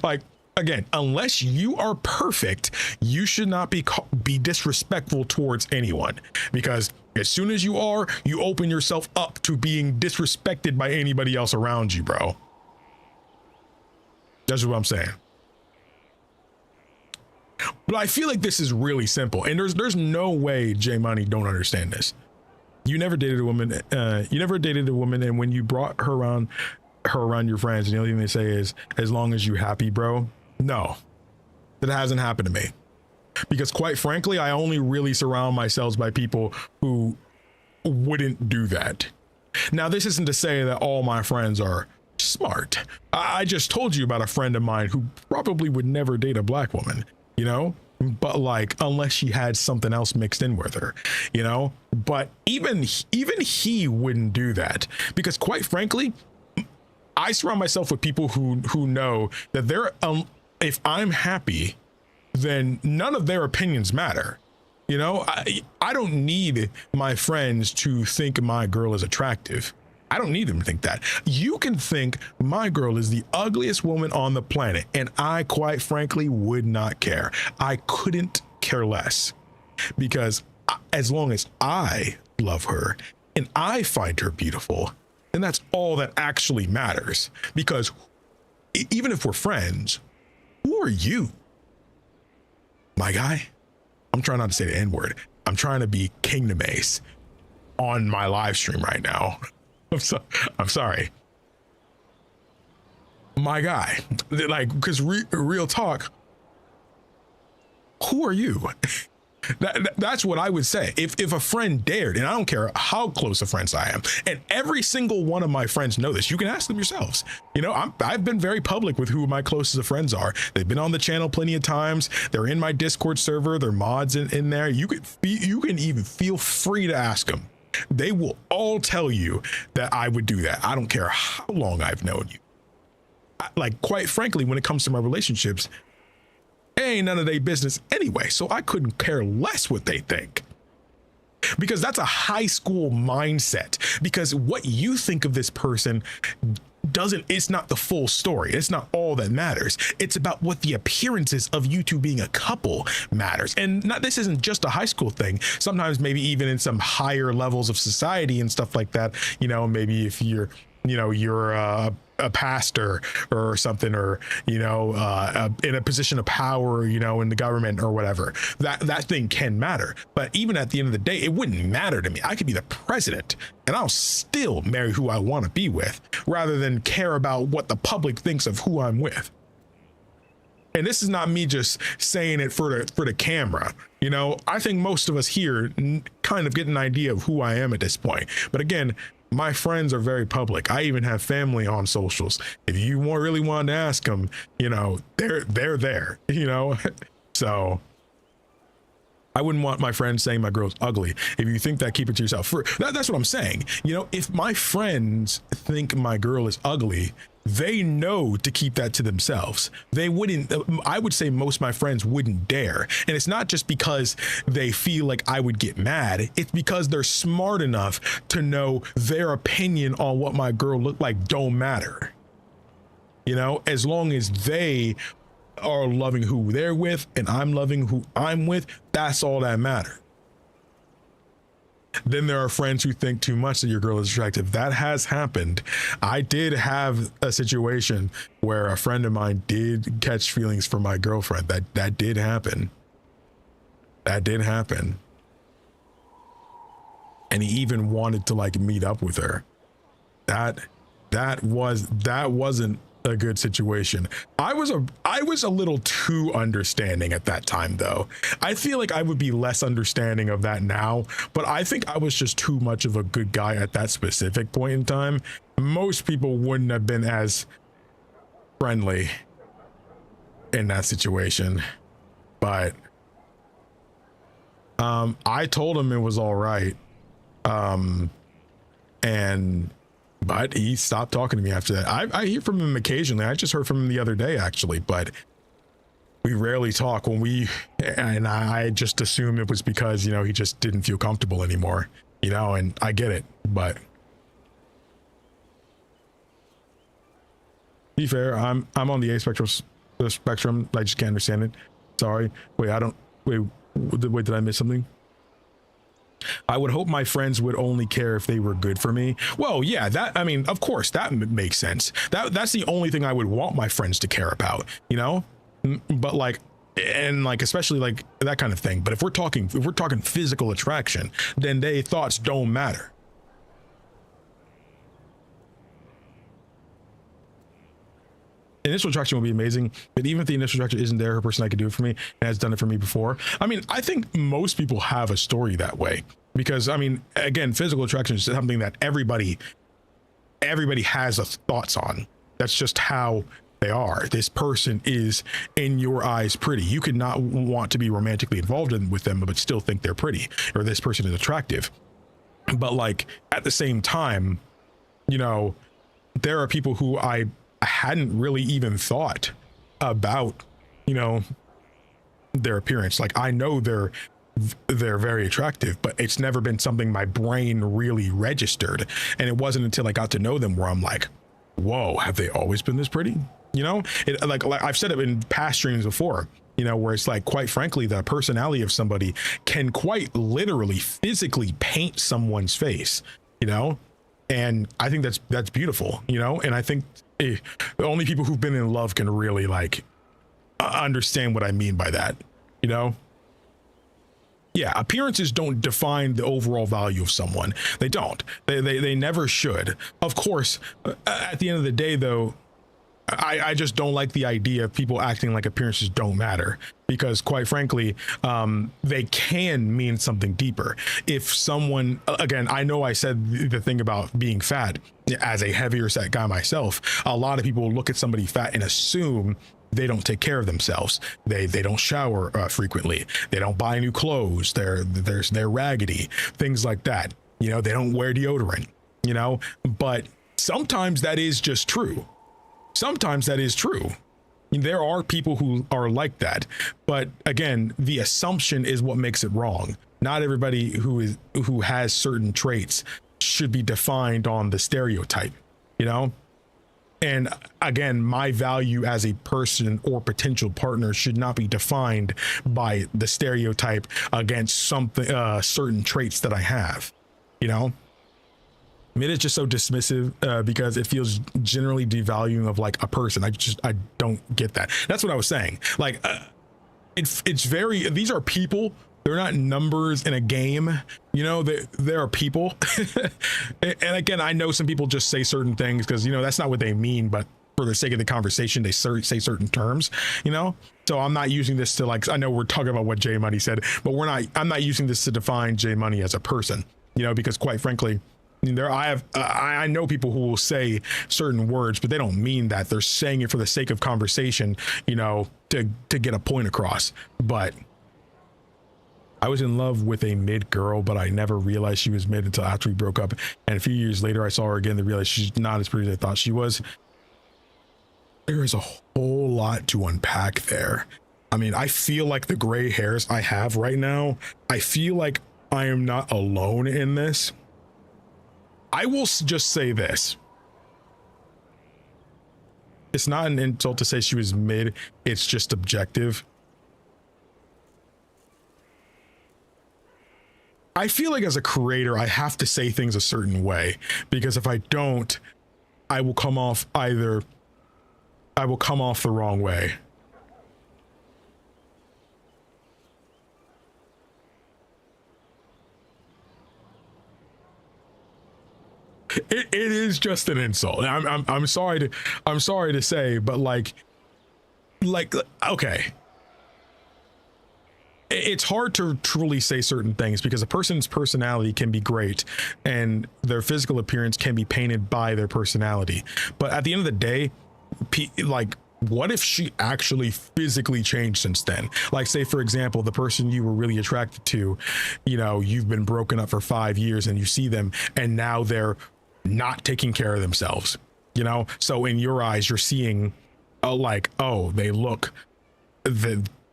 Like, again, unless you are perfect, you should not be disrespectful towards anyone, because as soon as you are, you open yourself up to being disrespected by anybody else around you, bro. That's what I'm saying. But I feel like this is really simple, and there's no way J Money don't understand this. You never dated a woman. And when you brought her around your friends, and the only thing they say is, as long as you happy, bro. No, that hasn't happened to me, because quite frankly, I only really surround myself by people who wouldn't do that. Now, this isn't to say that all my friends are smart. I just told you about a friend of mine who probably would never date a black woman, you know, but like, unless she had something else mixed in with her, you know. But even he wouldn't do that, because quite frankly, I surround myself with people who know that if I'm happy, then none of their opinions matter. You know, I don't need my friends to think my girl is attractive. I don't need them to think that. You can think my girl is the ugliest woman on the planet, and I quite frankly would not care. I couldn't care less, because as long as I love her and I find her beautiful, and that's all that actually matters. Because even if we're friends, who are you? My guy? I'm trying not to say the N-word. I'm trying to be KingdomAce on my live stream right now. I'm sorry. My guy. Like, because real talk, who are you? That's what I would say. If a friend dared, and I don't care how close of friends I am, and every single one of my friends know this, you can ask them yourselves. You know, I've been very public with who my closest of friends are. They've been on the channel plenty of times. They're in my Discord server. They're mods in there. You can even feel free to ask them. They will all tell you that I would do that. I don't care how long I've known you. Like, quite frankly, when it comes to my relationships, ain't none of their business anyway, so I couldn't care less what they think, because that's a high school mindset. Because what you think of this person it's not the full story. It's not all that matters. It's about what the appearances of you two being a couple matters. And this isn't just a high school thing. Sometimes maybe even in some higher levels of society and stuff like that, you know, maybe if you're a pastor or something, or, you know, in a position of power, you know, in the government or whatever, that thing can matter. But even at the end of the day, it wouldn't matter to me. I could be the president and I'll still marry who I want to be with, rather than care about what the public thinks of who I'm with. And this is not me just saying it for the camera. You know, I think most of us here kind of get an idea of who I am at this point. But again, my friends are very public. I even have family on socials. If you really want to ask them, you know, they're there, you know. So I wouldn't want my friends saying my girl's ugly. If you think that, keep it to yourself. That's what I'm saying. You know, if my friends think my girl is ugly, they know to keep that to themselves. They wouldn't, I would say most of my friends wouldn't dare. And it's not just because they feel like I would get mad. It's because they're smart enough to know their opinion on what my girl looked like don't matter. You know, as long as they are loving who they're with and I'm loving who I'm with, that's all that matters. Then there are friends who think too much that your girl is attractive. That has happened. I did have a situation where a friend of mine did catch feelings for my girlfriend. That did happen. That did happen. And he even wanted to like meet up with her. That wasn't a good situation. I was a little too understanding at that time though. I feel like I would be less understanding of that now, but I think I was just too much of a good guy at that specific point in time. Most people wouldn't have been as friendly in that situation, but I told him it was all right. But he stopped talking to me after that. I hear from him occasionally. I just heard from him the other day, actually, but we rarely talk and I just assume it was because, you know, he just didn't feel comfortable anymore, you know, and I get it, but to be fair, I'm on the A spectrum. I just can't understand it. Sorry. Wait, did I miss something? I would hope my friends would only care if they were good for me. Well, yeah, I mean, of course, that makes sense. That's the only thing I would want my friends to care about, you know? But like, and like, especially like that kind of thing. But if we're talking physical attraction, then their thoughts don't matter. Initial attraction will be amazing, but even if the initial attraction isn't there, her person could do it for me and has done it for me before. I mean, I think most people have a story that way because, I mean, again, physical attraction is something that everybody has a thoughts on. That's just how they are. This person is, in your eyes, pretty. You could not want to be romantically involved with them, but still think they're pretty, or this person is attractive. But like at the same time, you know, there are people who I hadn't really even thought about, you know, their appearance. Like I know they're very attractive, but it's never been something my brain really registered. And it wasn't until I got to know them where I'm like, whoa, have they always been this pretty? You know, like I've said it in past streams before, you know, where it's like, quite frankly, the personality of somebody can quite literally physically paint someone's face, you know? And I think that's beautiful, you know? And I think the only people who've been in love can really like understand what I mean by that, you know? Yeah, appearances don't define the overall value of someone. They don't. They never should. Of course, at the end of the day, though, I just don't like the idea of people acting like appearances don't matter, because quite frankly, they can mean something deeper. If someone, again, I know I said the thing about being fat. As a heavier set guy myself, a lot of people look at somebody fat and assume they don't take care of themselves. They don't shower frequently. They don't buy new clothes. They're raggedy, things like that. You know, they don't wear deodorant, you know, but sometimes that is just true. Sometimes that is true. There are people who are like that, but again, the assumption is what makes it wrong. Not everybody who has certain traits should be defined on the stereotype, you know? And again, my value as a person or potential partner should not be defined by the stereotype against something, certain traits that I have, you know? I mean, it's just so dismissive because it feels generally devaluing of like a person. I don't get that. That's what I was saying. Like, it's very, these are people. They're not numbers in a game. You know, there are people. And again, I know some people just say certain things because, you know, that's not what they mean, but for the sake of the conversation, they say certain terms, you know? So I'm not using this to like, I know we're talking about what J Money said, but I'm not using this to define J Money as a person, you know, because quite frankly, I know people who will say certain words, but they don't mean that. They're saying it for the sake of conversation, you know, to get a point across. But I was in love with a mid girl, but I never realized she was mid until after we broke up. And a few years later, I saw her again to realize she's not as pretty as I thought she was. There is a whole lot to unpack there. I mean, I feel like the gray hairs I have right now, I feel like I am not alone in this. I will just say this. It's not an insult to say she was mid. It's just objective. I feel like as a creator, I have to say things a certain way, because if I don't, I will come off the wrong way. It is just an insult. I'm sorry to say, but like okay, it's hard to truly say certain things because a person's personality can be great and their physical appearance can be painted by their personality. But at the end of the day, like, what if she actually physically changed since then? Like, say, for example, the person you were really attracted to, you know, you've been broken up for 5 years and you see them and now they're not taking care of themselves, you know? So in your eyes, you're seeing, they look,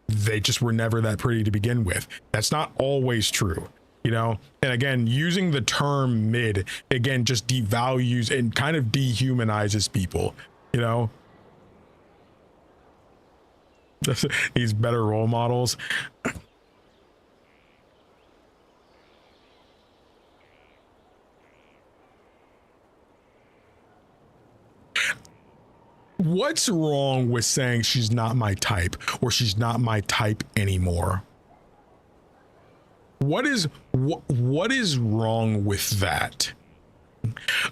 they just were never that pretty to begin with. That's not always true, you know? And again, using the term mid, again, just devalues and kind of dehumanizes people, you know? These better role models. What's wrong with saying she's not my type or she's not my type anymore? What is wrong with that?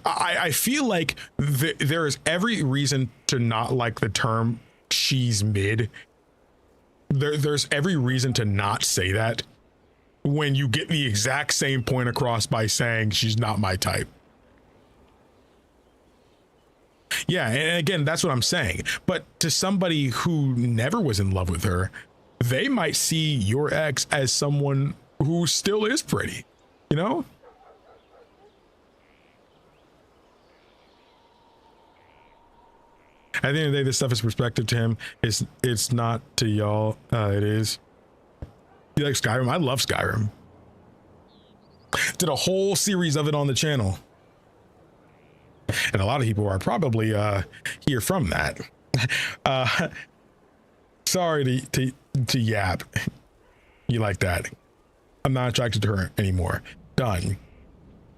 I feel like there is every reason to not like the term she's mid. There's every reason to not say that when you get the exact same point across by saying she's not my type. Yeah, and again, that's what I'm saying. But to somebody who never was in love with her, they might see your ex as someone who still is pretty, you know? At the end of the day, this stuff is perspective to him. It's not to y'all. It is. You like Skyrim? I love Skyrim. Did a whole series of it on the channel. And a lot of people are probably here from that. Sorry to yap. You like that? I'm not attracted to her anymore. Done.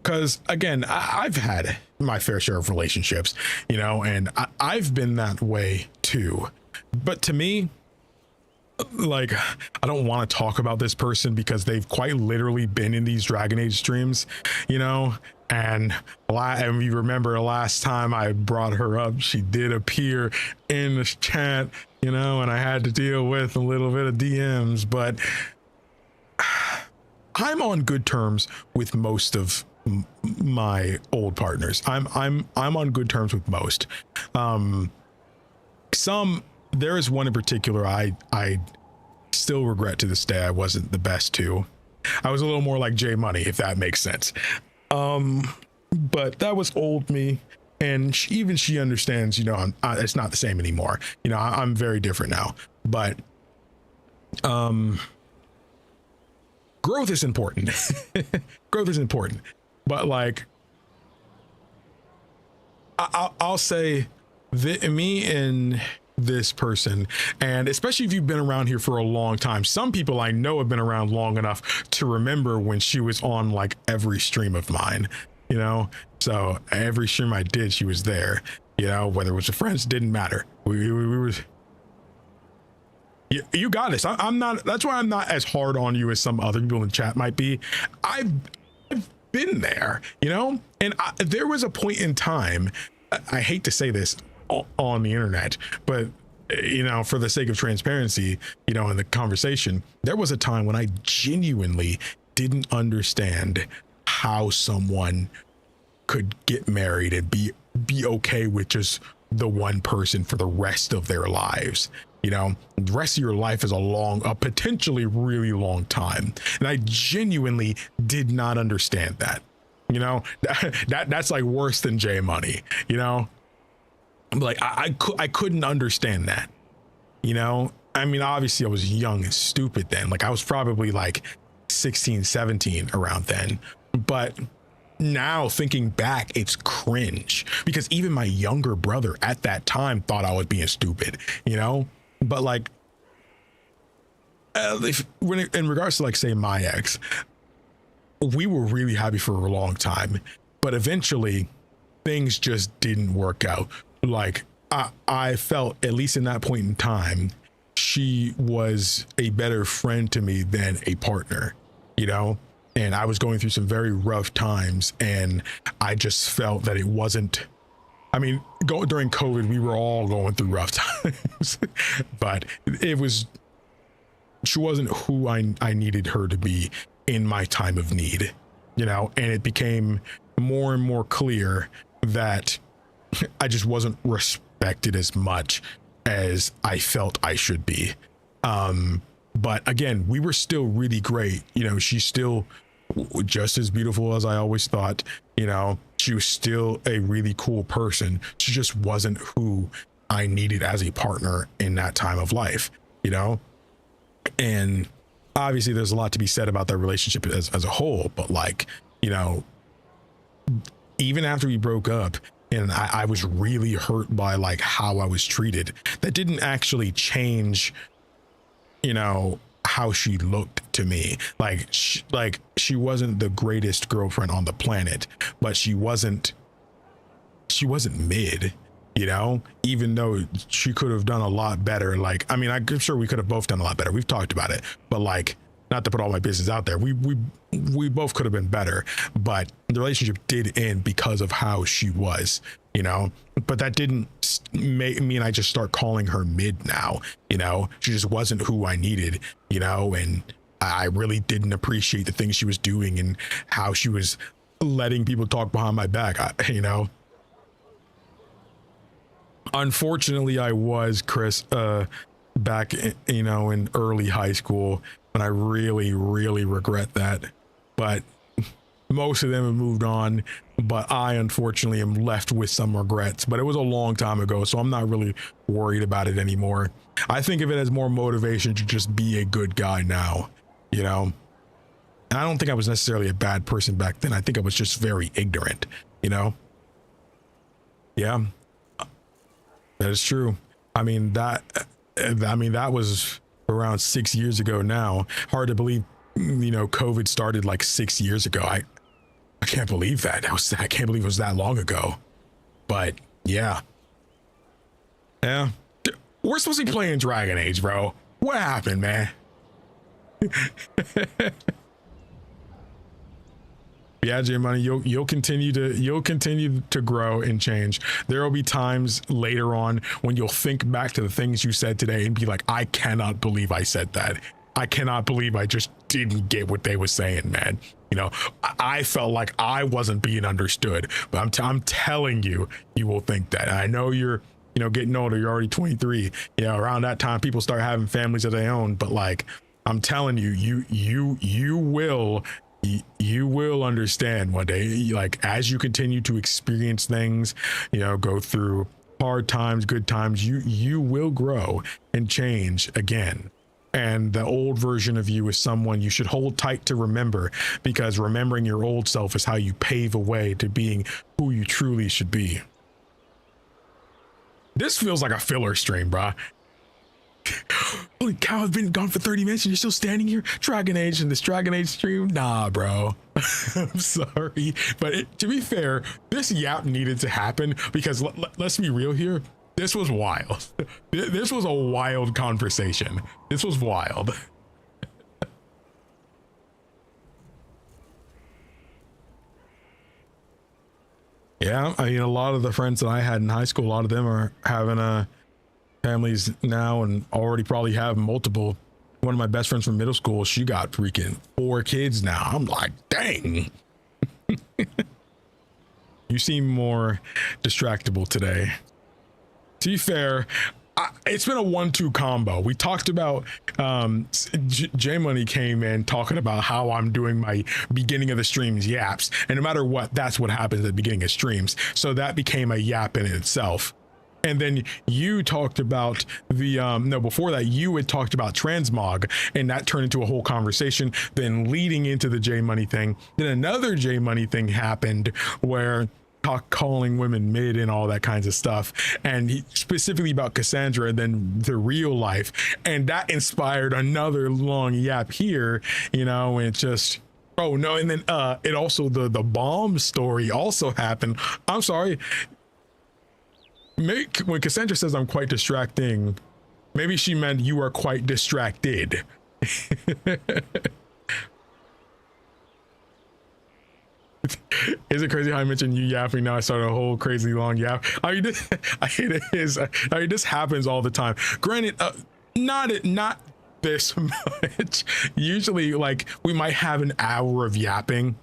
Because again, I've had my fair share of relationships, you know, and I've been that way too. But to me, like, I don't want to talk about this person because they've quite literally been in these Dragon Age streams, you know. And you remember last time I brought her up, she did appear in this chat, you know, and I had to deal with a little bit of DMs, but I'm on good terms with most of my old partners. I'm on good terms with most. There is one in particular I still regret to this day I wasn't the best to. I was a little more like J Money, if that makes sense. But that was old me, and she understands, you know, it's not the same anymore. You know, I'm very different now, but growth is important. Growth is important, but like, I'll say that me and this person, and especially if you've been around here for a long time, some people I know have been around long enough to remember when she was on like every stream of mine, you know. So every stream I did, she was there, you know, whether it was with friends, didn't matter. We were. You got this. I'm not. That's why I'm not as hard on you as some other people in the chat might be. I've been there, you know, and there was a point in time. I hate to say this on the internet, but you know, for the sake of transparency, you know, in the conversation, there was a time when I genuinely didn't understand how someone could get married and be okay with just the one person for the rest of their lives. You know, the rest of your life is a potentially really long time. And I genuinely did not understand that. You know, that's like worse than J Money, you know, like I couldn't understand that, you know. I mean, obviously I was young and stupid then, like I was probably like 16, 17 around then, but now thinking back, it's cringe because even my younger brother at that time thought I was being stupid, you know. But like in regards to like say my ex, we were really happy for a long time, but eventually things just didn't work out. Like I felt, at least in that point in time, she was a better friend to me than a partner, you know. And I was going through some very rough times, and I just felt that it wasn't, I mean, during COVID, we were all going through rough times, but she wasn't who I needed her to be in my time of need, you know. And it became more and more clear that I just wasn't respected as much as I felt I should be. But again, we were still really great. You know, she's still just as beautiful as I always thought. You know, she was still a really cool person. She just wasn't who I needed as a partner in that time of life, you know? And obviously there's a lot to be said about that relationship as a whole, but like, you know, even after we broke up and I was really hurt by like how I was treated, that didn't actually change, you know, how she looked to me. Like she wasn't the greatest girlfriend on the planet, but she wasn't mid, you know, even though she could have done a lot better. Like, I mean, I'm sure we could have both done a lot better. We've talked about it, but like, not to put all my business out there, we both could have been better, but the relationship did end because of how she was, you know. But that didn't mean I just start calling her mid now, you know. She just wasn't who I needed, you know. And I really didn't appreciate the things she was doing and how she was letting people talk behind my back, you know. Unfortunately, I was, Chris, back, you know, in early high school, and I really regret that. But most of them have moved on, but I unfortunately am left with some regrets. But it was a long time ago, so I'm not really worried about it anymore. I think of it as more motivation to just be a good guy now, you know. And I don't think I was necessarily a bad person back then. I think I was just very ignorant, you know. Yeah, that is true. I mean, that was around 6 years ago now. Hard to believe, you know, COVID started like 6 years ago. I can't believe that. I can't believe it was that long ago. But yeah. We're supposed to be playing Dragon Age, bro. What happened, man? Yeah, J Money, you'll continue to grow and change. There will be times later on when you'll think back to the things you said today and be like, I cannot believe I said that. I cannot believe I just didn't get what they were saying, man. You know, I felt like I wasn't being understood, but I'm telling you, you will think that. And I know you're, you know, getting older. You're already 23. You know, around that time, people start having families of their own. But like, I'm telling you, you will understand one day, like as you continue to experience things, you know, go through hard times, good times, you will grow and change again. And the old version of you is someone you should hold tight to remember, because remembering your old self is how you pave a way to being who you truly should be. This feels like a filler stream, bruh. Holy cow, I've been gone for 30 minutes and you're still standing here? Dragon Age and this Dragon Age stream? Nah, bro. I'm sorry. But to be fair, this yap needed to happen because let's be real here. This was wild. This was a wild conversation. This was wild. Yeah, I mean, a lot of the friends that I had in high school, a lot of them are having families now and already probably have multiple. One of my best friends from middle school, she got freaking 4 kids now. I'm like, dang. You seem more distractible today. To be fair, it's been a 1-2 combo. We talked about J Money came in talking about how I'm doing my beginning of the streams yaps, and no matter what, that's what happens at the beginning of streams. So that became a yap in itself. And then you talked about the no, before that you had talked about transmog, and that turned into a whole conversation, then leading into the J Money thing. Then another J Money thing happened where calling women mid and all that kinds of stuff, and specifically about Cassandra, and then the real life, and that inspired another long yap here, you know. And it just, oh no, and then it also, the bomb story also happened. I'm sorry, when Cassandra says I'm quite distracting, maybe she meant you are quite distracted. Is it crazy how I mentioned you yapping? Now I started a whole crazy long yap. I mean, this happens all the time. Granted, not this much. Usually, like, we might have an hour of yapping,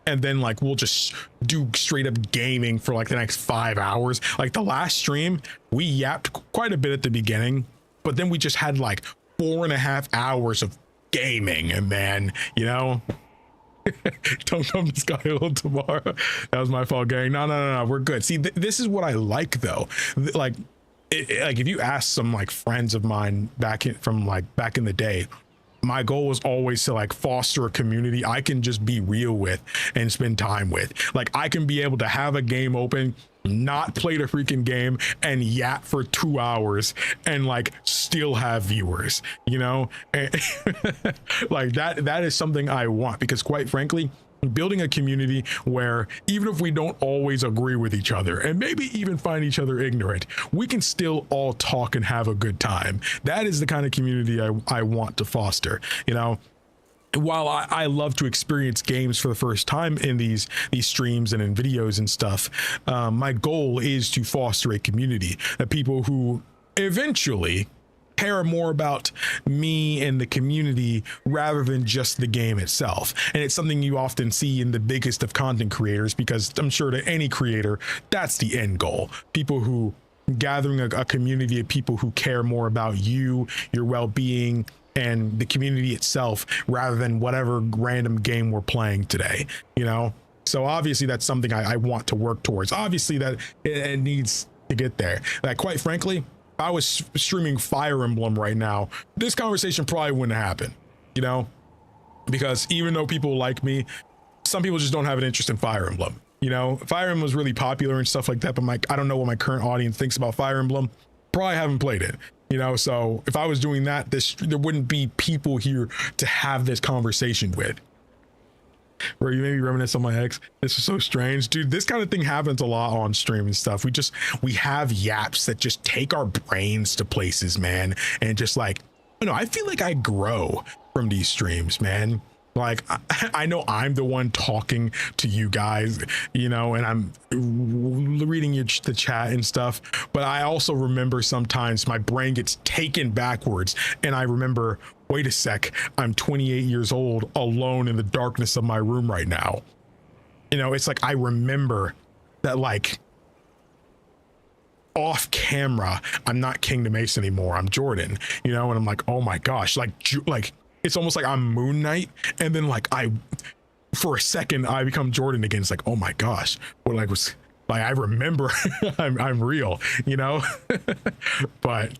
and then like we'll just do straight up gaming for like the next 5 hours. Like the last stream, we yapped quite a bit at the beginning, but then we just had like 4.5 hours of gaming, and then, you know. Don't come to Skyhill tomorrow. That was my fault, gang. No, we're good. See, this is what I like though. Like if you ask some like friends of mine back in the day, my goal was always to like foster a community I can just be real with and spend time with. Like I can be able to have a game open, not play the freaking game, and yap for 2 hours and like still have viewers, you know. And like that is something I want, because quite frankly, building a community where even if we don't always agree with each other and maybe even find each other ignorant, we can still all talk and have a good time. That is the kind of community I want to foster, you know. While I love to experience games for the first time in these streams and in videos and stuff, my goal is to foster a community of people who eventually care more about me and the community rather than just the game itself. And it's something you often see in the biggest of content creators, because I'm sure to any creator, that's the end goal. People who gathering a community of people who care more about you, your well-being, and the community itself rather than whatever random game we're playing today, you know. So obviously that's something I want to work towards. Obviously that it needs to get there. Like quite frankly, if I was streaming Fire Emblem right now, this conversation probably wouldn't happen, you know, because even though people like me, some people just don't have an interest in Fire Emblem. You know, Fire Emblem was really popular and stuff like that, but I don't know what my current audience thinks about Fire Emblem. Probably haven't played it. You know, so if I was doing that, there wouldn't be people here to have this conversation with. Where you maybe reminisce on my ex. This is so strange, dude. This kind of thing happens a lot on stream and stuff. We have yaps that just take our brains to places, man, and just like, you know, I feel like I grow from these streams, man. Like I know I'm the one talking to you guys, you know, and I'm reading the chat and stuff, but I also remember sometimes my brain gets taken backwards and I remember, wait a sec, I'm 28 years old alone in the darkness of my room right now. You know, it's like I remember that, like, off camera, I'm not KingdomAce anymore, I'm Jordan, you know, and I'm like, oh my gosh, like it's almost like I'm Moon Knight, and then like for a second I become Jordan again. It's like, oh my gosh, what I remember I'm real, you know. But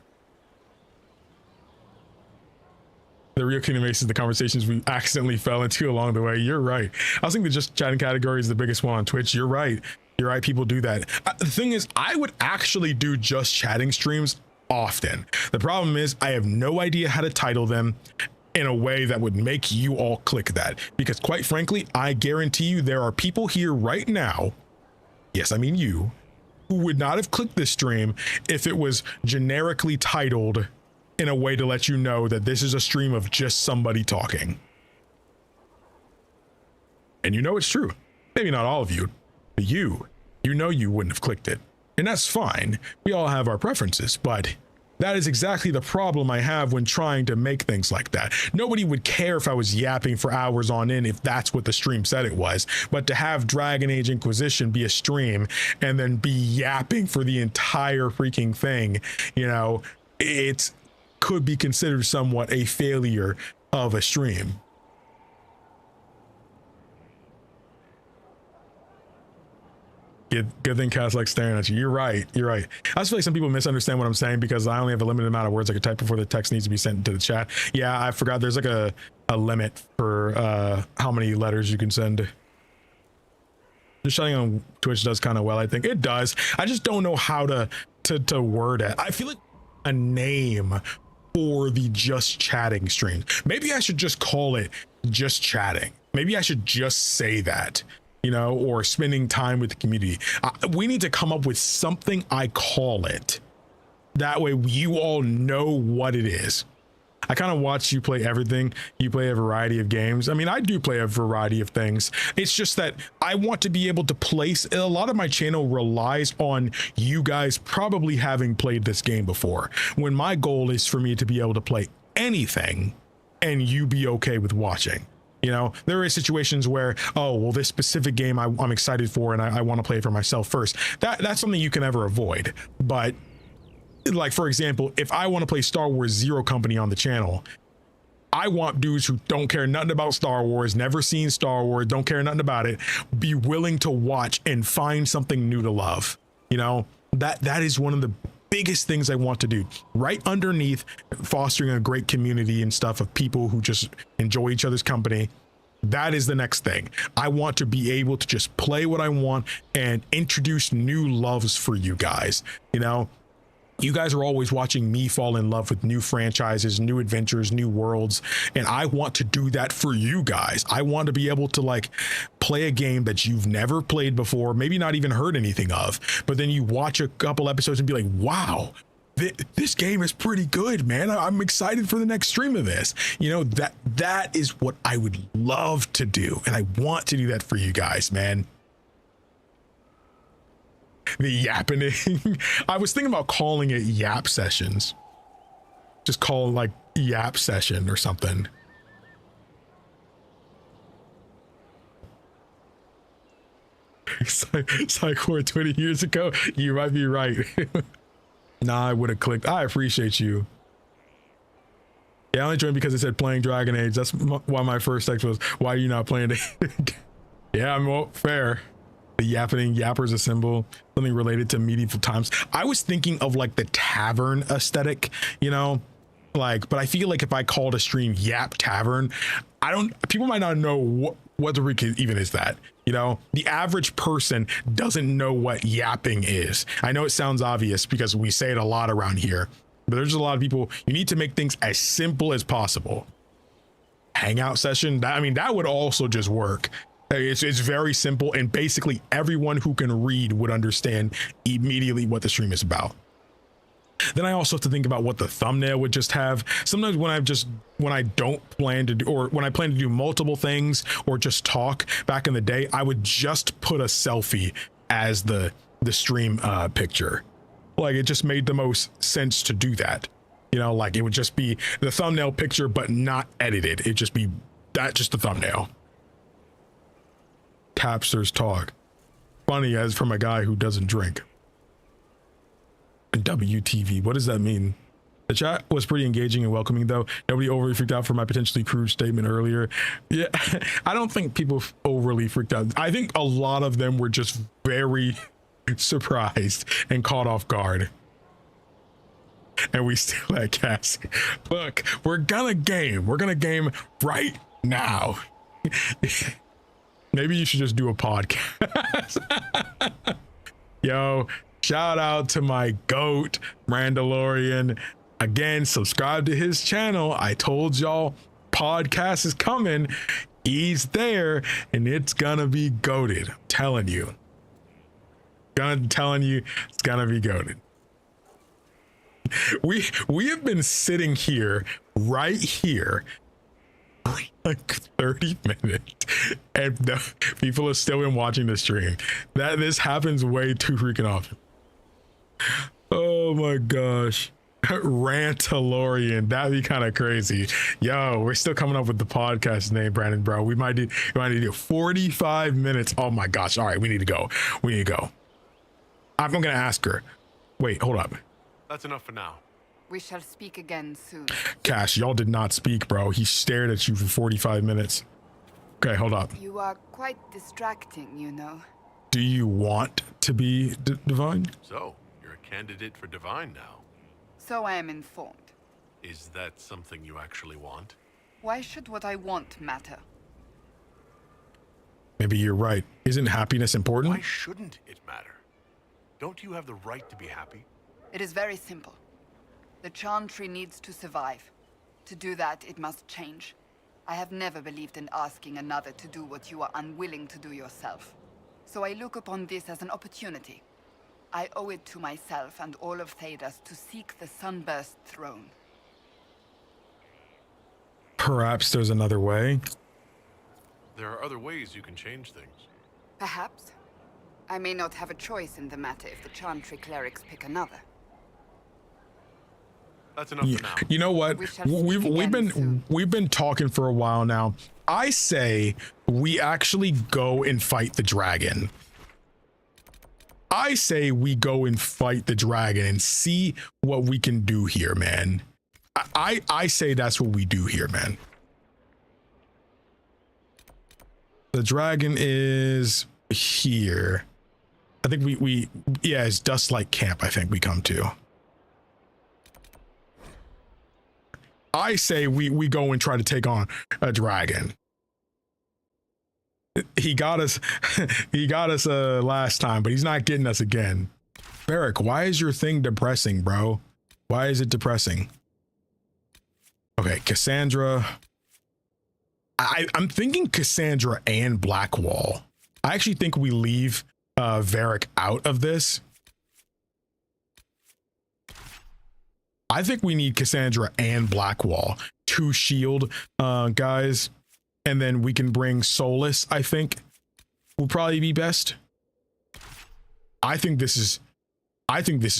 the real KingdomAce is the conversations we accidentally fell into along the way. You're right. I was thinking just chatting category is the biggest one on Twitch. You're right. People do that. The thing is, I would actually do just chatting streams often. The problem is I have no idea how to title them in a way that would make you all click that, because quite frankly, I guarantee you there are people here right now, yes, I mean you, who would not have clicked this stream if it was generically titled in a way to let you know that this is a stream of just somebody talking. And you know it's true. Maybe not all of you, but you know you wouldn't have clicked it. And that's fine. We all have our preferences, but that is exactly the problem I have when trying to make things like that. Nobody would care if I was yapping for hours on end if that's what the stream said it was. But to have Dragon Age Inquisition be a stream and then be yapping for the entire freaking thing, you know, it could be considered somewhat a failure of a stream. Good thing Cass like staring at you. You're right. I just feel like some people misunderstand what I'm saying because I only have a limited amount of words I can type before the text needs to be sent to the chat. Yeah, I forgot there's like a limit for how many letters you can send. Just shutting on Twitch does kind of well, I think. It does. I just don't know how to word it. I feel like a name for the just chatting stream. Maybe I should just call it just chatting. Maybe I should just say that. You know, or spending time with the community. We need to come up with something I call it. That way you all know what it is. I kind of watch you play everything. You play a variety of games. I mean, I do play a variety of things. It's just that I want to be able to place, a lot of my channel relies on you guys probably having played this game before. When my goal is for me to be able to play anything and you be okay with watching. You know, there are situations where, oh, well, this specific game I'm excited for and I want to play it for myself first. That's something you can never avoid. But like, for example, if I want to play Star Wars Zero Company on the channel, I want dudes who don't care nothing about Star Wars, never seen Star Wars, don't care nothing about it, be willing to watch and find something new to love. You know, that is one of the biggest things I want to do, right underneath fostering a great community and stuff of people who just enjoy each other's company. That is the next thing. I want to be able to just play what I want and introduce new loves for you guys. You know, you guys are always watching me fall in love with new franchises, new adventures, new worlds, and I want to do that for you guys. I want to be able to like play a game that you've never played before, maybe not even heard anything of, but then you watch a couple episodes and be like, wow, this game is pretty good, man. I'm excited for the next stream of this. You know, that is what I would love to do, and I want to do that for you guys, man. The yapping. I was thinking about calling it yap sessions. Just call it like yap session or something. Psychor 20 years ago. You might be right. Nah, I would have clicked. I appreciate you. Yeah, I only joined because it said playing Dragon Age. That's why my first text was, why are you not playing it? Yeah, I'm well, fair. The yapper's a symbol, something related to medieval times. I was thinking of like the tavern aesthetic, you know, like, but I feel like if I called a stream Yap Tavern, people might not know what the freak even is that, you know. The average person doesn't know what yapping is. I know it sounds obvious because we say it a lot around here, but there's a lot of people, you need to make things as simple as possible. Hangout session, that would also just work. It's very simple, and basically everyone who can read would understand immediately what the stream is about. Then I also have to think about what the thumbnail would just have. Sometimes when I don't plan to do, or when I plan to do multiple things or just talk back in the day, I would just put a selfie as the stream picture. Like, it just made the most sense to do that. You know, like it would just be the thumbnail picture, but not edited. It'd just be just the thumbnail. Tapsters talk. Funny as from a guy who doesn't drink. WTV, what does that mean? The chat was pretty engaging and welcoming, though. Nobody overly freaked out for my potentially crude statement earlier. Yeah, I don't think people overly freaked out. I think a lot of them were just very surprised and caught off guard. And we still had Cassie. Look, we're gonna game right now. Maybe you should just do a podcast. Yo, shout out to my goat, Mandalorian. Again, subscribe to his channel. I told y'all, podcast is coming. He's there, and it's gonna be goated. I'm telling you. It's gonna be goated. We have been sitting here, right here, like 30 minutes, and the people have still been watching the stream. This happens way too freaking often. Oh my gosh. Rantalorian, that'd be kind of crazy. Yo, we're still coming up with the podcast name, Brandon, bro. We might need to do 45 minutes. Oh my gosh. All right, we need to go. I'm gonna ask her. Wait, hold up. That's enough for now. We shall speak again soon. Cash, y'all did not speak, bro. He stared at you for 45 minutes. Okay, hold up. You are quite distracting, you know. Do you want to be divine? So, you're a candidate for divine now. So I am informed. Is that something you actually want? Why should what I want matter? Maybe you're right. Isn't happiness important? Why shouldn't it matter? Don't you have the right to be happy? It is very simple. The Chantry needs to survive. To do that, it must change. I have never believed in asking another to do what you are unwilling to do yourself. So I look upon this as an opportunity. I owe it to myself and all of Thedas to seek the Sunburst throne. Perhaps there's another way. There are other ways you can change things. Perhaps. I may not have a choice in the matter if the Chantry clerics pick another. That's enough for now. You know what? We've been talking for a while now. I say we actually go and fight the dragon. I say we go and fight the dragon and see what we can do here, man. I say that's what we do here, man. The dragon is here. I think yeah, it's Dustlight Camp, I think we come to. I say we go and try to take on a dragon. He got us last time, but he's not getting us again. Barrick, why is your thing depressing, bro? Why is it depressing? Okay, Cassandra. I'm thinking Cassandra and Blackwall. I actually think we leave Varric out of this. I think we need Cassandra and Blackwall, 2 shield guys, and then we can bring Solus. I think will probably be best. I think this is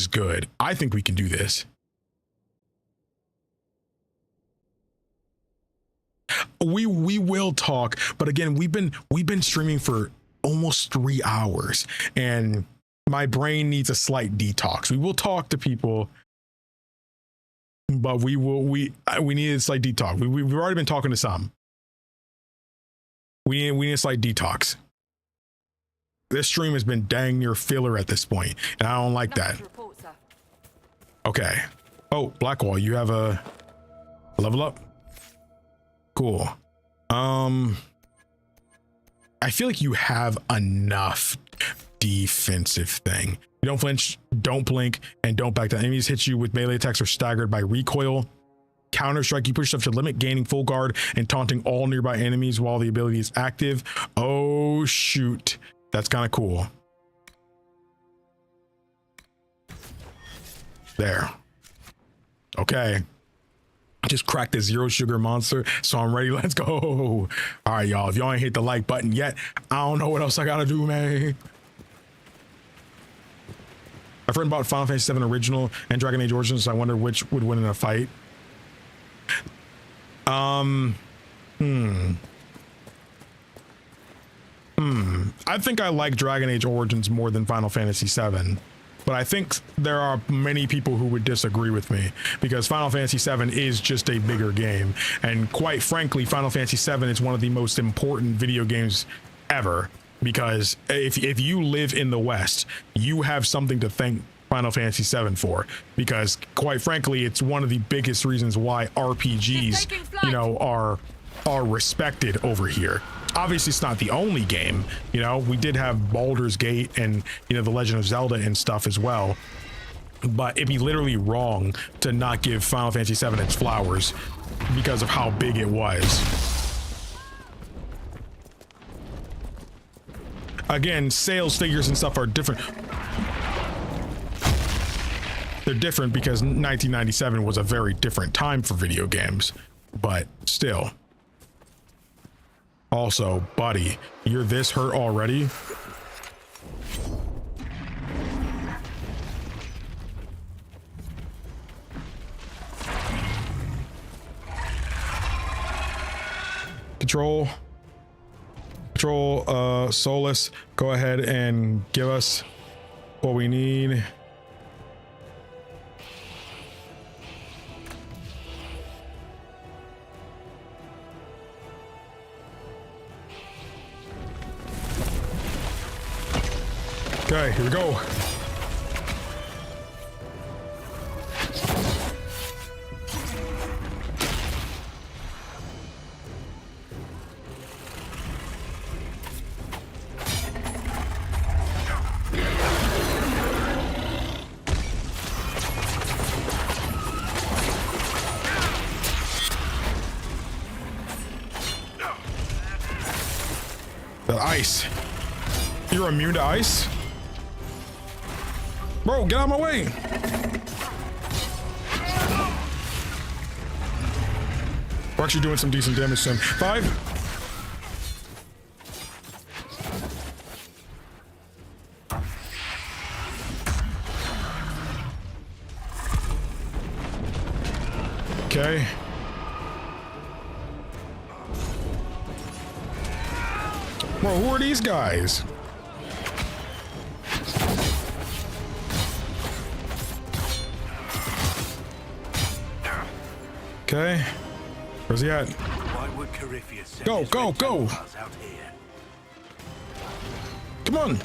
good. I think we can do this. We will talk, but again, we've been streaming for almost 3 hours, and my brain needs a slight detox. We will talk to people, but we need a slight detox. We've already been talking to some. We need a slight detox. This stream has been dang near filler at this point, and I don't like that. Okay. Oh, Blackwall, you have a level up? Cool. I feel like you have enough defensive thing. You don't flinch, don't blink, and don't back down. Enemies hit you with melee attacks are staggered by recoil. Counter strike, you push yourself to limit, gaining full guard and taunting all nearby enemies while the ability is active. Oh shoot, that's kind of cool. There. Okay. I just cracked a 0 sugar monster, so I'm ready. Let's go. All right, y'all. If y'all ain't hit the like button yet, I don't know what else I gotta do, man. I've written about Final Fantasy VII Original and Dragon Age Origins, so I wonder which would win in a fight. I think I like Dragon Age Origins more than Final Fantasy VII. But I think there are many people who would disagree with me because Final Fantasy VII is just a bigger game. And quite frankly, Final Fantasy VII is one of the most important video games ever, because if you live in the West, you have something to thank Final Fantasy VII for, because quite frankly, it's one of the biggest reasons why RPGs, you know, are respected over here. Obviously, it's not the only game. You know, we did have Baldur's Gate and, you know, The Legend of Zelda and stuff as well. But it'd be literally wrong to not give Final Fantasy VII its flowers because of how big it was. Again, sales figures and stuff are different. They're different because 1997 was a very different time for video games, but still. Also, buddy, you're this hurt already? Control, Solus, go ahead and give us what we need. Okay, here we go. The ice. You're immune to ice? Bro, get out of my way. We're actually doing some decent damage to him. 5. Okay. Bro, who are these guys? Okay. Where's he at? Go, go, go! Come on!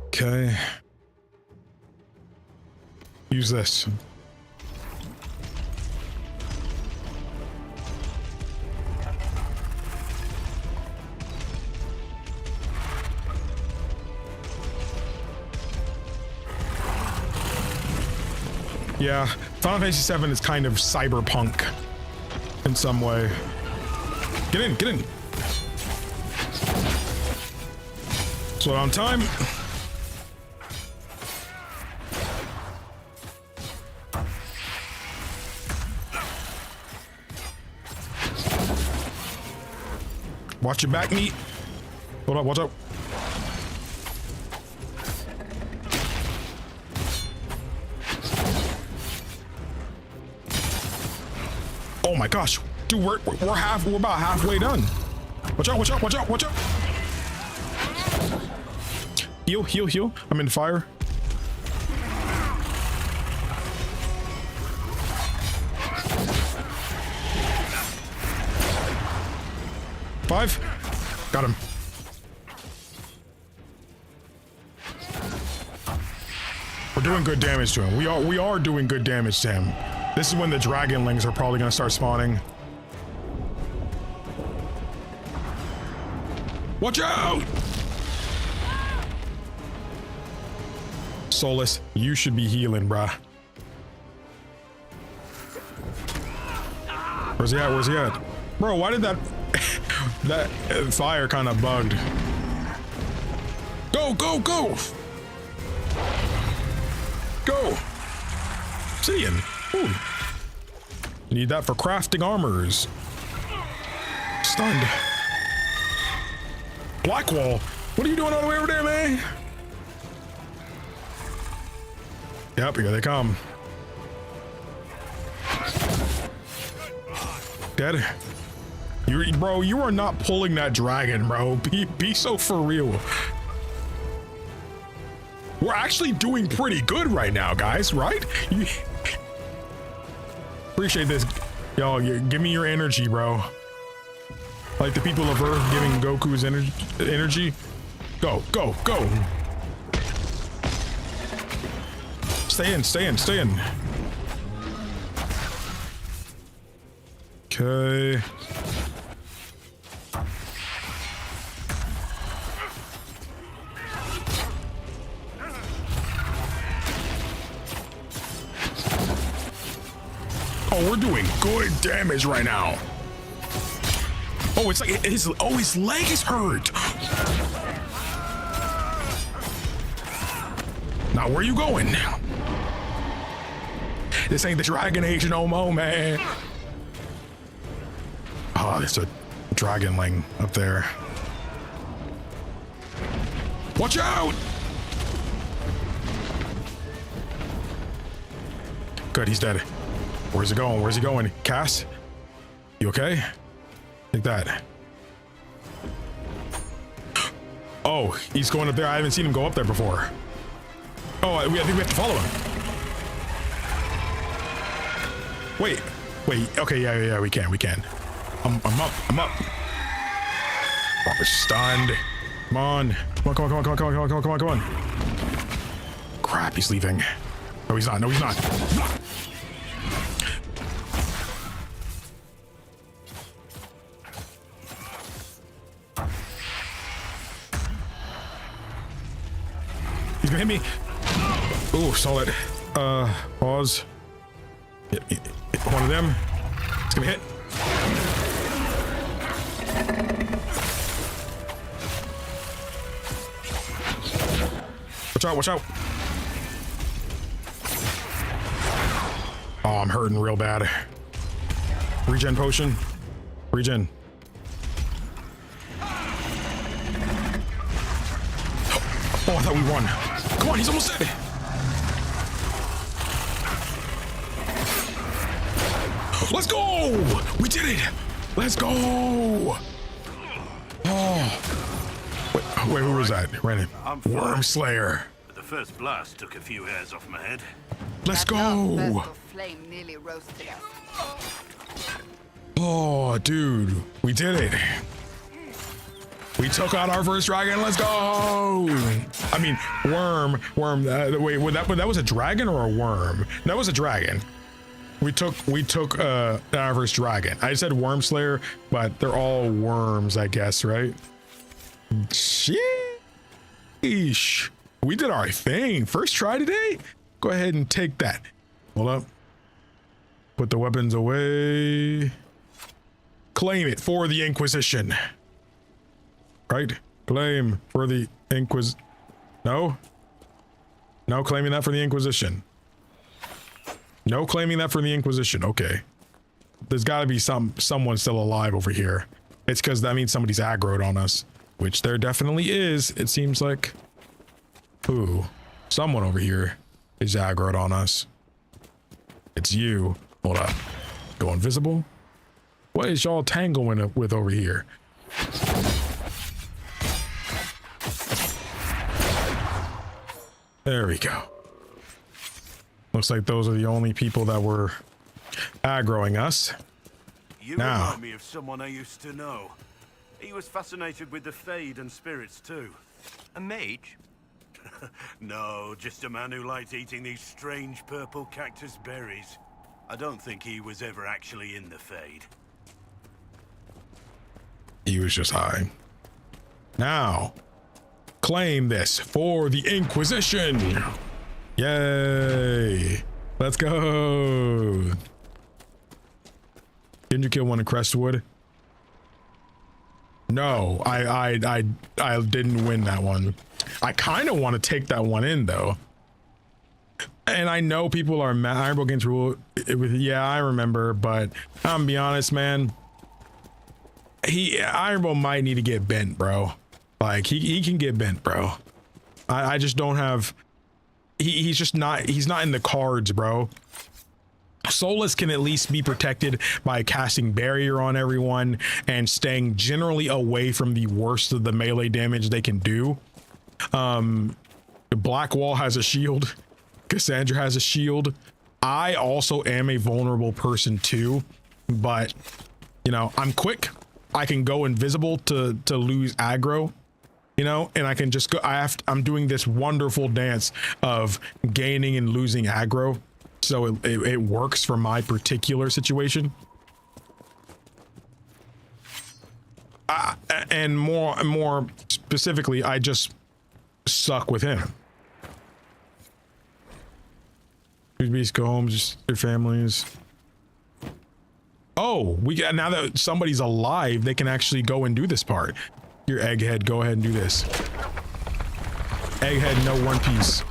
Okay. Use this. Yeah, Final Fantasy VII is kind of cyberpunk in some way. Get in, get in. Slow down time. Watch your back, meat. Hold up, watch out. Oh my gosh, dude, we're about halfway done. Watch out, watch out, watch out, watch out. Heal, heal, heal. I'm in the fire. Five. Got him. We're doing good damage to him. We are doing good damage to him. This is when the dragonlings are probably going to start spawning. Watch out! Solus, you should be healing, bruh. Where's he at? Where's he at? Bro, why did that fire kind of bugged? Go, go, go! Go! Seeing. Ooh. Need that for crafting armors. Stunned. Blackwall, what are you doing all the way over there, man? Yep, here they come. Dead. Bro, you are not pulling that dragon, bro. Be so for real. We're actually doing pretty good right now, guys, right? Appreciate this. Yo, give me your energy, bro. Like the people of Earth giving Goku's energy. Go, go, go. Stay in, stay in, stay in. Okay. Oh, we're doing good damage right now. Oh, it's like his leg is hurt. Now, where you going? This ain't the Dragon Age no more, man. Oh, there's a dragonling up there. Watch out! Good, he's dead. Where's he going? Where's he going? Cass? You okay? Take that. Oh, he's going up there. I haven't seen him go up there before. Oh, I think we have to follow him. Wait. Okay, yeah, we can. I'm up. We're stunned. Come on. Come on, come on, come on, come on, come on, come on, come on, come on. Crap, he's leaving. No, he's not. No, he's not. He's gonna hit me. Ooh, solid. Pause. Hit one of them. It's gonna hit. Watch out, watch out. Oh, I'm hurting real bad. Regen potion. Regen. Oh, I thought we won. Come on, he's almost dead. Let's go! We did it! Let's go! Oh. Wait, who was that? Ran in. Worm Slayer. The first blast took a few hairs off my head. Let's go! That flame nearly roasted us. Oh, dude. We did it. We took out our first dragon. Let's go! I mean, worm. Wait, that was a dragon or a worm? That was a dragon. We took our first dragon. I said Worm Slayer, but they're all worms, I guess, right? Sheesh. We did our thing. First try today? Go ahead and take that. Hold up. Put the weapons away. Claim it for the Inquisition. Right? Claim for the No? No claiming that for the Inquisition. No claiming that for the Inquisition. Okay. There's got to be someone still alive over here. It's because that means somebody's aggroed on us. Which there definitely is, it seems like. Ooh. Someone over here is aggroed on us. It's you. Hold up. Go invisible. What is y'all tangling with over here? There we go. Looks like those are the only people that were aggroing us. You now. Remind me of someone I used to know. He was fascinated with the Fade and spirits too. A mage? No, just a man who liked eating these strange purple cactus berries. I don't think he was ever actually in the Fade. He was just high. Now, claim this for the Inquisition. Yay! Let's go. Didn't you kill one in Crestwood? No, I didn't win that one. I kind of want to take that one in though. And I know people are mad. Ironbow Games rule with, yeah, I remember, but I'm gonna be honest, man. Ironbow might need to get bent, bro. Like he can get bent, bro. I just don't have. He's not in the cards, bro. Soulless can at least be protected by casting barrier on everyone and staying generally away from the worst of the melee damage they can do. Blackwall has a shield. Cassandra has a shield. I also am a vulnerable person too, but you know, I'm quick. I can go invisible to lose aggro, you know, and I can just go. I'm doing this wonderful dance of gaining and losing aggro. So it works for my particular situation. And more specifically, I just suck with him. Please go home, just your families. Oh, now that somebody's alive, they can actually go and do this part. Your egghead, go ahead and do this. Egghead, no One Piece.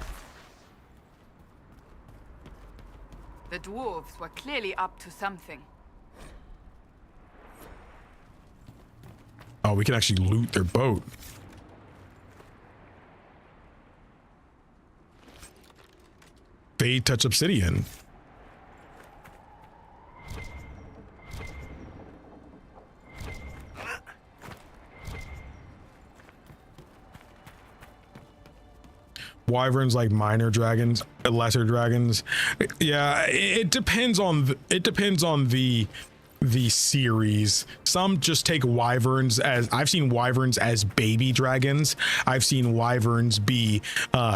The dwarves were clearly up to something. Oh, we can actually loot their boat. Fade Touch Obsidian. Wyverns like minor dragons, lesser dragons. Yeah, it depends on the the series. Some just take wyverns as, I've seen wyverns as baby dragons. I've seen wyverns be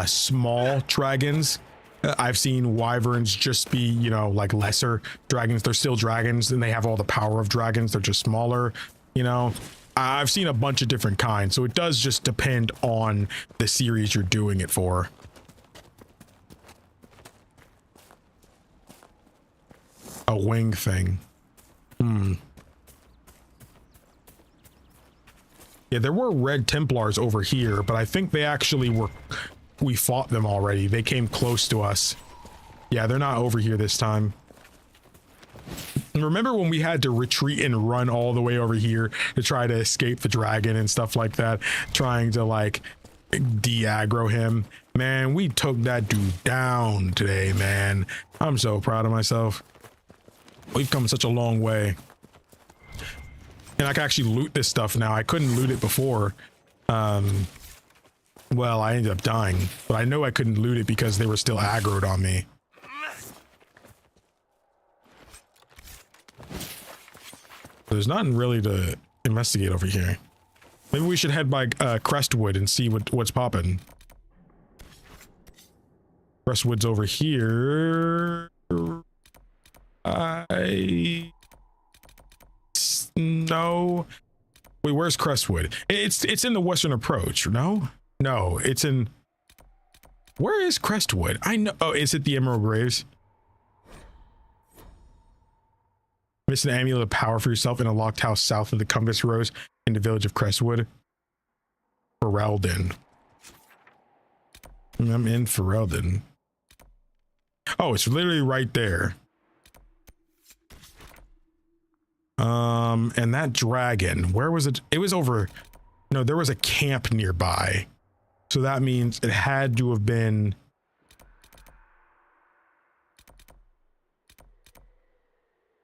small dragons. I've seen wyverns just be, you know, like lesser dragons. They're still dragons and they have all the power of dragons. They're just smaller, you know. I've seen a bunch of different kinds, so it does just depend on the series you're doing it for. A wing thing. Yeah, there were Red Templars over here, but I think they actually were, we fought them already. They came close to us. Yeah, they're not over here this time. And remember when we had to retreat and run all the way over here to try to escape the dragon and stuff like that, trying to like de-aggro him? Man, we took that dude down today, man. I'm so proud of myself. We've come such a long way. And I can actually loot this stuff now. I couldn't loot it before. Well, I ended up dying, but I know I couldn't loot it because they were still aggroed on me. There's nothing really to investigate over here. Maybe we should head by Crestwood and see what's popping. Crestwood's over here. No. Wait, where's Crestwood? It's in the western approach. No, it's in. Where is Crestwood? I know. Oh, is it the Emerald Graves? Miss an amulet of power for yourself in a locked house south of the Compass Rose in the village of Crestwood. Ferelden. I'm in Ferelden. Oh, it's literally right there. And that dragon, where was it? It was over. No, there was a camp nearby. So that means it had to have been.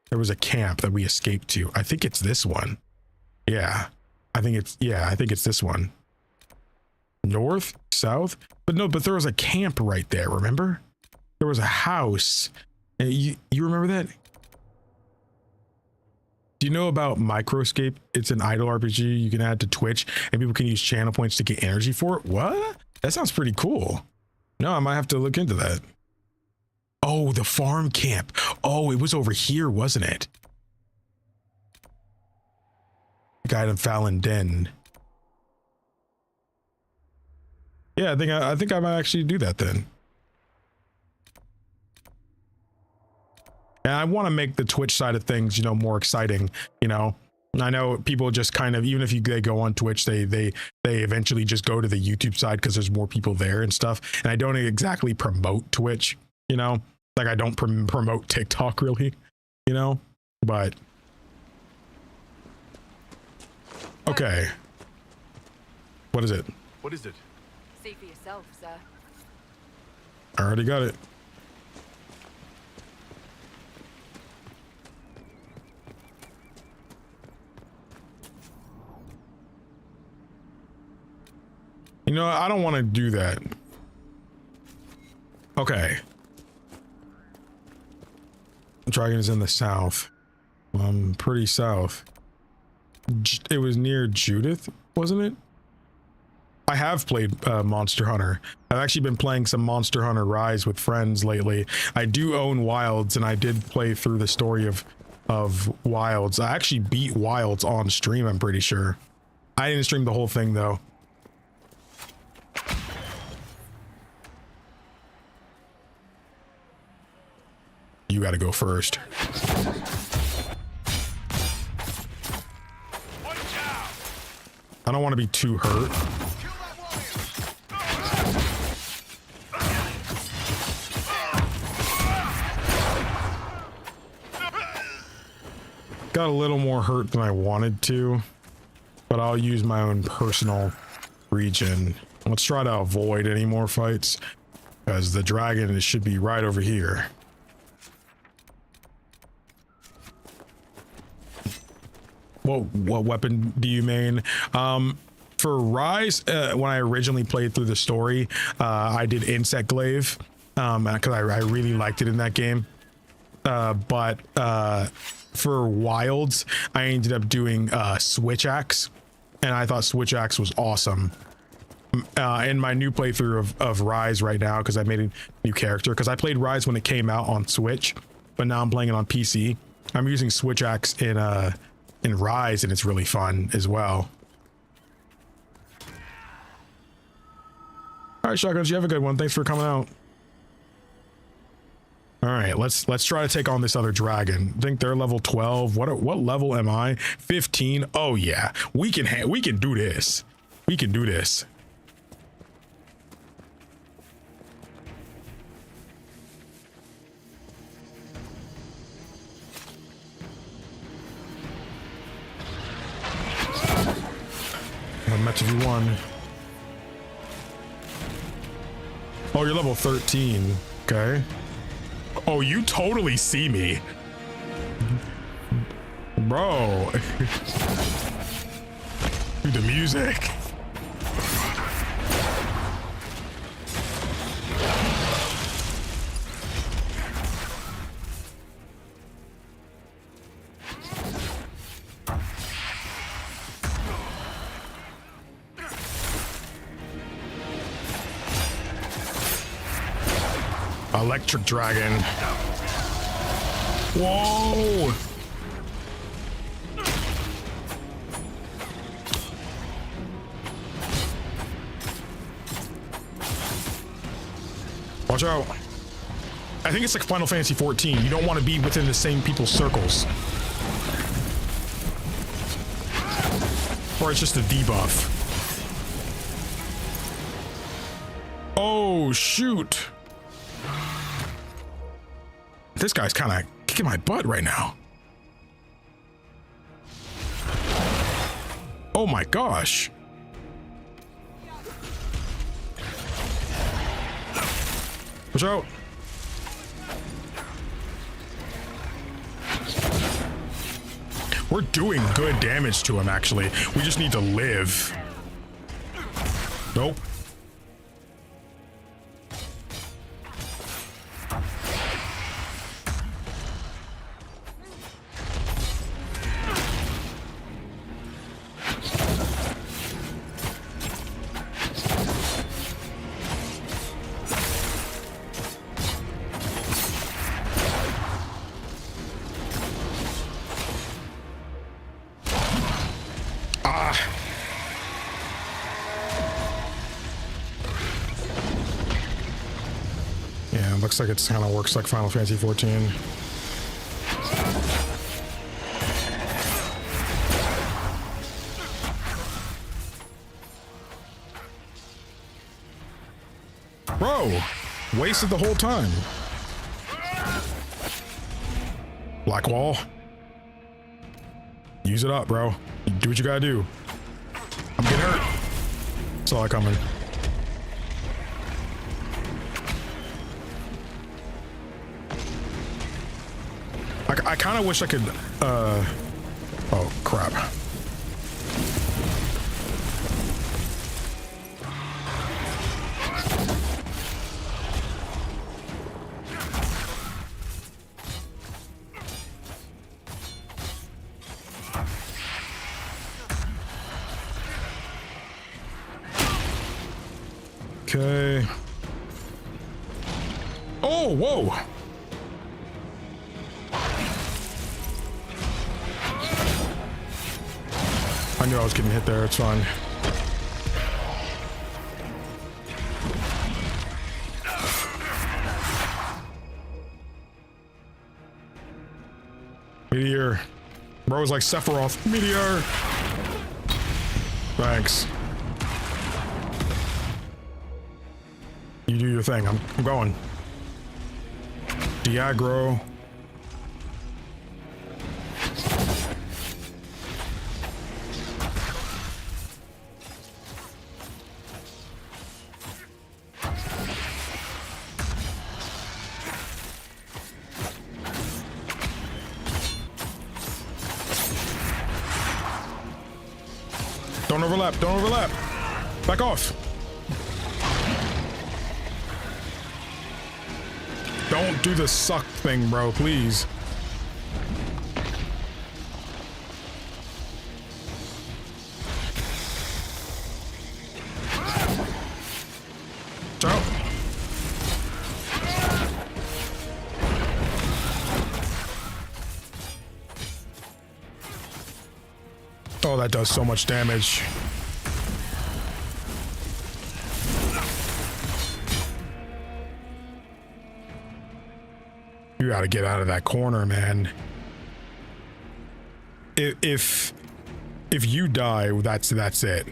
There was a camp that we escaped to. I think it's this one. Yeah. I think it's this one. North, south, but no, but there was a camp right there. Remember? There was a house. You remember that? Do you know about Microscape? It's an idle RPG you can add to Twitch and people can use channel points to get energy for it. What? That sounds pretty cool. No, I might have to look into that. Oh, the farm camp. Oh, it was over here, wasn't it? Guide of Fallon Den. Yeah, I think I might actually do that then. And I want to make the Twitch side of things, you know, more exciting, you know. I know people just kind of, even if they go on Twitch, they eventually just go to the YouTube side because there's more people there and stuff. And I don't exactly promote Twitch, you know, like I don't promote TikTok really, you know, but okay. What is it? What is it? See for yourself, sir. I already got it. You know, I don't want to do that. Okay. Dragon is in the south. Pretty south. It was near Judith, wasn't it? I have played Monster Hunter. I've actually been playing some Monster Hunter Rise with friends lately. I do own Wilds, and I did play through the story of Wilds. I actually beat Wilds on stream, I'm pretty sure. I didn't stream the whole thing, though. You gotta go first. I don't want to be too hurt. Got a little more hurt than I wanted to, but I'll use my own personal regen. Let's try to avoid any more fights because the dragon should be right over here. What weapon do you main? For Rise, when I originally played through the story, I did Insect Glaive because I really liked it in that game. but for wilds, I ended up doing switch axe, and I thought switch axe was awesome. In my new playthrough of Rise right now, because I made a new character, because I played Rise when it came out on Switch, but now I'm playing it on PC. I'm using switch axe in Rise, and it's really fun as well. All right, Shotguns, you have a good one. Thanks for coming out. All right, let's try to take on this other dragon. I think they're level 12. What level am I? 15. Oh yeah, we can do this. We can do this. I'm at V1. Oh, you're level 13. Okay. Oh, you totally see me. Bro. Dude, the music. Electric dragon. Whoa. Watch out. I think it's like Final Fantasy 14. You don't want to be within the same people's circles. Or it's just a debuff. Oh, shoot. This guy's kind of kicking my butt right now. Oh my gosh. Watch out. We're doing good damage to him, actually. We just need to live. Nope. Looks like it kind of works like Final Fantasy 14. Bro, wasted the whole time. Black wall. Use it up, bro. Do what you gotta do. I'm getting hurt. Saw it coming. I kind of wish I could, oh, crap. Okay. Oh, whoa. I knew I was getting hit there. It's fine. Meteor. Bro was like Sephiroth. Meteor. Thanks. You do your thing. I'm going. Diagro. Don't overlap. Don't overlap. Back off. Don't do the suck thing, bro, please. Ciao. Oh, that does so much damage. You gotta get out of that corner, man. If you die, that's it.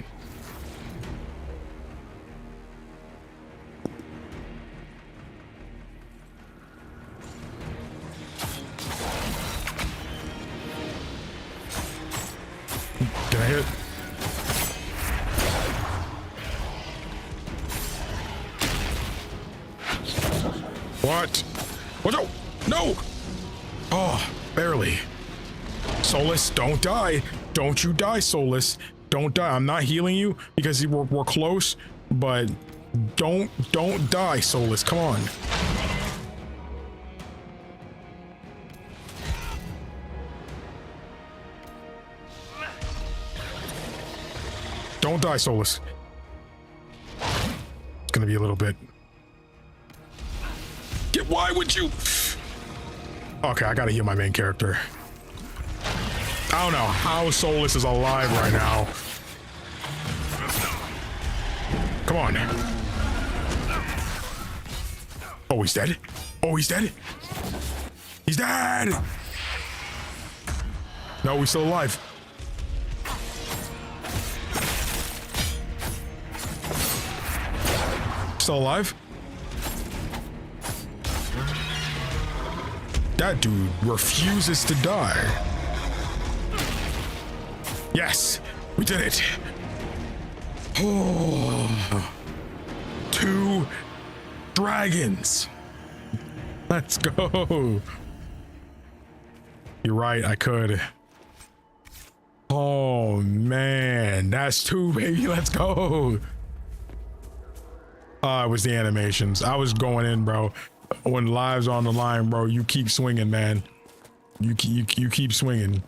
Can I hit? What? Watch out! No! Oh, barely. Solus, don't die. Don't you die, Solus. Don't die. I'm not healing you because we're close, but don't die, Solus. Come on. Don't die, Solus. It's gonna be a little bit. Why would you? Okay, I gotta heal my main character. I don't know how Solus is alive right now. Come on. Oh, he's dead? Oh, he's dead? He's dead! No, he's still alive. Still alive? That dude refuses to die. Yes, we did it. Oh, 2 dragons. Let's go. You're right, I could. Oh man, that's 2, baby. Let's go. It was the animations. I was going in, bro. When lives on the line, bro, you keep swinging, man. You keep swinging.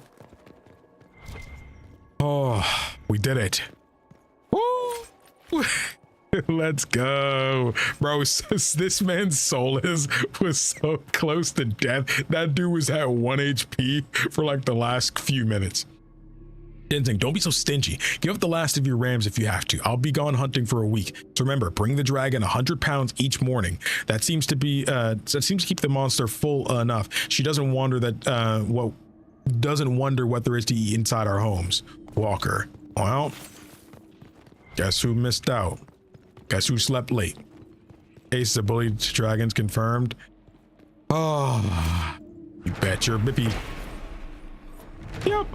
Oh, we did it. Woo! Let's go, bro. This man's soul was so close to death. That dude was at 1 HP for like the last few minutes. Denzing, don't be so stingy. Give up the last of your rams if you have to. I'll be gone hunting for a week. So remember, bring the dragon 100 pounds each morning. That seems to be that seems to keep the monster full enough. She doesn't wonder what there is to eat inside our homes. Walker. Well, guess who missed out? Guess who slept late? Ace's ability to dragons confirmed. Oh, you bet your bippy. Yep.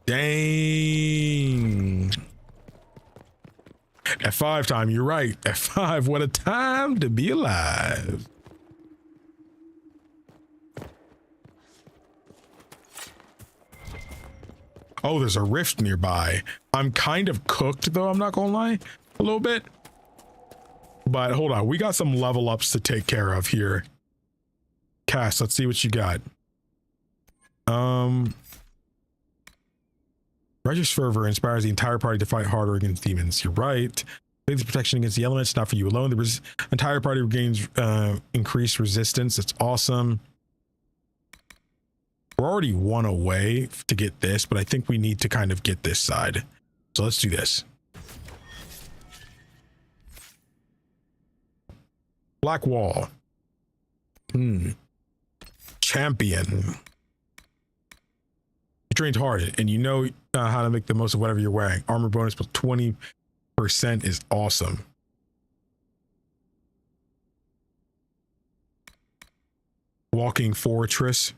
Dang. F5 time, you're right. F5, what a time to be alive. Oh, there's a rift nearby. I'm kind of cooked though, I'm not gonna lie, a little bit. But hold on, we got some level ups to take care of here. Cass, let's see what you got. Righteous fervor inspires the entire party to fight harder against demons. You're right. The protection against the elements, not for you alone. The entire party regains increased resistance. It's awesome. We're already 1 away to get this, but I think we need to kind of get this side. So let's do this. Black wall. Champion. You trained hard and you know how to make the most of whatever you're wearing. Armor bonus plus 20% is awesome. Walking fortress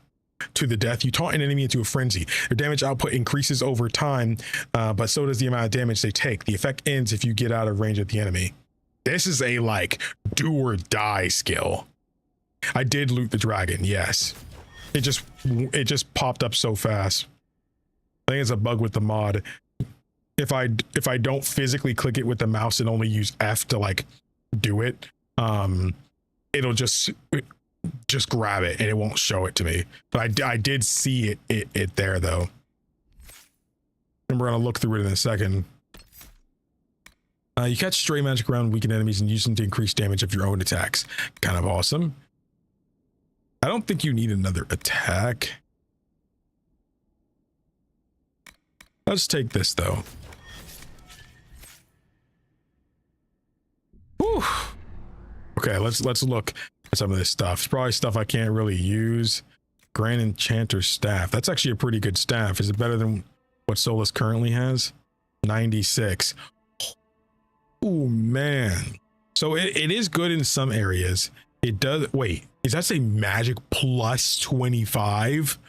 to the death. You taunt an enemy into a frenzy. Their damage output increases over time, but so does the amount of damage they take. The effect ends if you get out of range of the enemy. This is a like do or die skill. I did loot the dragon, yes. It just popped up so fast. I think it's a bug with the mod. if I don't physically click it with the mouse and only use F to like do it, it'll just grab it and it won't show it to me. But I did see it there though. And we're gonna look through it in a second. You catch stray magic around weakened enemies and use them to increase damage of your own attacks. Kind of awesome. I don't think you need another attack. Let's take this though. Whew. Okay, let's look at some of this stuff. It's probably stuff I can't really use. Grand Enchanter Staff. That's actually a pretty good staff. Is it better than what Solus currently has? 96. Oh man. So it is good in some areas. It does. Wait, is that say magic plus 25?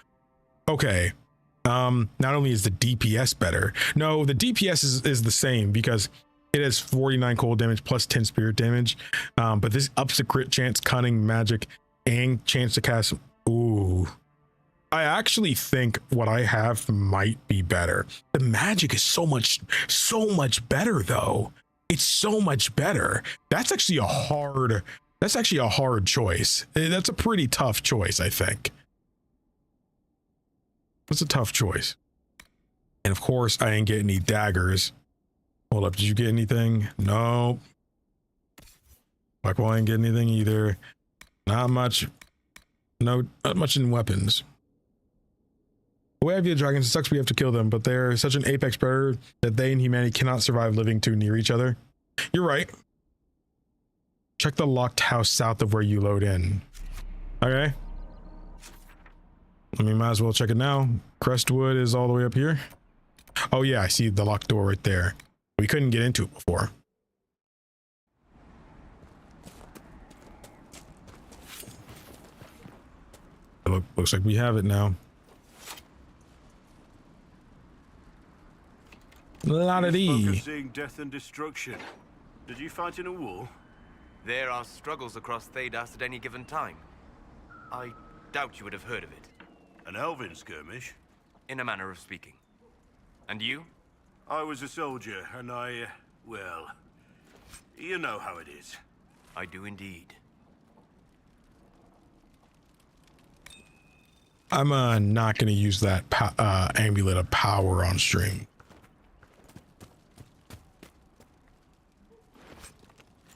Okay. Not only is the DPS better. No, the DPS is the same because it has 49 cold damage plus 10 spirit damage. But this ups the crit chance, cunning, magic, and chance to cast. Ooh. I actually think what I have might be better. The magic is so much better though. It's so much better. That's actually a hard choice. That's a pretty tough choice, I think. That's a tough choice. And of course, I didn't get any daggers. Hold up, did you get anything? No. Like, well, I didn't get anything either. Not much. No, not much in weapons. The way I view the dragons, it sucks we have to kill them, but they're such an apex predator that they and humanity cannot survive living too near each other. You're right. Check the locked house south of where you load in. Okay. I mean, might as well check it now. Crestwood is all the way up here. Oh yeah, I see the locked door right there. We couldn't get into it before. Looks like we have it now. La-da-dee. Seeing death and destruction. Did you fight in a war? There are struggles across Thedas at any given time. I doubt you would have heard of it. An elven skirmish? In a manner of speaking. And you? I was a soldier, and well, you know how it is. I do indeed. I'm not going to use that amulet of power on stream.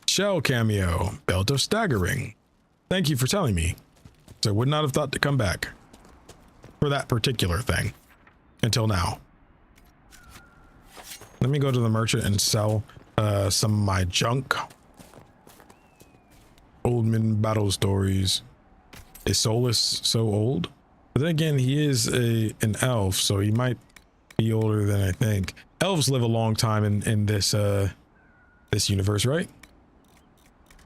Shell cameo, belt of staggering. Thank you for telling me. So I would not have thought to come back for that particular thing until now. Let me go to the merchant and sell some of my junk. Oldman battle stories. Is Solus so old? But then again, he is an elf, so he might be older than I think. Elves live a long time in this this universe, right?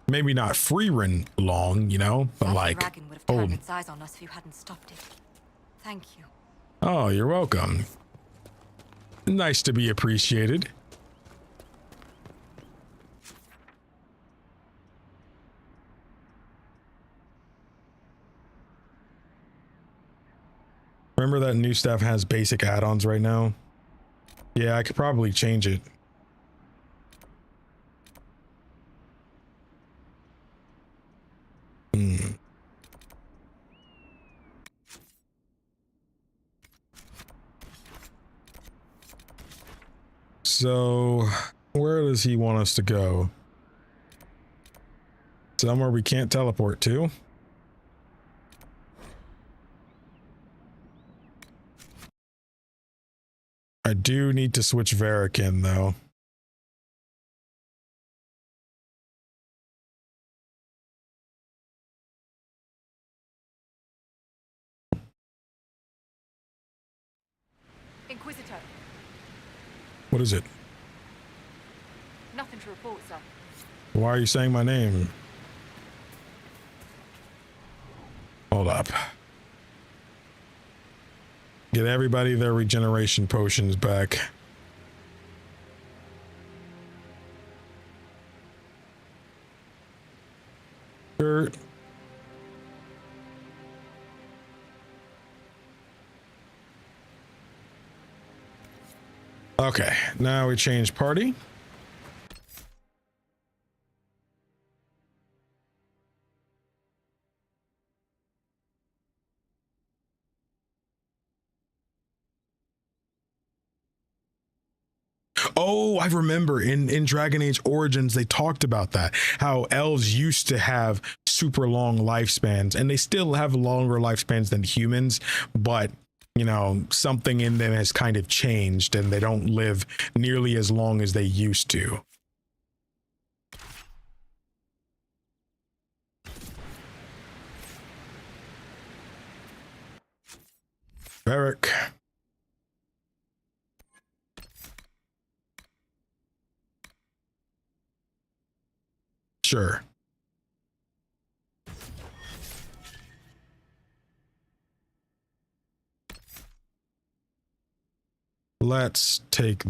Maybe not Freeran long, you know, but like old. Its eyes on us if you hadn't stopped it. Thank you. Oh, you're welcome. Nice to be appreciated. Remember that new staff has basic add-ons right now? Yeah, I could probably change it. So, where does he want us to go? Somewhere we can't teleport to. I do need to switch Varric in, though. Inquisitor. What is it? Nothing to report, sir. Why are you saying my name? Hold up. Get everybody their regeneration potions back. Sure. Okay, now we change party. Oh, I remember in Dragon Age Origins, they talked about that, how elves used to have super long lifespans, and they still have longer lifespans than humans, but you know, something in them has kind of changed and they don't live nearly as long as they used to. Eric. Sure. Let's take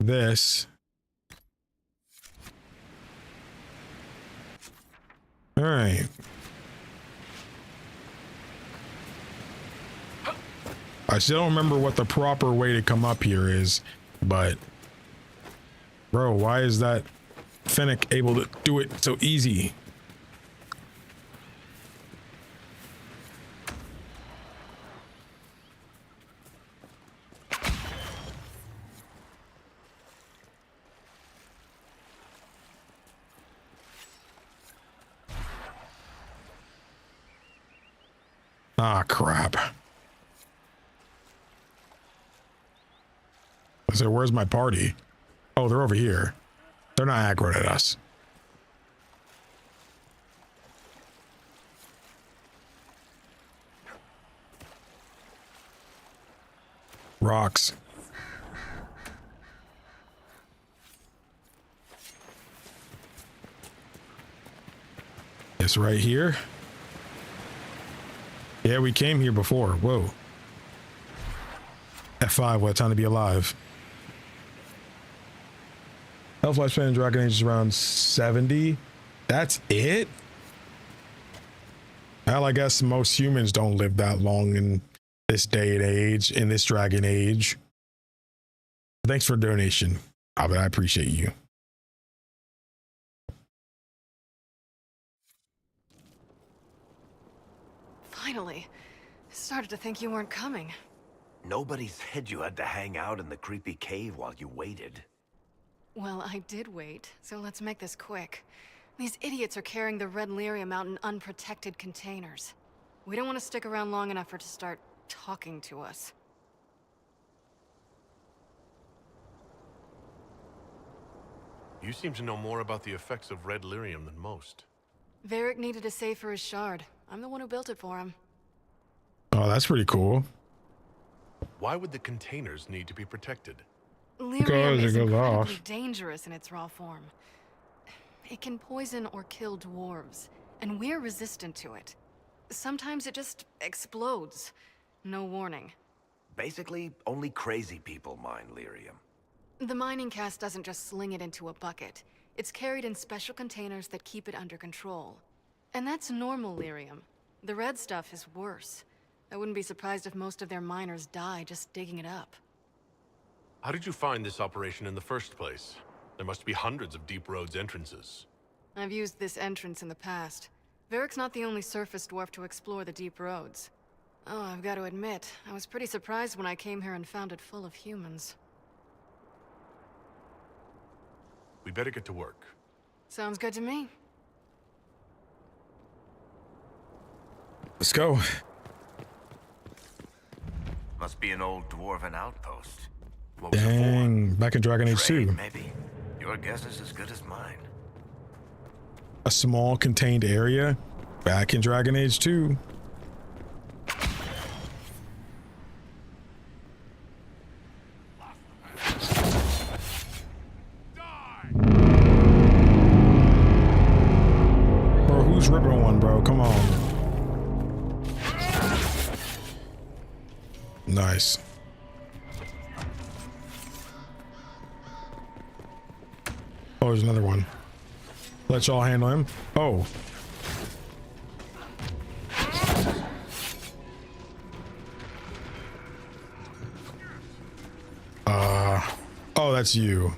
this. All right. I still don't remember what the proper way to come up here is, but bro, why is that Fennec able to do it so easy? Ah, crap. I said, where's my party? Oh, they're over here. They're not aggroed at us. Rocks. It's right here. Yeah, we came here before. Whoa. F5, what a time to be alive. Health lifespan in Dragon Age is around 70. That's it? Well, I guess most humans don't live that long in this day and age, in this Dragon Age. Thanks for the donation. I appreciate you. Finally. Started to think you weren't coming. Nobody said you had to hang out in the creepy cave while you waited. Well, I did wait, so let's make this quick. These idiots are carrying the red lyrium out in unprotected containers. We don't want to stick around long enough for it to start talking to us. You seem to know more about the effects of red lyrium than most. Varric needed a safe for his shard. I'm the one who built it for him. Oh, that's pretty cool. Why would the containers need to be protected? Lyrium is incredibly dangerous in its raw form. It can poison or kill dwarves, and we're resistant to it. Sometimes it just explodes. No warning. Basically, only crazy people mine lyrium. The mining cast doesn't just sling it into a bucket. It's carried in special containers that keep it under control. And that's normal lyrium. The red stuff is worse. I wouldn't be surprised if most of their miners die just digging it up. How did you find this operation in the first place? There must be hundreds of Deep Road's entrances. I've used this entrance in the past. Varric's not the only surface dwarf to explore the Deep Roads. Oh, I've got to admit, I was pretty surprised when I came here and found it full of humans. We better get to work. Sounds good to me. Let's go. Must be an old dwarven outpost. Dang, back in Dragon Age 2. Maybe. Your guess is as good as mine. A small contained area back in Dragon Age 2. Bro, who's ripping one, bro? Come on. Nice. Oh, there's another one. Let y'all handle him. Oh. Oh, that's you.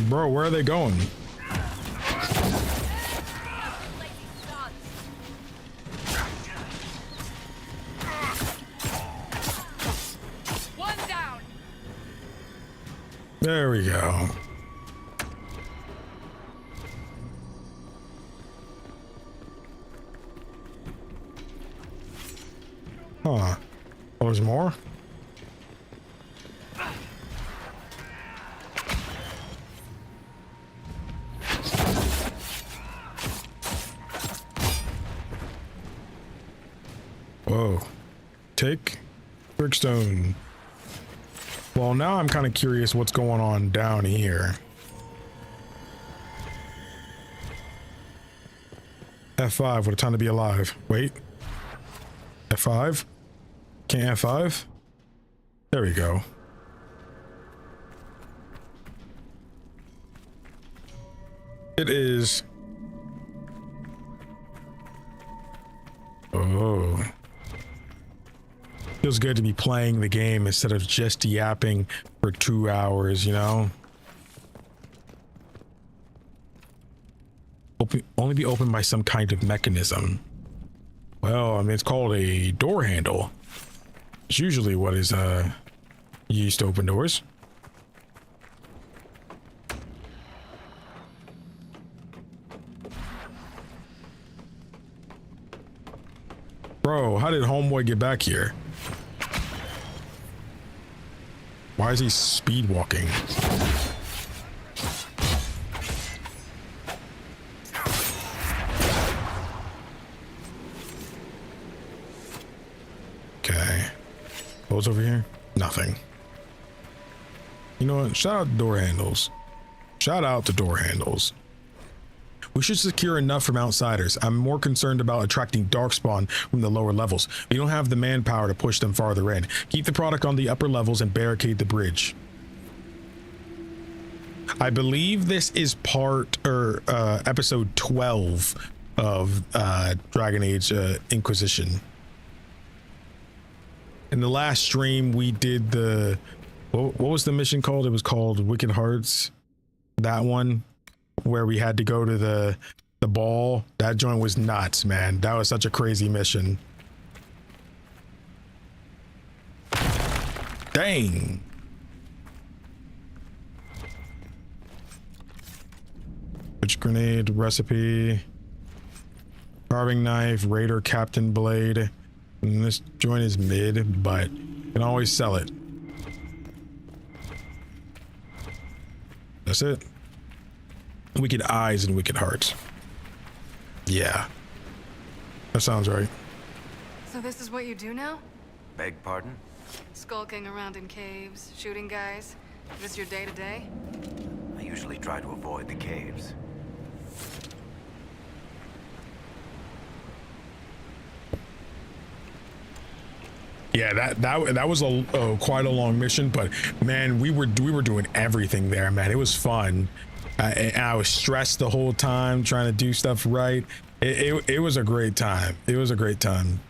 Bro, where are they going? One down. There we go. Huh. Oh, there's more? Whoa. Take Brickstone. Well, now I'm kind of curious what's going on down here. F5, what a time to be alive. Wait. F5? Can't F5? There we go. It is. Oh. Feels good to be playing the game instead of just yapping for 2 hours, you know? Only be opened by some kind of mechanism. Well, I mean, it's called a door handle. It's usually what is used to open doors. Bro, how did homeboy get back here? Why is he speed walking? Okay. What's over here? Nothing. You know what? Shout out to door handles. Shout out to door handles. We should secure enough from outsiders. I'm more concerned about attracting darkspawn from the lower levels. We don't have the manpower to push them farther in. Keep the product on the upper levels and barricade the bridge. I believe this is part or episode 12 of Dragon Age Inquisition. In the last stream we did the what was the mission called? It was called Wicked Hearts. That one where we had to go to the ball. That joint was nuts, man. That was such a crazy mission. Dang. Which grenade recipe? Carving knife, raider, captain blade. And this joint is mid, but you can always sell it. That's it. Wicked eyes and wicked hearts. Yeah. That sounds right. So this is what you do now? Beg pardon? Skulking around in caves, shooting guys? Is this your day-to-day? I usually try to avoid the caves. Yeah, that was a quite a long mission, but man, we were doing everything there, man. It was fun. I was stressed the whole time trying to do stuff right. It was a great time. It was a great time.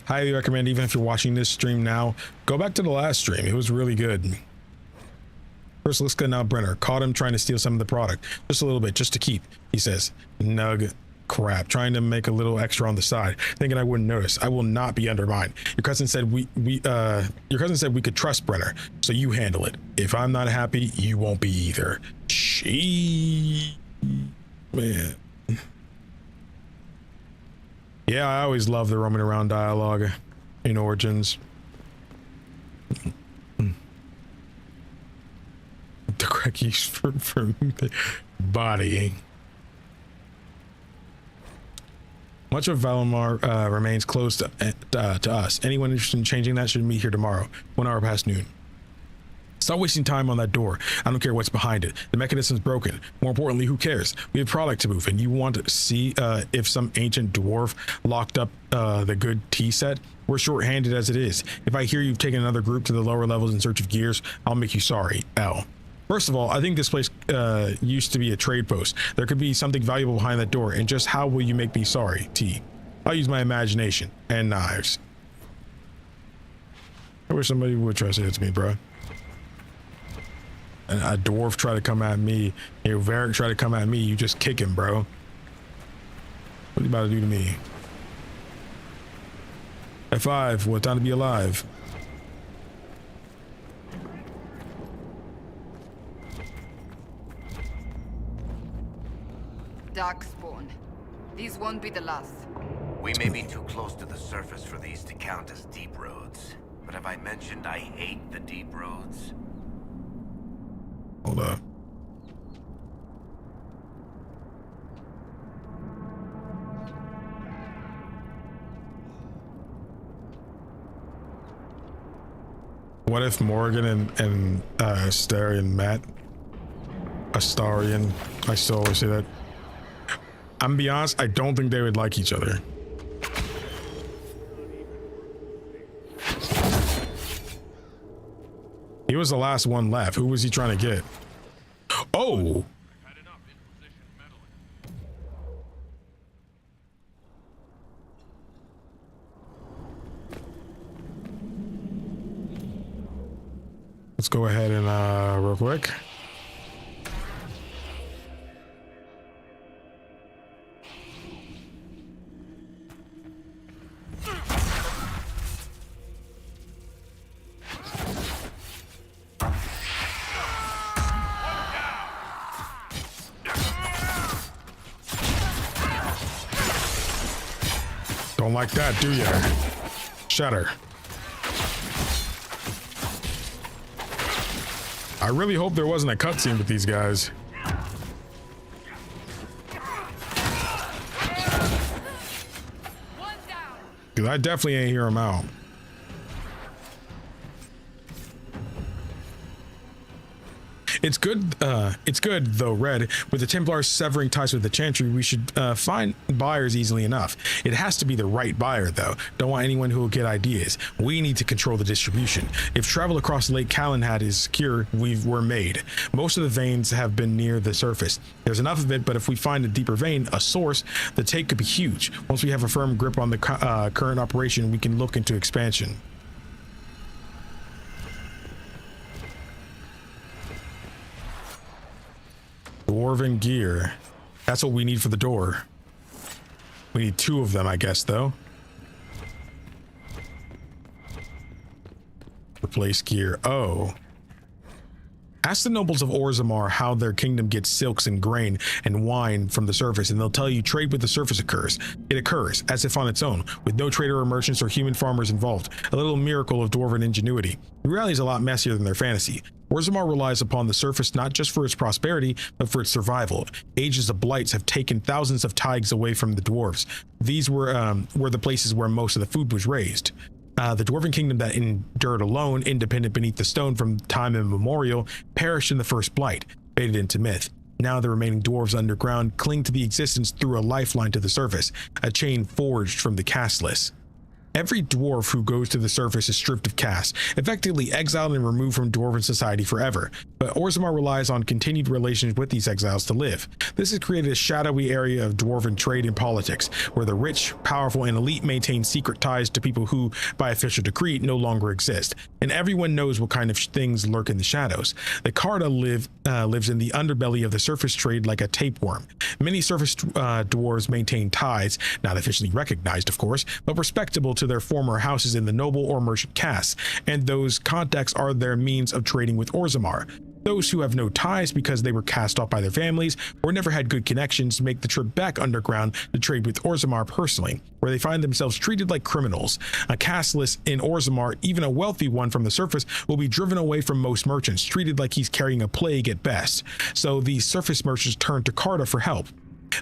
Highly recommend, even if you're watching this stream now, go back to the last stream. It was really good. First, let's get out Brenner. Caught him trying to steal some of the product. Just a little bit, just to keep, he says. Nug. Crap, trying to make a little extra on the side, thinking I wouldn't notice. I will not be undermined. Your cousin said we could trust Brenner, so you handle it. If I'm not happy, you won't be either. She, man. Yeah, I always love the roaming around dialogue in Origins. The correct use for bodying. Much of Valimar remains closed to us. Anyone interested in changing that should meet here tomorrow, 1 hour past noon. Stop wasting time on that door. I don't care what's behind it. The mechanism's broken. More importantly, who cares? We have product to move, and you want to see if some ancient dwarf locked up the good tea set? We're short-handed as it is. If I hear you've taken another group to the lower levels in search of gears, I'll make you sorry. L. First of all, I think this place used to be a trade post. There could be something valuable behind that door, and just how will you make me sorry? T. I'll use my imagination and knives. wish somebody would try to say it to me, bro. And a dwarf try to come at me. Varric try to come at me. You just kick him, bro. What are you about to do to me? F5. What time to be alive? Darkspawn. These won't be the last. We may be too close to the surface for these to count as deep roads. But have I mentioned I hate the deep roads? Hold up. What if Morgan and Astarion met? Astarion. I still always say that. I'm gonna be honest, I don't think they would like each other. He was the last one left. Who was he trying to get? Oh! Let's go ahead and real quick. Don't like that, do ya? Shatter. I really hope there wasn't a cutscene with these guys. Dude, I definitely ain't hear him out. It's good though, Red. With the Templars severing ties with the Chantry, we should find buyers easily enough. It has to be the right buyer though. Don't want anyone who will get ideas. We need to control the distribution. If travel across Lake Calenhad is secure, we're made. Most of the veins have been near the surface. There's enough of it, but if we find a deeper vein, a source, the take could be huge. Once we have a firm grip on the current operation, we can look into expansion. Dwarven gear. That's what we need for the door. We need 2 of them, I guess, though. Replace gear. Oh. Ask the nobles of Orzammar how their kingdom gets silks and grain and wine from the surface, and they'll tell you trade with the surface occurs. It occurs, as if on its own, with no trader or merchants or human farmers involved. A little miracle of dwarven ingenuity. The reality is a lot messier than their fantasy. Orzammar relies upon the surface not just for its prosperity, but for its survival. Ages of blights have taken thousands of taigs away from the dwarves. These were the places where most of the food was raised. The dwarven kingdom that endured alone, independent beneath the stone from time immemorial, perished in the first blight, faded into myth. Now the remaining dwarves underground cling to the existence through a lifeline to the surface, a chain forged from the casteless. Every dwarf who goes to the surface is stripped of caste, effectively exiled and removed from dwarven society forever. But Orzammar relies on continued relations with these exiles to live. This has created a shadowy area of dwarven trade and politics, where the rich, powerful, and elite maintain secret ties to people who, by official decree, no longer exist. And everyone knows what kind of things lurk in the shadows. The Carta lives in the underbelly of the surface trade like a tapeworm. Many surface dwarves maintain ties, not officially recognized, of course, but respectable to their former houses in the noble or merchant castes, and those contacts are their means of trading with Orzammar. Those who have no ties because they were cast off by their families or never had good connections make the trip back underground to trade with Orzammar personally, where they find themselves treated like criminals. A casteless in Orzammar, even a wealthy one from the surface, will be driven away from most merchants, treated like he's carrying a plague at best. So these surface merchants turn to Carta for help.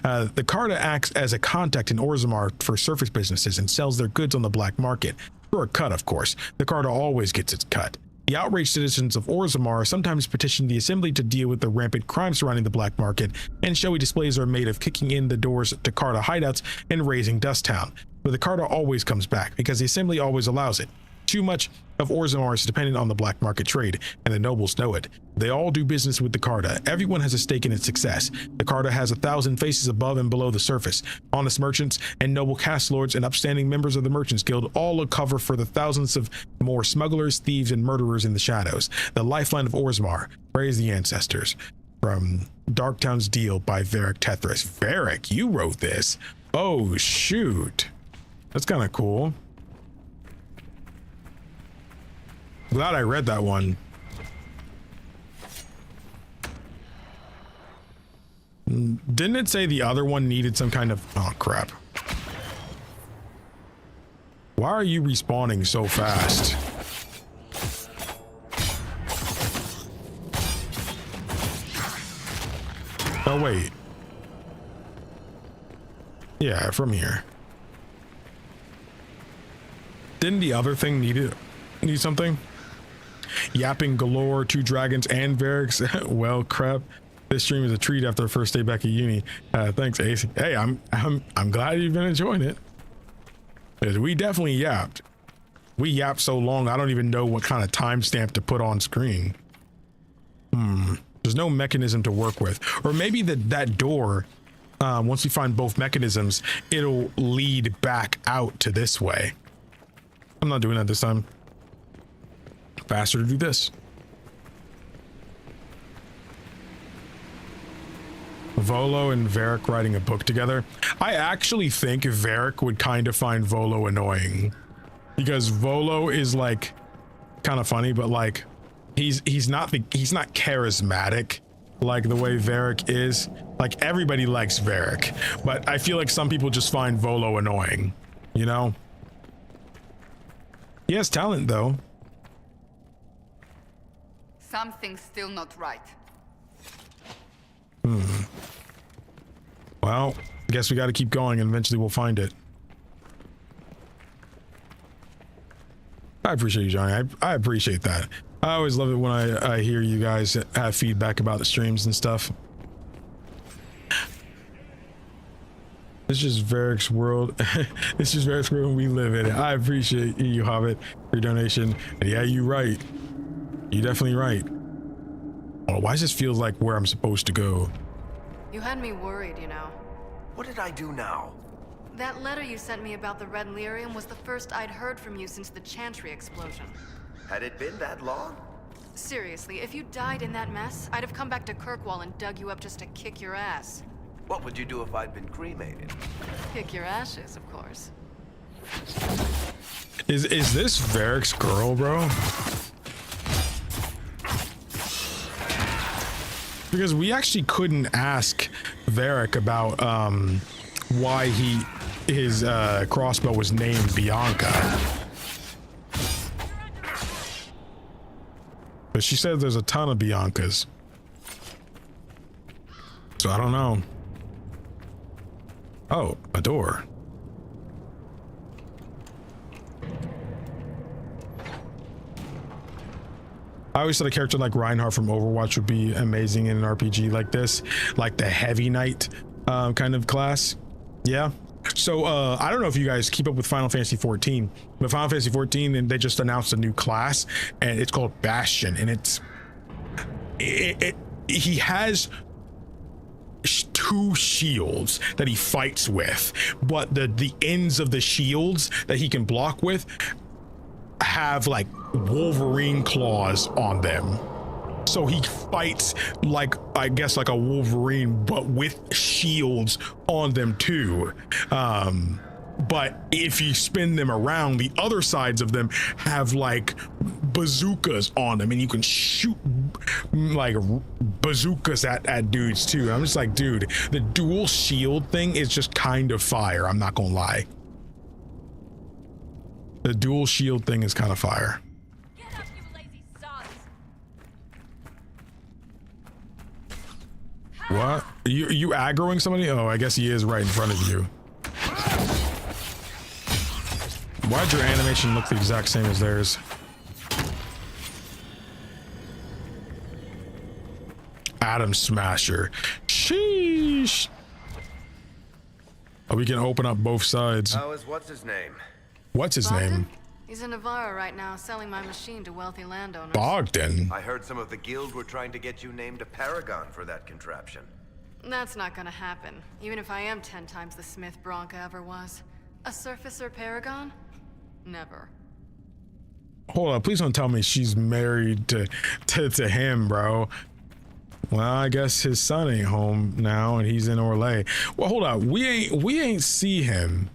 The Carta acts as a contact in Orzammar for surface businesses and sells their goods on the black market. For a cut, of course. The Carta always gets its cut. The outraged citizens of Orzammar sometimes petition the Assembly to deal with the rampant crime surrounding the black market, and showy displays are made of kicking in the doors to Carta hideouts and raising Dust Town. But the Carta always comes back, because the Assembly always allows it. too much of Orzammar is dependent on the black market trade, and the nobles know it. They all do business with the Carta. Everyone has a stake in its success. The Carta has 1,000 faces above and below the surface. Honest merchants and noble cast lords and upstanding members of the Merchants Guild all look cover for the thousands of more smugglers, thieves, and murderers in the shadows. The lifeline of Orzammar. Praise the ancestors. From Darktown's Deal by Varric Tethras. Varric, you wrote this. Oh, shoot. That's kind of cool. Glad I read that one. Didn't it say the other one needed some kind of... Oh, crap. Why are you respawning so fast? Oh, wait. Yeah, from here. Didn't the other thing need something? Yapping galore, 2 dragons and Varric's. Well, crap. This stream is a treat after the first day back at uni. Thanks, Ace. Hey, I'm glad you've been enjoying it. Because we definitely yapped. We yapped so long, I don't even know what kind of timestamp to put on screen. There's no mechanism to work with. Or maybe that door, once we find both mechanisms, it'll lead back out to this way. I'm not doing that this time. Faster to do this. Volo and Varric writing a book together. I actually think Varric would kind of find Volo annoying, because Volo is like kind of funny, but like he's not charismatic like the way Varric is. Like everybody likes Varric, but I feel like some people just find Volo annoying, you know? He has talent though. Something's still not right. Well, I guess we got to keep going and eventually we'll find it. I appreciate you, Johnny. I appreciate that. I always love it when I hear you guys have feedback about the streams and stuff. This is Varric's world. This is Varric's world and we live in it. I appreciate you, Hobbit, for your donation. And yeah, you're right. You're definitely right. Oh, why does this feel like where I'm supposed to go? You had me worried, you know. What did I do now? That letter you sent me about the Red Lyrium was the first I'd heard from you since the Chantry explosion. Had it been that long? Seriously, if you died in that mess, I'd have come back to Kirkwall and dug you up just to kick your ass. What would you do if I'd been cremated? Kick your ashes, of course. Is this Varric's girl, bro? Because we actually couldn't ask Varric about why his crossbow was named Bianca. But she said there's a ton of Biancas. So I don't know. Oh, a door. I always thought a character like Reinhardt from Overwatch would be amazing in an RPG like this, like the Heavy Knight kind of class. Yeah. So I don't know if you guys keep up with Final Fantasy 14, but Final Fantasy 14, and they just announced a new class, and it's called Bastion, and he has 2 shields that he fights with, but the ends of the shields that he can block with have like Wolverine claws on them. So he fights like, I guess, like a Wolverine, but with shields on them too. But if you spin them around, the other sides of them have like bazookas on them, and you can shoot like bazookas at dudes too. I'm just like, dude, the dual shield thing is just kind of fire. I'm not gonna lie. The dual shield thing is kind of fire. Get up, you lazy sods. What? You aggroing somebody? Oh, I guess he is right in front of you. Why'd your animation look the exact same as theirs? Atom Smasher. Sheesh. Oh, we can open up both sides. How is what's his name? What's his name? He's in Navarra right now, selling my machine to wealthy landowners. Bogdan? I heard some of the guild were trying to get you named a paragon for that contraption. That's not gonna happen, even if I am 10 times the Smith Bronca ever was. A surfacer paragon? Never. Hold on, please don't tell me she's married to him, bro. Well, I guess his son ain't home now and he's in Orlais. Well, hold up. We ain't see him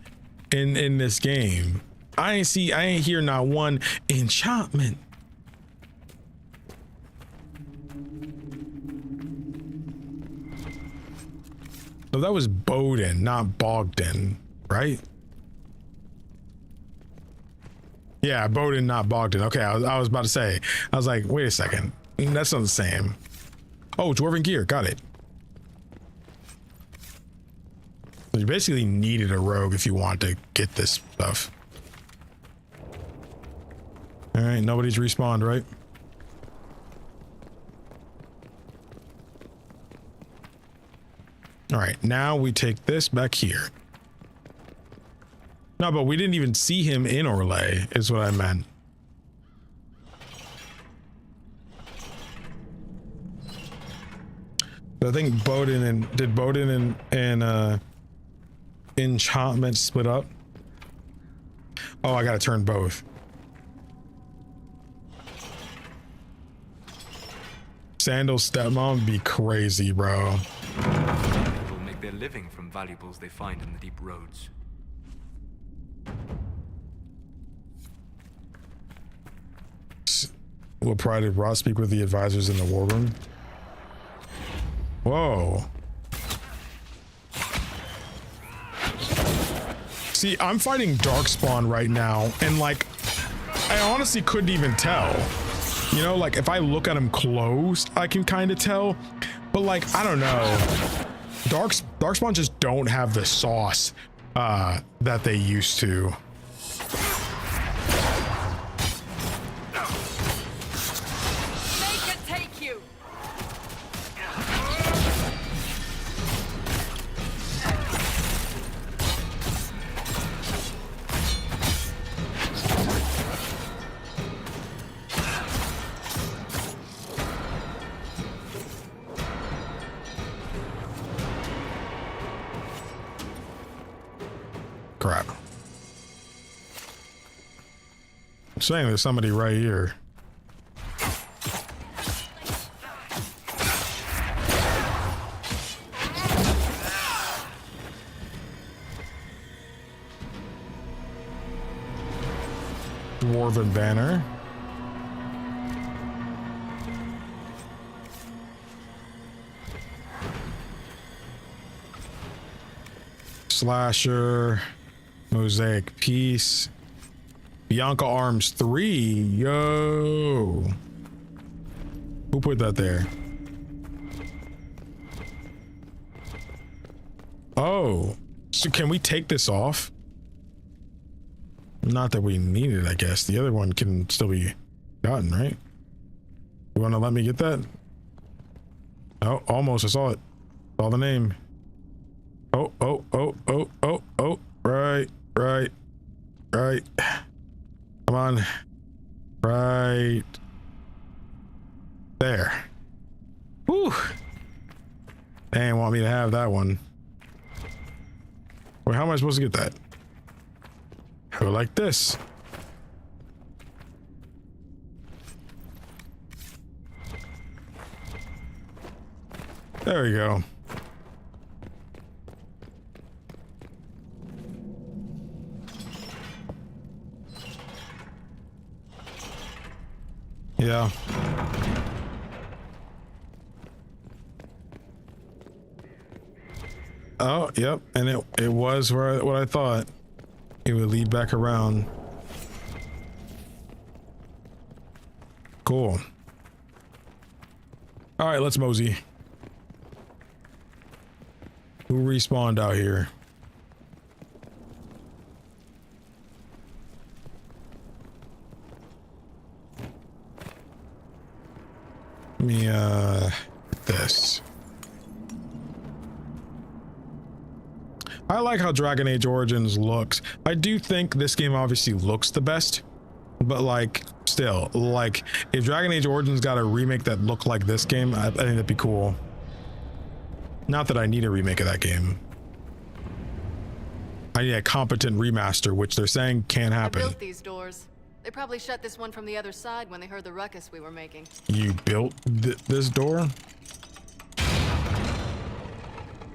in this game. I ain't hear not one enchantment. No, that was Bowden, not Bogdan, right? Yeah, Bowden, not Bogdan. Okay, I was about to say. I was like, wait a second. That's not the same. Oh, Dwarven gear. Got it. You basically needed a rogue if you want to get this stuff. All right, nobody's respawned, right? All right, now we take this back here. No, but we didn't even see him in Orlais, is what I meant. I think Bowden and did Bowden and enchantment split up? Oh, I gotta turn both. Sandal's stepmom would be crazy, bro. People make their living from valuables they find in the deep roads. Will Pride of Rot speak with the advisors in the war room? Whoa. See, I'm fighting Darkspawn right now, and like, I honestly couldn't even tell. You know, like if I look at him close, I can kind of tell, but like, I don't know. Darkspawn just don't have the sauce that they used to. Crap. I'm saying there's somebody right here. Dwarven banner. Slasher. Mosaic piece. Bianca Arms 3. Yo. Who put that there? Oh. So can we take this off? Not that we need it, I guess. The other one can still be gotten, right? You want to let me get that? Oh, almost. I saw it. Saw the name. Oh. Right. Come on. Right. There. Whew. They ain't want me to have that one. Wait, how am I supposed to get that? Go like this. There we go. Yeah. Oh, yep. And it was what I thought. It would lead back around. Cool. All right, let's mosey. Who respawned out here? Let me this. I like how Dragon Age Origins looks. I do think this game obviously looks the best but like still, like if Dragon Age Origins got a remake that looked like this game, I think that'd be cool. Not that I need a remake of that game. I need a competent remaster, which they're saying can't happen. I built these doors. They probably shut this one from the other side when they heard the ruckus we were making. You built this door?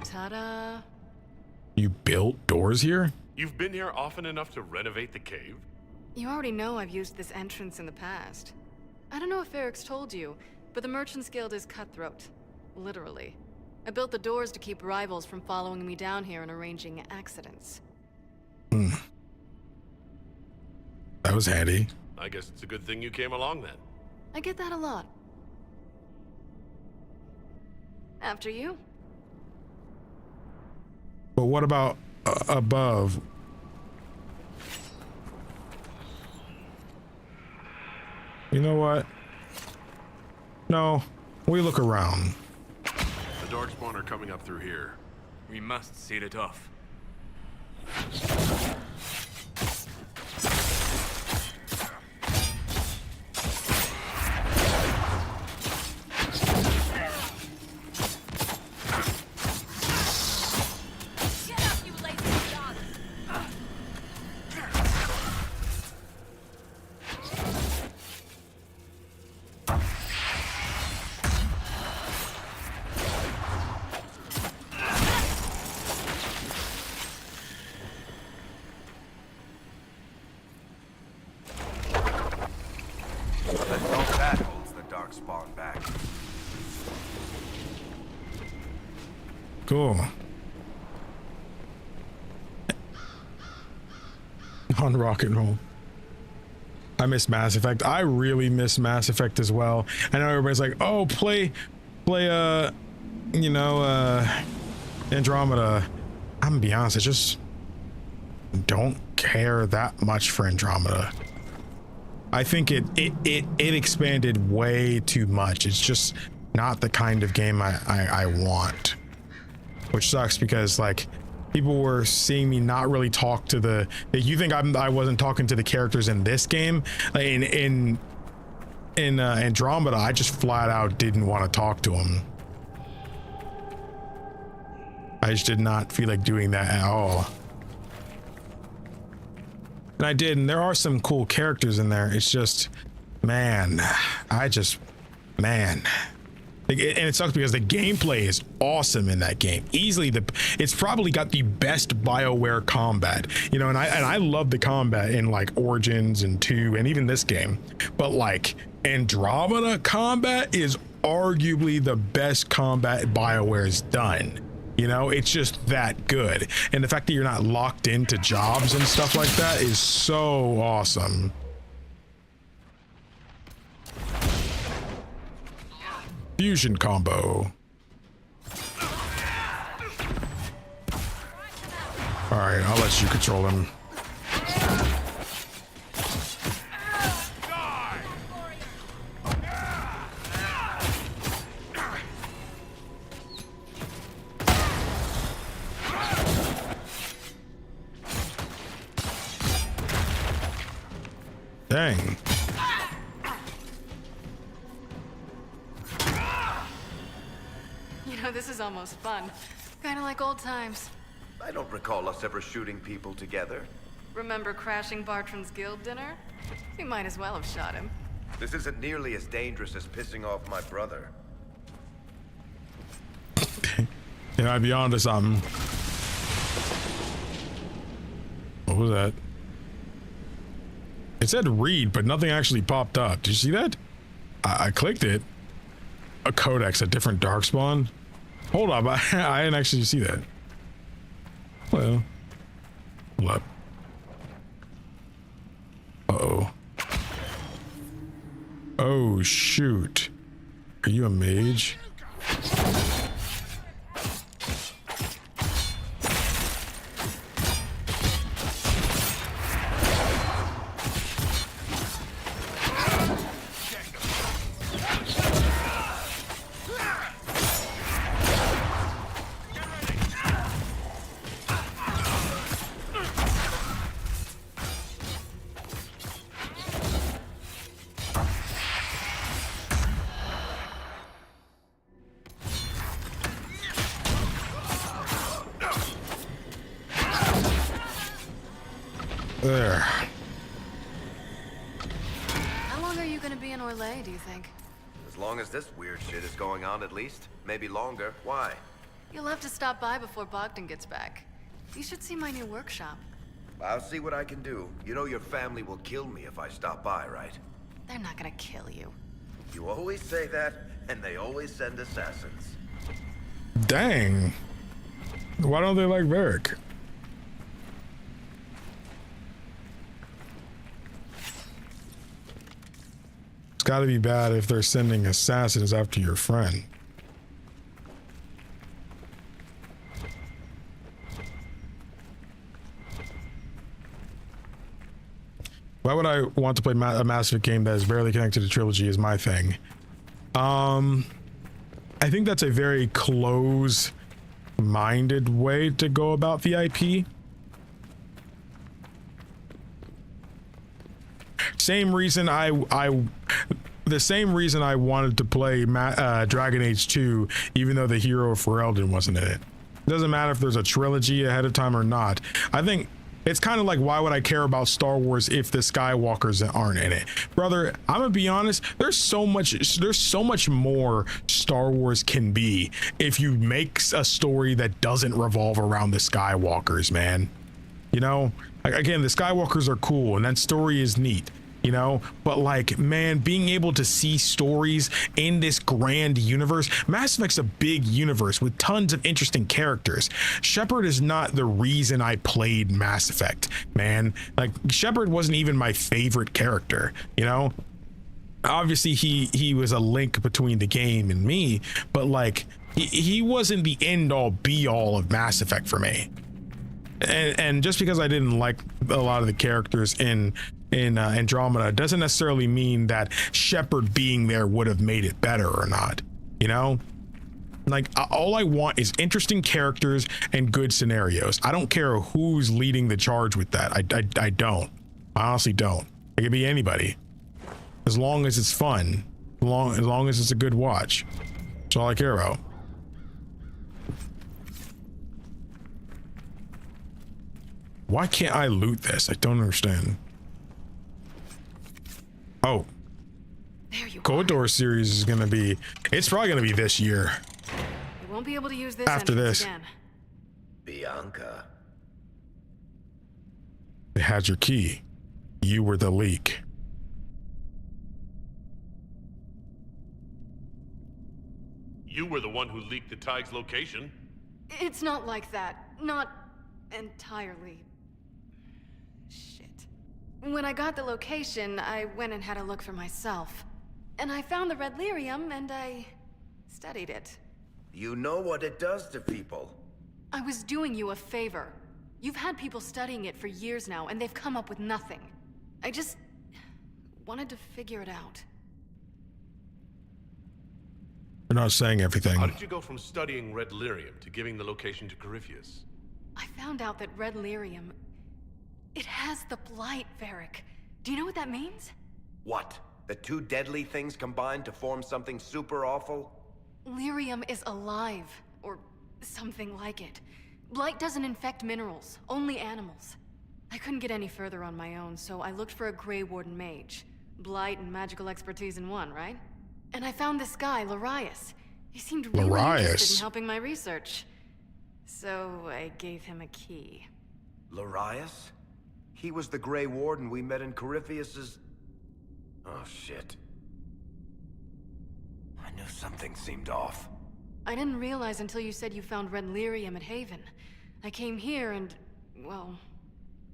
Ta-da. You built doors here? You've been here often enough to renovate the cave? You already know I've used this entrance in the past. I don't know if Eric's told you, but the Merchants Guild is cutthroat. Literally. I built the doors to keep rivals from following me down here and arranging accidents. That was handy. I guess it's a good thing you came along then. I get that a lot. After you. But what about above? You know what? No, we look around. The Darkspawn are coming up through here. We must seal it off. Cool. On rock and roll. I miss Mass Effect. I really miss Mass Effect as well. I know everybody's like, oh, play Andromeda. I'm gonna be honest, I just don't care that much for Andromeda. I think it expanded way too much. It's just not the kind of game I want. Which sucks because like people were seeing me not really talk to the. You think I wasn't talking to the characters in this game? Like in Andromeda, I just flat out didn't want to talk to them. I just did not feel like doing that at all. And I did, and there are some cool characters in there. It's just, man. And it sucks because the gameplay is awesome in that game. Easily it's probably got the best BioWare combat, you know, and I love the combat in like Origins and 2 and even this game. But like Andromeda combat is arguably the best combat BioWare's done. You know, it's just that good. And the fact that you're not locked into jobs and stuff like that is so awesome. Fusion combo. All right, I'll let you control him. Dang. You know, this is almost fun. Kind of like old times. I don't recall us ever shooting people together. Remember crashing Bartran's guild dinner? We might as well have shot him. This isn't nearly as dangerous as pissing off my brother. Yeah, I'd be on to something. What was that? It said read, but nothing actually popped up. Did you see that? I clicked it. A codex, a different darkspawn. Hold up, I didn't actually see that. Well, what? Uh-oh. Oh, shoot. Are you a mage? There. How long are you gonna be in Orlais, do you think? As long as this weird shit is going on, at least. Maybe longer. Why? You'll have to stop by before Bogdan gets back. You should see my new workshop. I'll see what I can do. You know your family will kill me if I stop by, right? They're not gonna kill you. You always say that, and they always send assassins. Dang. Why don't they like Varric? It's gotta be bad if they're sending assassins after your friend. Why would I want to play a Mass Effect game that is barely connected to trilogy is my thing. I think that's a very close-minded way to go about the IP. Same reason the same reason I wanted to play Dragon Age 2, even though the hero of Ferelden wasn't in it. It doesn't matter if there's a trilogy ahead of time or not. I think it's kind of like, why would I care about Star Wars if the Skywalkers aren't in it? Brother, I'm gonna be honest, there's so much more Star Wars can be if you make a story that doesn't revolve around the Skywalkers, man. You know, again, the Skywalkers are cool and that story is neat, you know, but like, man, being able to see stories in this grand universe. Mass Effect's a big universe with tons of interesting characters. Shepard is not the reason I played Mass Effect, man. Like, Shepard wasn't even my favorite character, you know. Obviously he was a link between the game and me, but like, he wasn't the end all be all of Mass Effect for me. And just because I didn't like a lot of the characters in Andromeda doesn't necessarily mean that Shepard being there would have made it better or not, you know. Like, all I want is interesting characters and good scenarios. I don't care who's leading the charge with that. I don't. I honestly don't. It could be anybody, as long as it's fun, as long as it's a good watch. That's all I care about. Why can't I loot this? I don't understand. Oh, KOTOR series is gonna be, it's probably gonna be this year. You won't be able to use this after this again. Bianca. They had your key. You were the leak. You were the one who leaked the Tig's location. It's not like that. Not entirely. When I got the location, I went and had a look for myself. And I found the red lyrium, and I studied it. You know what it does to people. I was doing you a favor. You've had people studying it for years now, and they've come up with nothing. I just wanted to figure it out. You're not saying everything. How did you go from studying red lyrium to giving the location to Corypheus? I found out that red lyrium, it has the blight, Varric. Do you know what that means? What? The two deadly things combined to form something super awful? Lyrium is alive, or something like it. Blight doesn't infect minerals, only animals. I couldn't get any further on my own, so I looked for a Grey Warden mage. Blight and magical expertise in one, right? And I found this guy, Larius. He seemed really interested in helping my research. So I gave him a key. Larius? He was the Grey Warden we met in Corypheus's... Oh, shit. I knew something seemed off. I didn't realize until you said you found red lyrium at Haven. I came here and, well,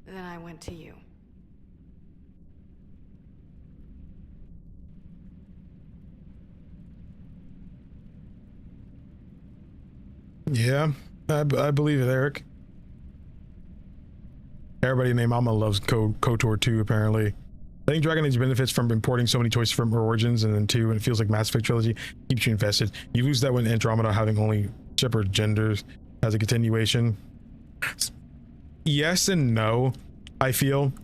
then I went to you. Yeah, I believe it, Eric. Everybody named Mama loves KOTOR 2, apparently. I think Dragon Age benefits from importing so many choices from Origins, and then 2, and it feels like Mass Effect Trilogy keeps you invested. You lose that when Andromeda having only Shepard genders as a continuation. Yes and no, I feel.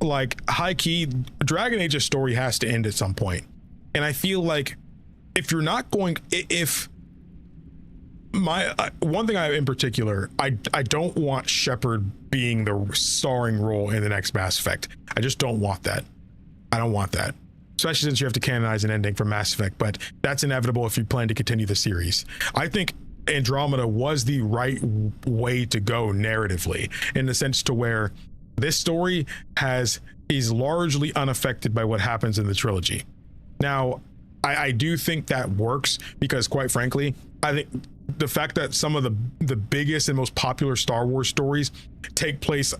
Like, high key, Dragon Age's story has to end at some point. And I feel like if you're not going, if one thing in particular, I don't want Shepard being the starring role in the next Mass Effect. I just don't want that. I don't want that, especially since you have to canonize an ending for Mass Effect, but that's inevitable if you plan to continue the series. I think Andromeda was the right way to go narratively, in the sense to where this story is largely unaffected by what happens in the trilogy. Now, I do think that works because, quite frankly, I think the fact that some of the biggest and most popular Star Wars stories take place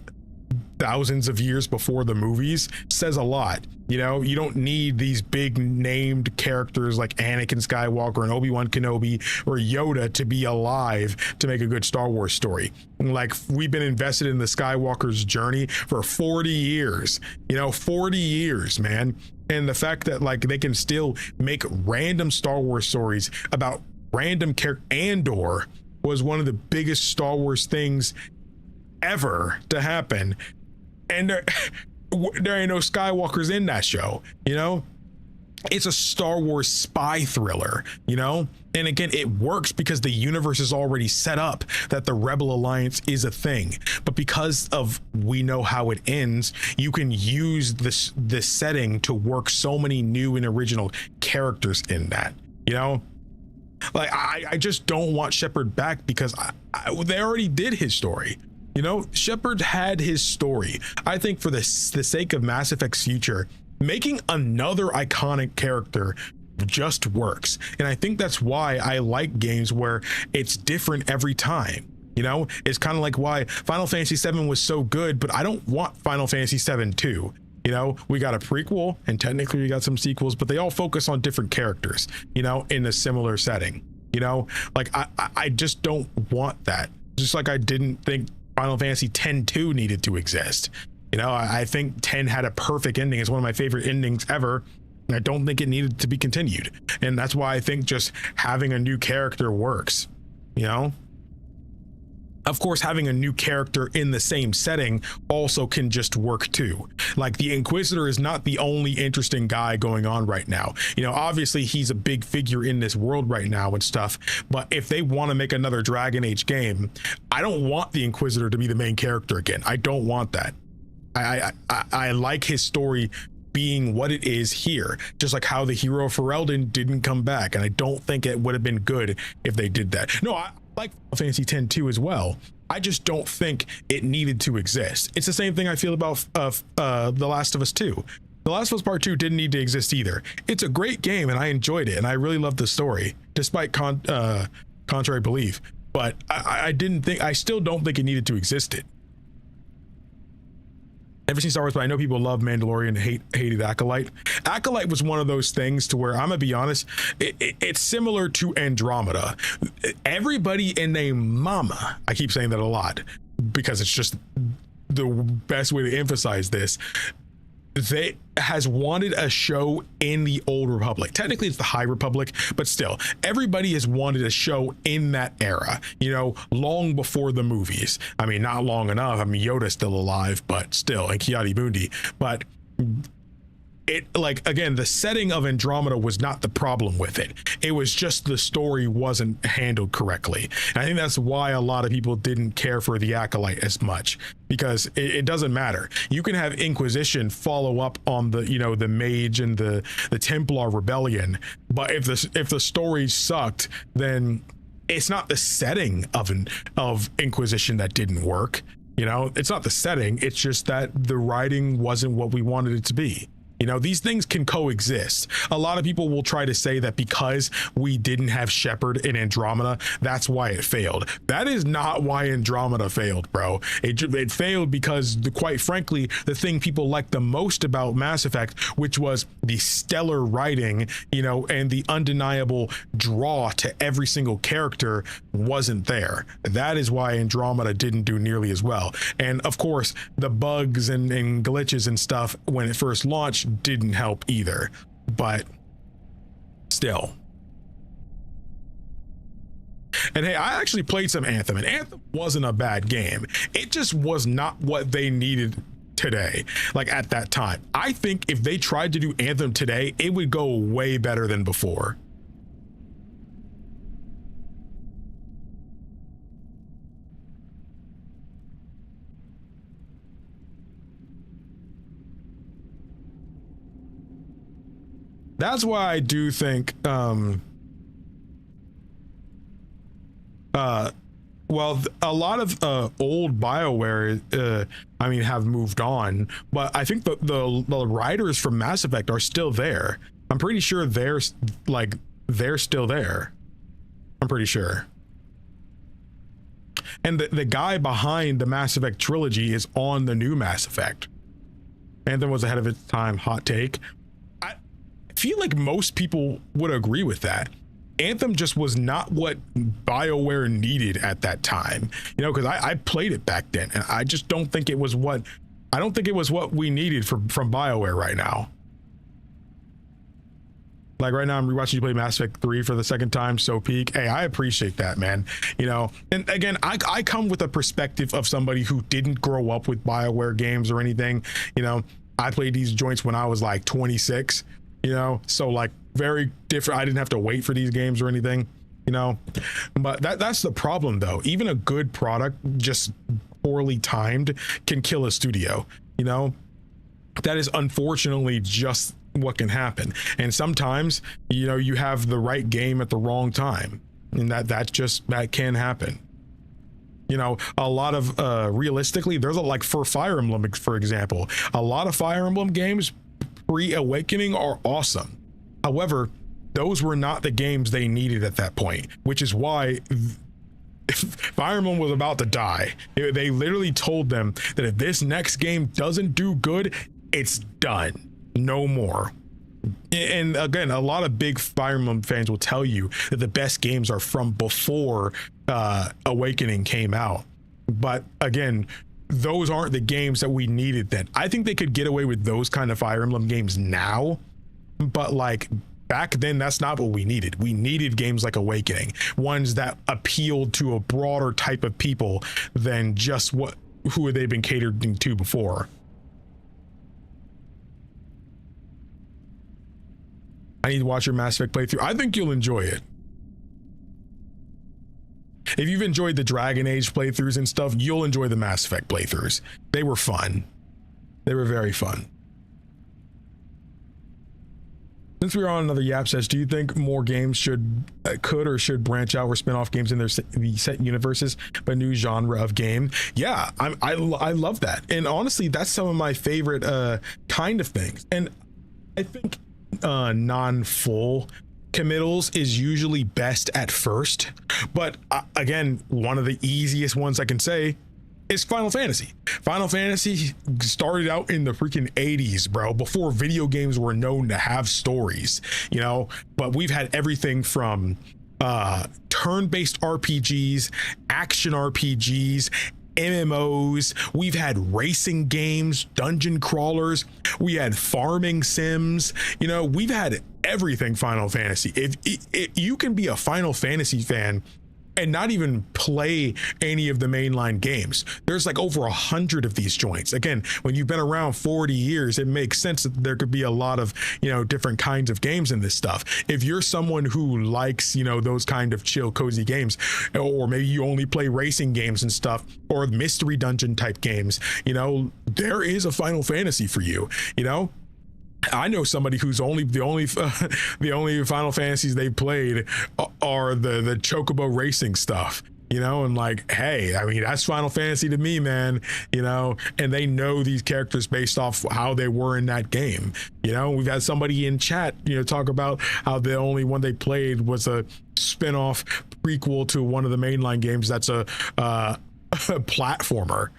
thousands of years before the movies says a lot. You know, you don't need these big named characters like Anakin Skywalker and Obi-Wan Kenobi or Yoda to be alive to make a good Star Wars story. Like, we've been invested in the Skywalker's journey for 40 years, 40 years, man. And the fact that like they can still make random Star Wars stories about random character. Andor was one of the biggest Star Wars things ever to happen, and there ain't no Skywalkers in that show. It's a Star Wars spy thriller, and again, it works because the universe is already set up that the Rebel Alliance is a thing. But because of we know how it ends, you can use this setting to work so many new and original characters in that. Like, I just don't want Shepard back because they already did his story. Shepard had his story. I think for the sake of Mass Effect's future, making another iconic character just works. And I think that's why I like games where it's different every time. It's kind of like why Final Fantasy VII was so good, but I don't want Final Fantasy VII 2. We got a prequel and technically we got some sequels, but they all focus on different characters, in a similar setting. Like I just don't want that. Just like I didn't think Final Fantasy X-2 needed to exist. I think 10 had a perfect ending. It's one of my favorite endings ever. And I don't think it needed to be continued. And that's why I think just having a new character works, Of course, having a new character in the same setting also can just work too. Like, the Inquisitor is not the only interesting guy going on right now. Obviously he's a big figure in this world right now and stuff, but if they want to make another Dragon Age game, I don't want the Inquisitor to be the main character again. I don't want that. I like his story being what it is here, just like how the hero Ferelden didn't come back, and I don't think it would have been good if they did that. No, I like Final Fantasy X-2 as well. I just don't think it needed to exist. It's the same thing I feel about The Last of Us 2. The Last of Us Part 2 didn't need to exist either. It's a great game and I enjoyed it and I really loved the story, despite contrary belief. But I still don't think it needed to exist. Never seen Star Wars, but I know people love Mandalorian and hated Acolyte. Acolyte was one of those things to where, I'm gonna be honest, it's similar to Andromeda. Everybody and their mama, I keep saying that a lot because it's just the best way to emphasize this, they has wanted a show in the Old Republic. Technically it's the High Republic, but still, everybody has wanted a show in that era, long before the movies. I mean, not long enough. I mean, Yoda's still alive, but still, and Kiadi Mundi. But it, like, again, the setting of Andromeda was not the problem with it. It was just the story wasn't handled correctly. And I think that's why a lot of people didn't care for the Acolyte as much, because it doesn't matter. You can have Inquisition follow up on the, the Mage and the Templar rebellion, but if the story sucked, then it's not the setting of Inquisition that didn't work. It's not the setting. It's just that the writing wasn't what we wanted it to be. These things can coexist. A lot of people will try to say that because we didn't have Shepard in Andromeda, that's why it failed. That is not why Andromeda failed, bro. It failed because, quite frankly, the thing people liked the most about Mass Effect, which was the stellar writing, and the undeniable draw to every single character, wasn't there. That is why Andromeda didn't do nearly as well. And of course, the bugs and glitches and stuff when it first launched didn't help either, but still. And hey, I actually played some Anthem, and Anthem wasn't a bad game. It just was not what they needed today, like at that time. I think if they tried to do Anthem today, it would go way better than before. that's why I do think well, a lot of old BioWare I mean have moved on, but I think the writers from Mass Effect are still there. I'm pretty sure they're still there. I'm pretty sure. And the guy behind the Mass Effect trilogy is on the new Mass Effect. Anthem was ahead of its time, hot take. I feel like most people would agree with that. Anthem just was not what BioWare needed at that time, you know, because I played it back then, and I just don't think it was what we needed from BioWare right now. Like right now, I'm rewatching you play Mass Effect 3 for the second time, so peak. Hey, I appreciate that, man. You know, and again, I come with a perspective of somebody who didn't grow up with BioWare games or anything. You know, I played these joints when I was like 26, you know, so like very different. I didn't have to wait for these games or anything, you know, but that's the problem though. Even a good product just poorly timed can kill a studio, you know. That is unfortunately just what can happen. And sometimes, you know, you have the right game at the wrong time, and that can happen. You know, a lot of realistically, there's like for Fire Emblem, for example, a lot of Fire Emblem games pre-Awakening are awesome. However, those were not the games they needed at that point, which is why Fire Emblem was about to die. They literally told them that if this next game doesn't do good, it's done. No more. And again, a lot of big Fire Emblem fans will tell you that the best games are from before Awakening came out. But again, those aren't the games that we needed then. I think they could get away with those kind of Fire Emblem games now, but like back then, that's not what we needed. We needed games like Awakening, ones that appealed to a broader type of people than just who they've been catering to before. I need to watch your Mass Effect playthrough. I think you'll enjoy it. If you've enjoyed the Dragon Age playthroughs and stuff, you'll enjoy the Mass Effect playthroughs. They were fun. They were very fun. Since we're on another Yap says, do you think more games could or should branch out or spin off games in their set universes, but new genre of game? Yeah, I love that. And honestly, that's some of my favorite kind of things. And I think non-full committals is usually best at first, but again, one of the easiest ones I can say is Final Fantasy. Final Fantasy started out in the freaking 80s, bro, before video games were known to have stories, you know. But we've had everything from turn-based RPGs, action RPGs, MMOs. We've had racing games, dungeon crawlers. We had farming sims. You know, we've had everything Final Fantasy. If you can be a Final Fantasy fan and not even play any of the mainline games, there's like over 100 of these joints. Again, when you've been around 40 years, it makes sense that there could be a lot of, you know, different kinds of games in this stuff. If you're someone who likes, you know, those kind of chill, cozy games, or maybe you only play racing games and stuff, or mystery dungeon type games, you know, there is a Final Fantasy for you, you know. I know somebody who's the only Final Fantasies they played are the Chocobo racing stuff, you know, and like, hey, I mean, that's Final Fantasy to me, man, you know, and they know these characters based off how they were in that game. You know, we've had somebody in chat, you know, talk about how the only one they played was a spin-off prequel to one of the mainline games that's a platformer.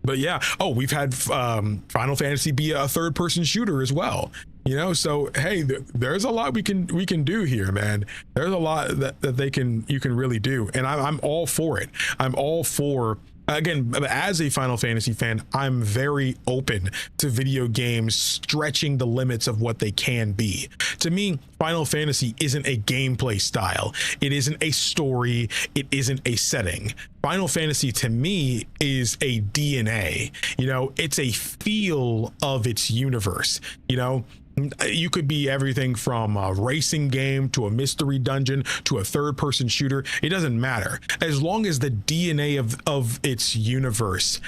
But yeah, we've had Final Fantasy be a third-person shooter as well, you know. So hey, there's a lot we can do here, man. There's a lot that you can really do, and I'm all for it. I'm all for, again, as a Final Fantasy fan, I'm very open to video games stretching the limits of what they can be. To me, Final Fantasy isn't a gameplay style. It isn't a story. It isn't a setting. Final Fantasy to me is a DNA, you know, it's a feel of its universe. You know, you could be everything from a racing game to a mystery dungeon to a third-person shooter. It doesn't matter, as long as the DNA of its universe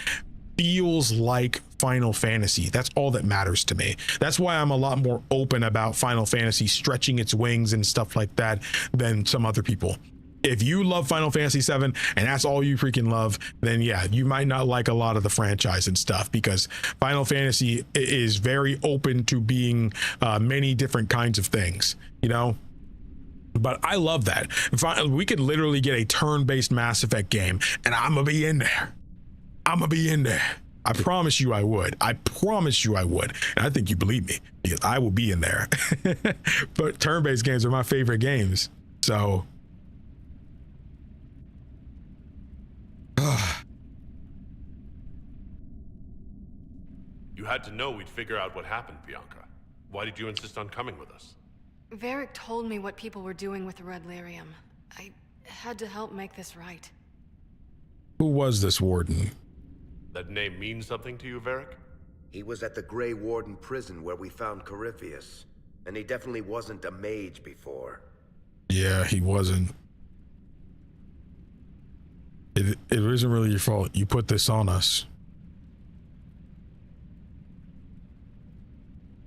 feels like Final Fantasy. That's all that matters to me. That's why I'm a lot more open about Final Fantasy stretching its wings and stuff like that than some other people. If you love Final Fantasy 7 and that's all you freaking love, then yeah, you might not like a lot of the franchise and stuff, because Final Fantasy is very open to being many different kinds of things, you know? But I love that. We could literally get a turn-based Mass Effect game and I'm gonna be in there. I'm gonna be in there. I promise you I would. I promise you I would. And I think you believe me, because I will be in there. But turn-based games are my favorite games. So You had to know we'd figure out what happened, Bianca. Why did you insist on coming with us? Varric told me what people were doing with the Red Lyrium. I had to help make this right. who was this warden? That name means something to you, Varric? He was at the Grey Warden prison where we found Corypheus. And he definitely wasn't a mage before. Yeah, he wasn't. It isn't really your fault. You put this on us.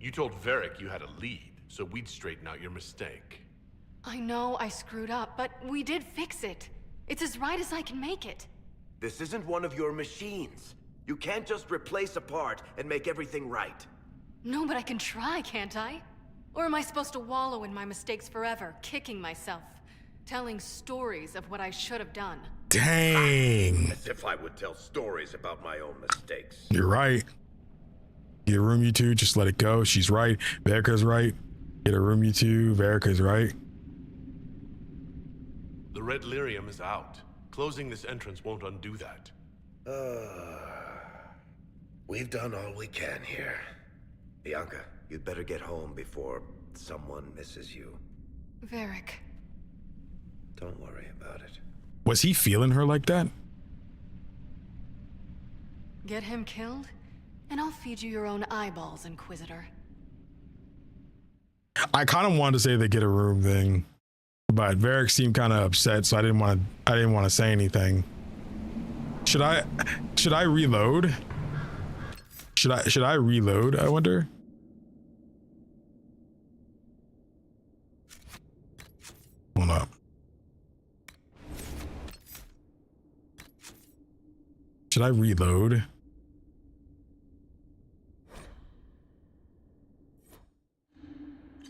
You told Varric you had a lead, so we'd straighten out your mistake. I know I screwed up, but we did fix it. It's as right as I can make it. This isn't one of your machines. You can't just replace a part and make everything right. No, but I can try, can't I? Or am I supposed to wallow in my mistakes forever, kicking myself, telling stories of what I should have done? Dang. As if I would tell stories about my own mistakes. You're right. Get a room, you two. Just let it go. She's right. Verica's right. Get a room, you two. Verica's right. The Red Lyrium is out. Closing this entrance won't undo that. We've done all we can here. Bianca, you'd better get home before someone misses you. Varric. Don't worry about it. Was he feeling her like that? Get him killed, and I'll feed you your own eyeballs, Inquisitor. I kind of wanted to say the get a room thing, but Varric seemed kind of upset, so I didn't want to say anything. Should I reload? Should I reload, I wonder? Hold up. Should I reload?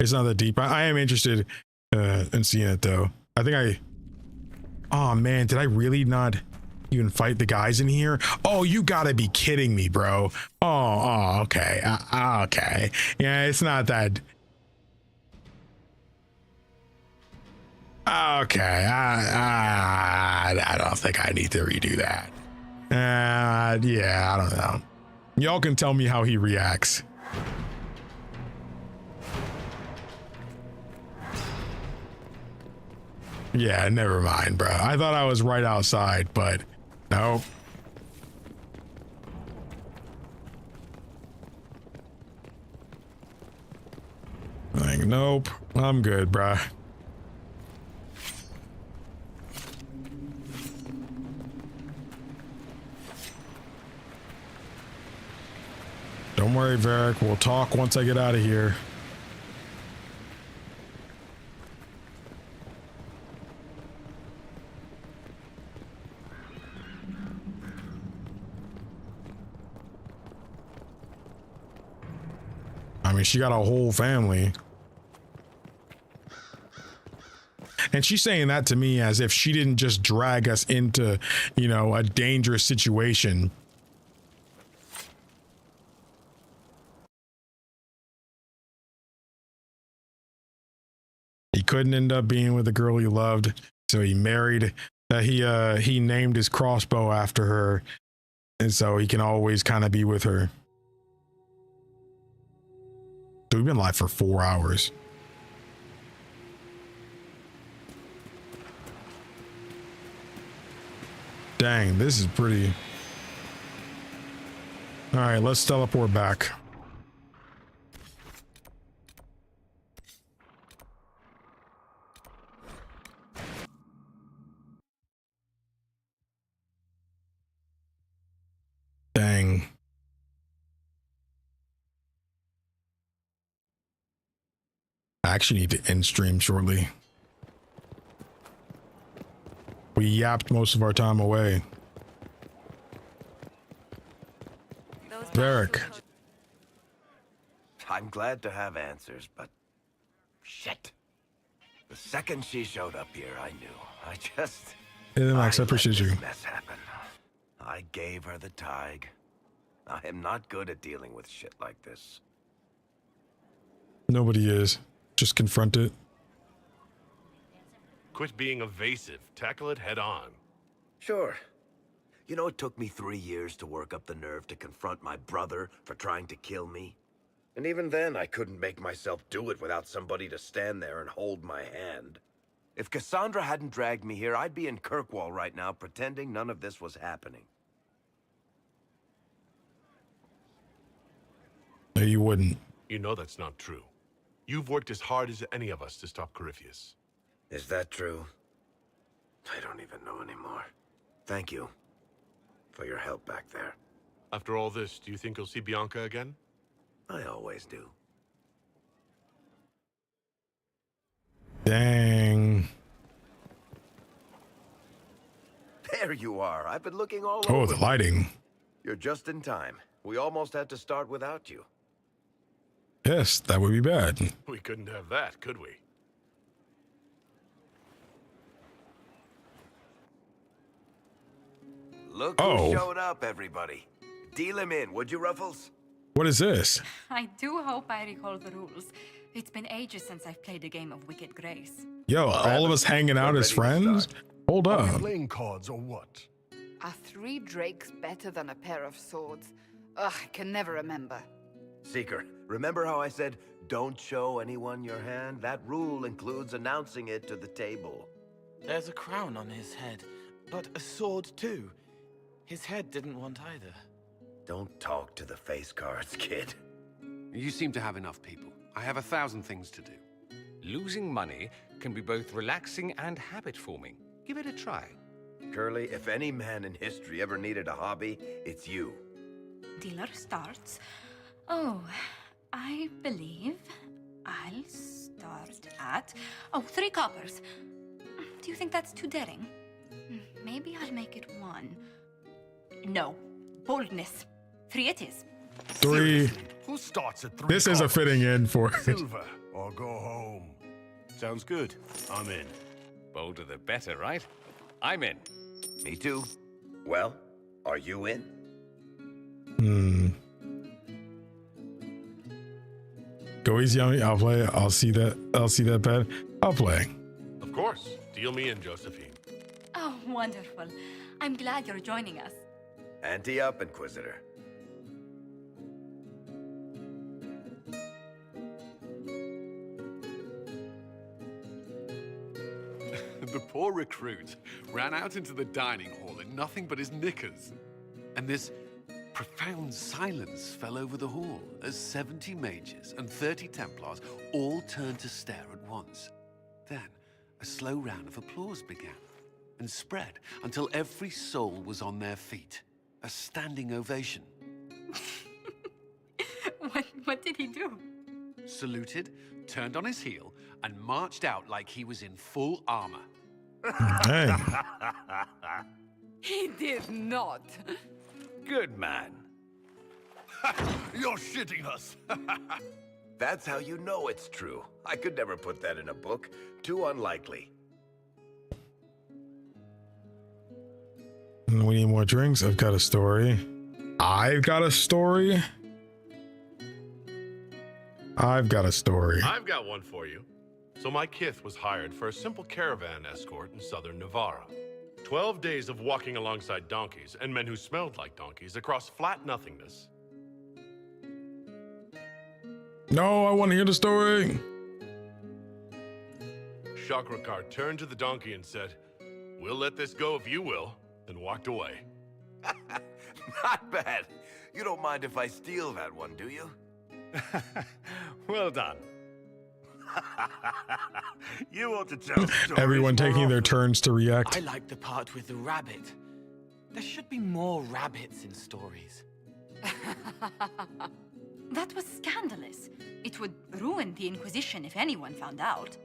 It's not that deep. I am interested in seeing it though. I think oh man, did I really not even fight the guys in here? Oh, you gotta be kidding me, bro. Oh, okay. Okay. Yeah, it's not that. Okay. I don't think I need to redo that. Yeah, I don't know. Y'all can tell me how he reacts. Yeah, never mind, bro. I thought I was right outside, but nope. Like, nope. I'm good, bro. Don't worry, Varric. We'll talk once I get out of here. I mean, she got a whole family. And she's saying that to me as if she didn't just drag us into, you know, a dangerous situation. He couldn't end up being with the girl he loved, so he married. He named his crossbow after her, and so he can always kind of be with her. So we've been live for 4 hours. Dang, this is pretty. All right, let's teleport back. Dang. I actually need to end stream shortly. We yapped most of our time away. Derek. I'm glad to have answers, but shit. The second she showed up here, I knew. Yeah, Max, I appreciate you. Mess happened. I gave her the tig. I am not good at dealing with shit like this. Nobody is. Just confront it. Quit being evasive. Tackle it head on. Sure. You know, it took me 3 years to work up the nerve to confront my brother for trying to kill me. And even then, I couldn't make myself do it without somebody to stand there and hold my hand. If Cassandra hadn't dragged me here, I'd be in Kirkwall right now pretending none of this was happening. No, you wouldn't. You know that's not true. You've worked as hard as any of us to stop Corypheus. Is that true? I don't even know anymore. Thank you for your help back there. After all this, do you think you'll see Bianca again? I always do. Dang. There you are. I've been looking all Oh, over. the lighting. You're just in time. We almost had to start without you. Yes, that would be bad. We couldn't have that, could we? Look who showed up, everybody. Deal him in, would you, Ruffles? What is this? I do hope I recall the rules. It's been ages since I've played a game of Wicked Grace. Yo, all of us hanging out as friends? Hold up. Playing cards or what? Are 3 drakes better than a pair of swords? Ugh, I can never remember. Seeker, remember how I said, don't show anyone your hand? That rule includes announcing it to the table. There's a crown on his head, but a sword too. His head didn't want either. Don't talk to the face cards, kid. You seem to have enough people. I have 1,000 things to do. Losing money can be both relaxing and habit-forming. Give it a try. Curly, if any man in history ever needed a hobby, it's you. Dealer starts. Oh, I believe I'll start at... Oh, 3 coppers. Do you think that's too daring? Maybe I'll make it 1. No. Boldness. 3 it is. 3. Who starts at 3? This is a fitting end for it. Silver or go home. Sounds good. I'm in. Bolder the better, right? I'm in. Me too. Well, are you in? Go easy on me. I'll play. I'll see that bet. I'll play. Of course. Deal me in, Josephine. Oh, wonderful. I'm glad you're joining us. Ante up, Inquisitor. The poor recruit ran out into the dining hall in nothing but his knickers. And this profound silence fell over the hall as 70 mages and 30 Templars all turned to stare at once. Then a slow round of applause began and spread until every soul was on their feet. A standing ovation. What did he do? Saluted, turned on his heel, and marched out like he was in full armor. Dang. He did not. Good man. You're shitting us. That's how you know it's true. I could never put that in a book. Too unlikely. We need more drinks. I've got a story. I've got a story. I've got one for you. So my kith was hired for a simple caravan escort in southern Navarra. 12 days of walking alongside donkeys and men who smelled like donkeys across flat nothingness. No, I want to hear the story. Shakrakar turned to the donkey and said, "We'll let this go if you will," and walked away. Not bad. You don't mind if I steal that one, do you? Well done. You ought to tell stories Everyone more taking their often. turns to react. I like the part with the rabbit. There should be more rabbits in stories. That was scandalous. It would ruin the Inquisition if anyone found out.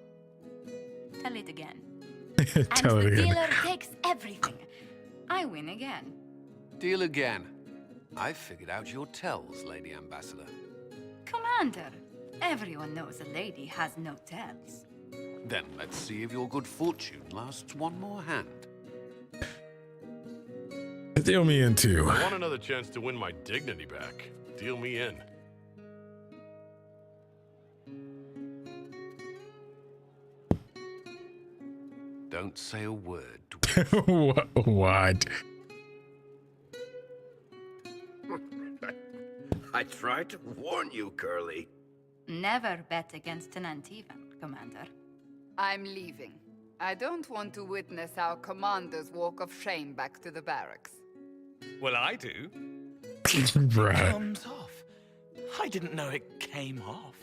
Tell it again. Tell it And the again. dealer takes everything. I win again. Deal again. I've figured out your tells, Lady Ambassador. Commander, everyone knows a lady has no tells. Then let's see if your good fortune lasts one more hand. Deal me in too. I want another chance to win my dignity back. Deal me in. Don't say a word. What? I tried to warn you, Curly. Never bet against an Antivan, Commander. I'm leaving. I don't want to witness our commander's walk of shame back to the barracks. Well, I do. Bruh. Comes off. I didn't know it came off.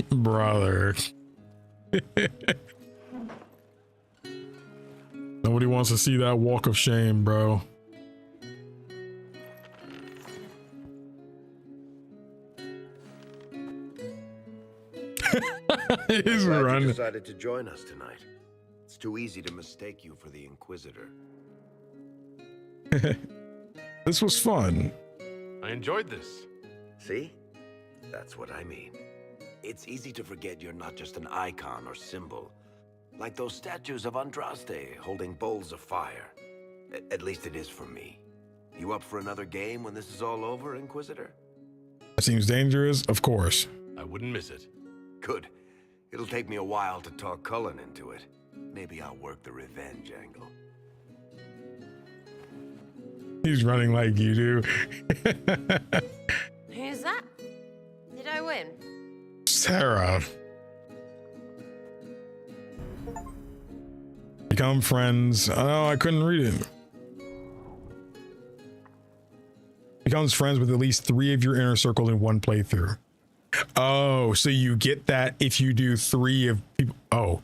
Brother. Nobody wants to see that walk of shame, bro. He's Glad running. you decided to join us tonight. It's too easy to mistake you for the Inquisitor. This was fun. I enjoyed this. See? That's what I mean. It's easy to forget you're not just an icon or symbol. Like those statues of Andraste holding bowls of fire. At least it is for me. You up for another game when this is all over, Inquisitor? That seems dangerous, of course. I wouldn't miss it. Good. It'll take me a while to talk Cullen into it. Maybe I'll work the revenge angle. He's running like you do. Who's that? Did I win? Sarah. Become friends. Oh, I couldn't read it. Becomes friends with at least 3 of your inner circle in one playthrough. Oh, so you get that if you do 3 of people. Oh.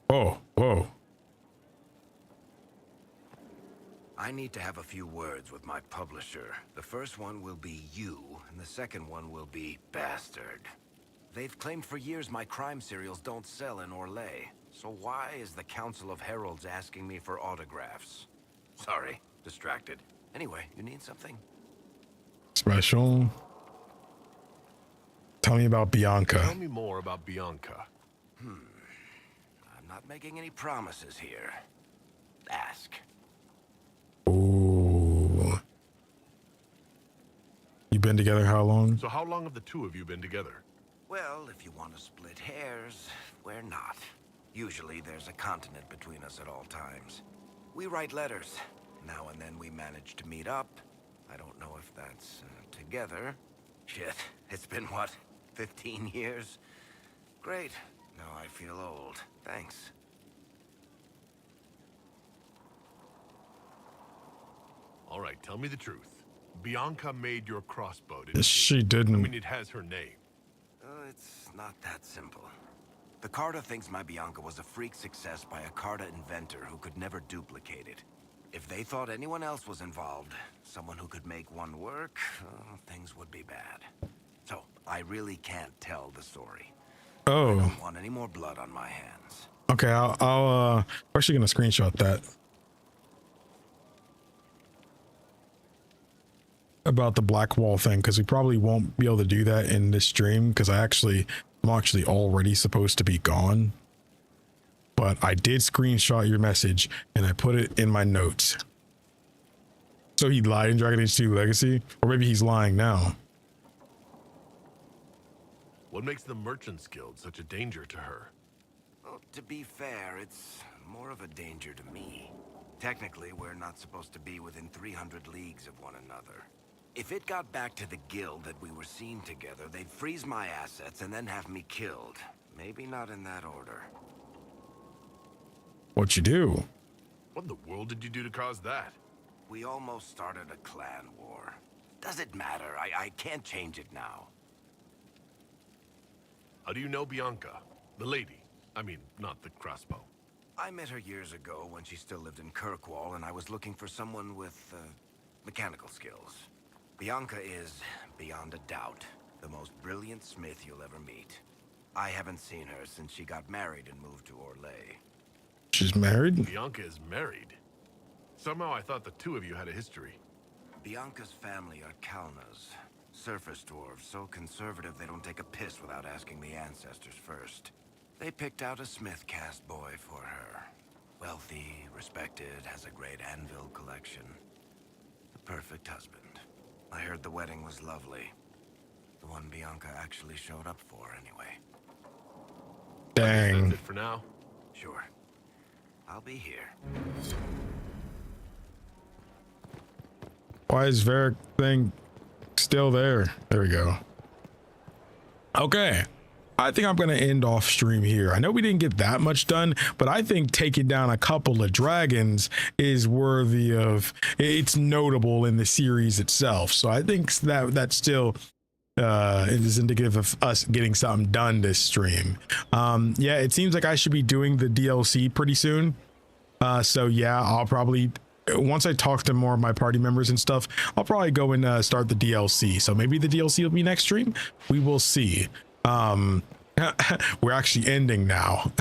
Oh, whoa. I need to have a few words with my publisher. The first one will be you, and the second one will be Bastard. They've claimed for years my crime serials don't sell in Orlais. So why is the Council of Heralds asking me for autographs? Sorry, distracted. Anyway, you need something? Special. Tell me about Bianca. Tell me more about Bianca. I'm not making any promises here. Ask. Ooh. You been together how long? So how long have the two of you been together? Well, if you want to split hairs, we're not. Usually there's a continent between us at all times. We write letters. Now and then we manage to meet up. I don't know if that's together. Shit, it's been what, 15 years? Great. Now I feel old. Thanks. All right, tell me the truth. Bianca made your crossbow, She didn't. I mean, it has her name. It's not that simple. The Carta thinks my Bianca was a freak success by a Carta inventor who could never duplicate it. If they thought anyone else was involved, someone who could make one work, things would be bad. So, I really can't tell the story. Oh. I don't want any more blood on my hands. Okay, I'll actually gonna screenshot that. About the black wall thing, because we probably won't be able to do that in this stream, because I'm actually already supposed to be gone. But I did screenshot your message and I put it in my notes. So he lied in Dragon Age 2 Legacy, or maybe he's lying now. What makes the Merchants Guild such a danger to her? Well, to be fair, it's more of a danger to me. Technically, we're not supposed to be within 300 leagues of one another. If it got back to the guild that we were seen together, they'd freeze my assets and then have me killed. Maybe not in that order. What'd you do? What in the world did you do to cause that? We almost started a clan war. Does it matter? I can't change it now. How do you know Bianca? The lady. I mean, not the crossbow. I met her years ago when she still lived in Kirkwall, and I was looking for someone with, mechanical skills. Bianca is, beyond a doubt, the most brilliant smith you'll ever meet. I haven't seen her since she got married and moved to Orlais. She's married? Bianca is married? Somehow I thought the two of you had a history. Bianca's family are Kalnas. Surface dwarves, so conservative they don't take a piss without asking the ancestors first. They picked out a smith caste boy for her. Wealthy, respected, has a great anvil collection. The perfect husband. I heard the wedding was lovely. The one Bianca actually showed up for, anyway. Dang. That's it for now. Sure. I'll be here. Why is Varric thing still there? There we go. Okay. I think I'm going to end off stream here. I know we didn't get that much done, but I think taking down a couple of dragons is worthy of, it's notable in the series itself. So I think that still is indicative of us getting something done this stream. Yeah, it seems like I should be doing the DLC pretty soon. So yeah, I'll probably, once I talk to more of my party members and stuff, I'll probably go and start the DLC. So maybe the DLC will be next stream. We will see. We're actually ending now.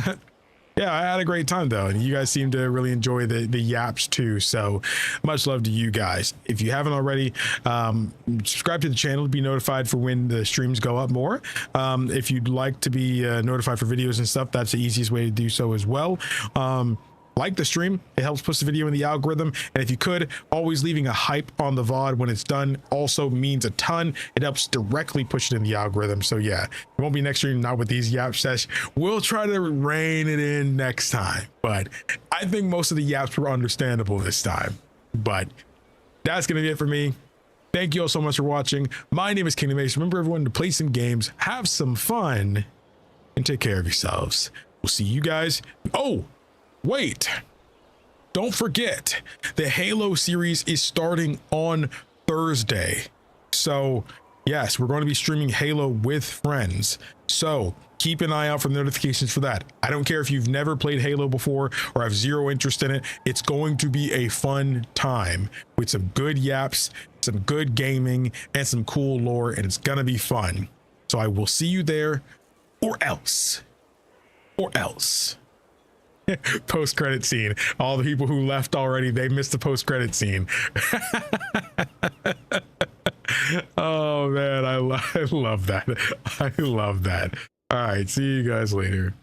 Yeah, I had a great time though, and you guys seem to really enjoy the yaps too. So much love to you guys. If you haven't already, subscribe to the channel to be notified for when the streams go up more. If you'd like to be notified for videos and stuff, that's the easiest way to do so as well. Like the stream, it helps push the video in the algorithm, and if you could, always leaving a hype on the VOD when it's done also means a ton. It helps directly push it in the algorithm. So yeah, it won't be next stream, not with these yaps sesh. We'll try to rein it in next time, but I think most of the yaps were understandable this time. But that's gonna be it for me. Thank you all so much for watching. My name is KingdomAce. Remember everyone to play some games, have some fun, and take care of yourselves. We'll see you guys. Oh, wait, don't forget the Halo series is starting on Thursday. So yes, we're going to be streaming Halo with friends. So keep an eye out for notifications for that. I don't care if you've never played Halo before or have zero interest in it. It's going to be a fun time with some good yaps, some good gaming, and some cool lore, and it's going to be fun. So I will see you there, or else. Post-credit scene. All the people who left already, they missed the post-credit scene. Oh man, I love that. I love that. All right, see you guys later.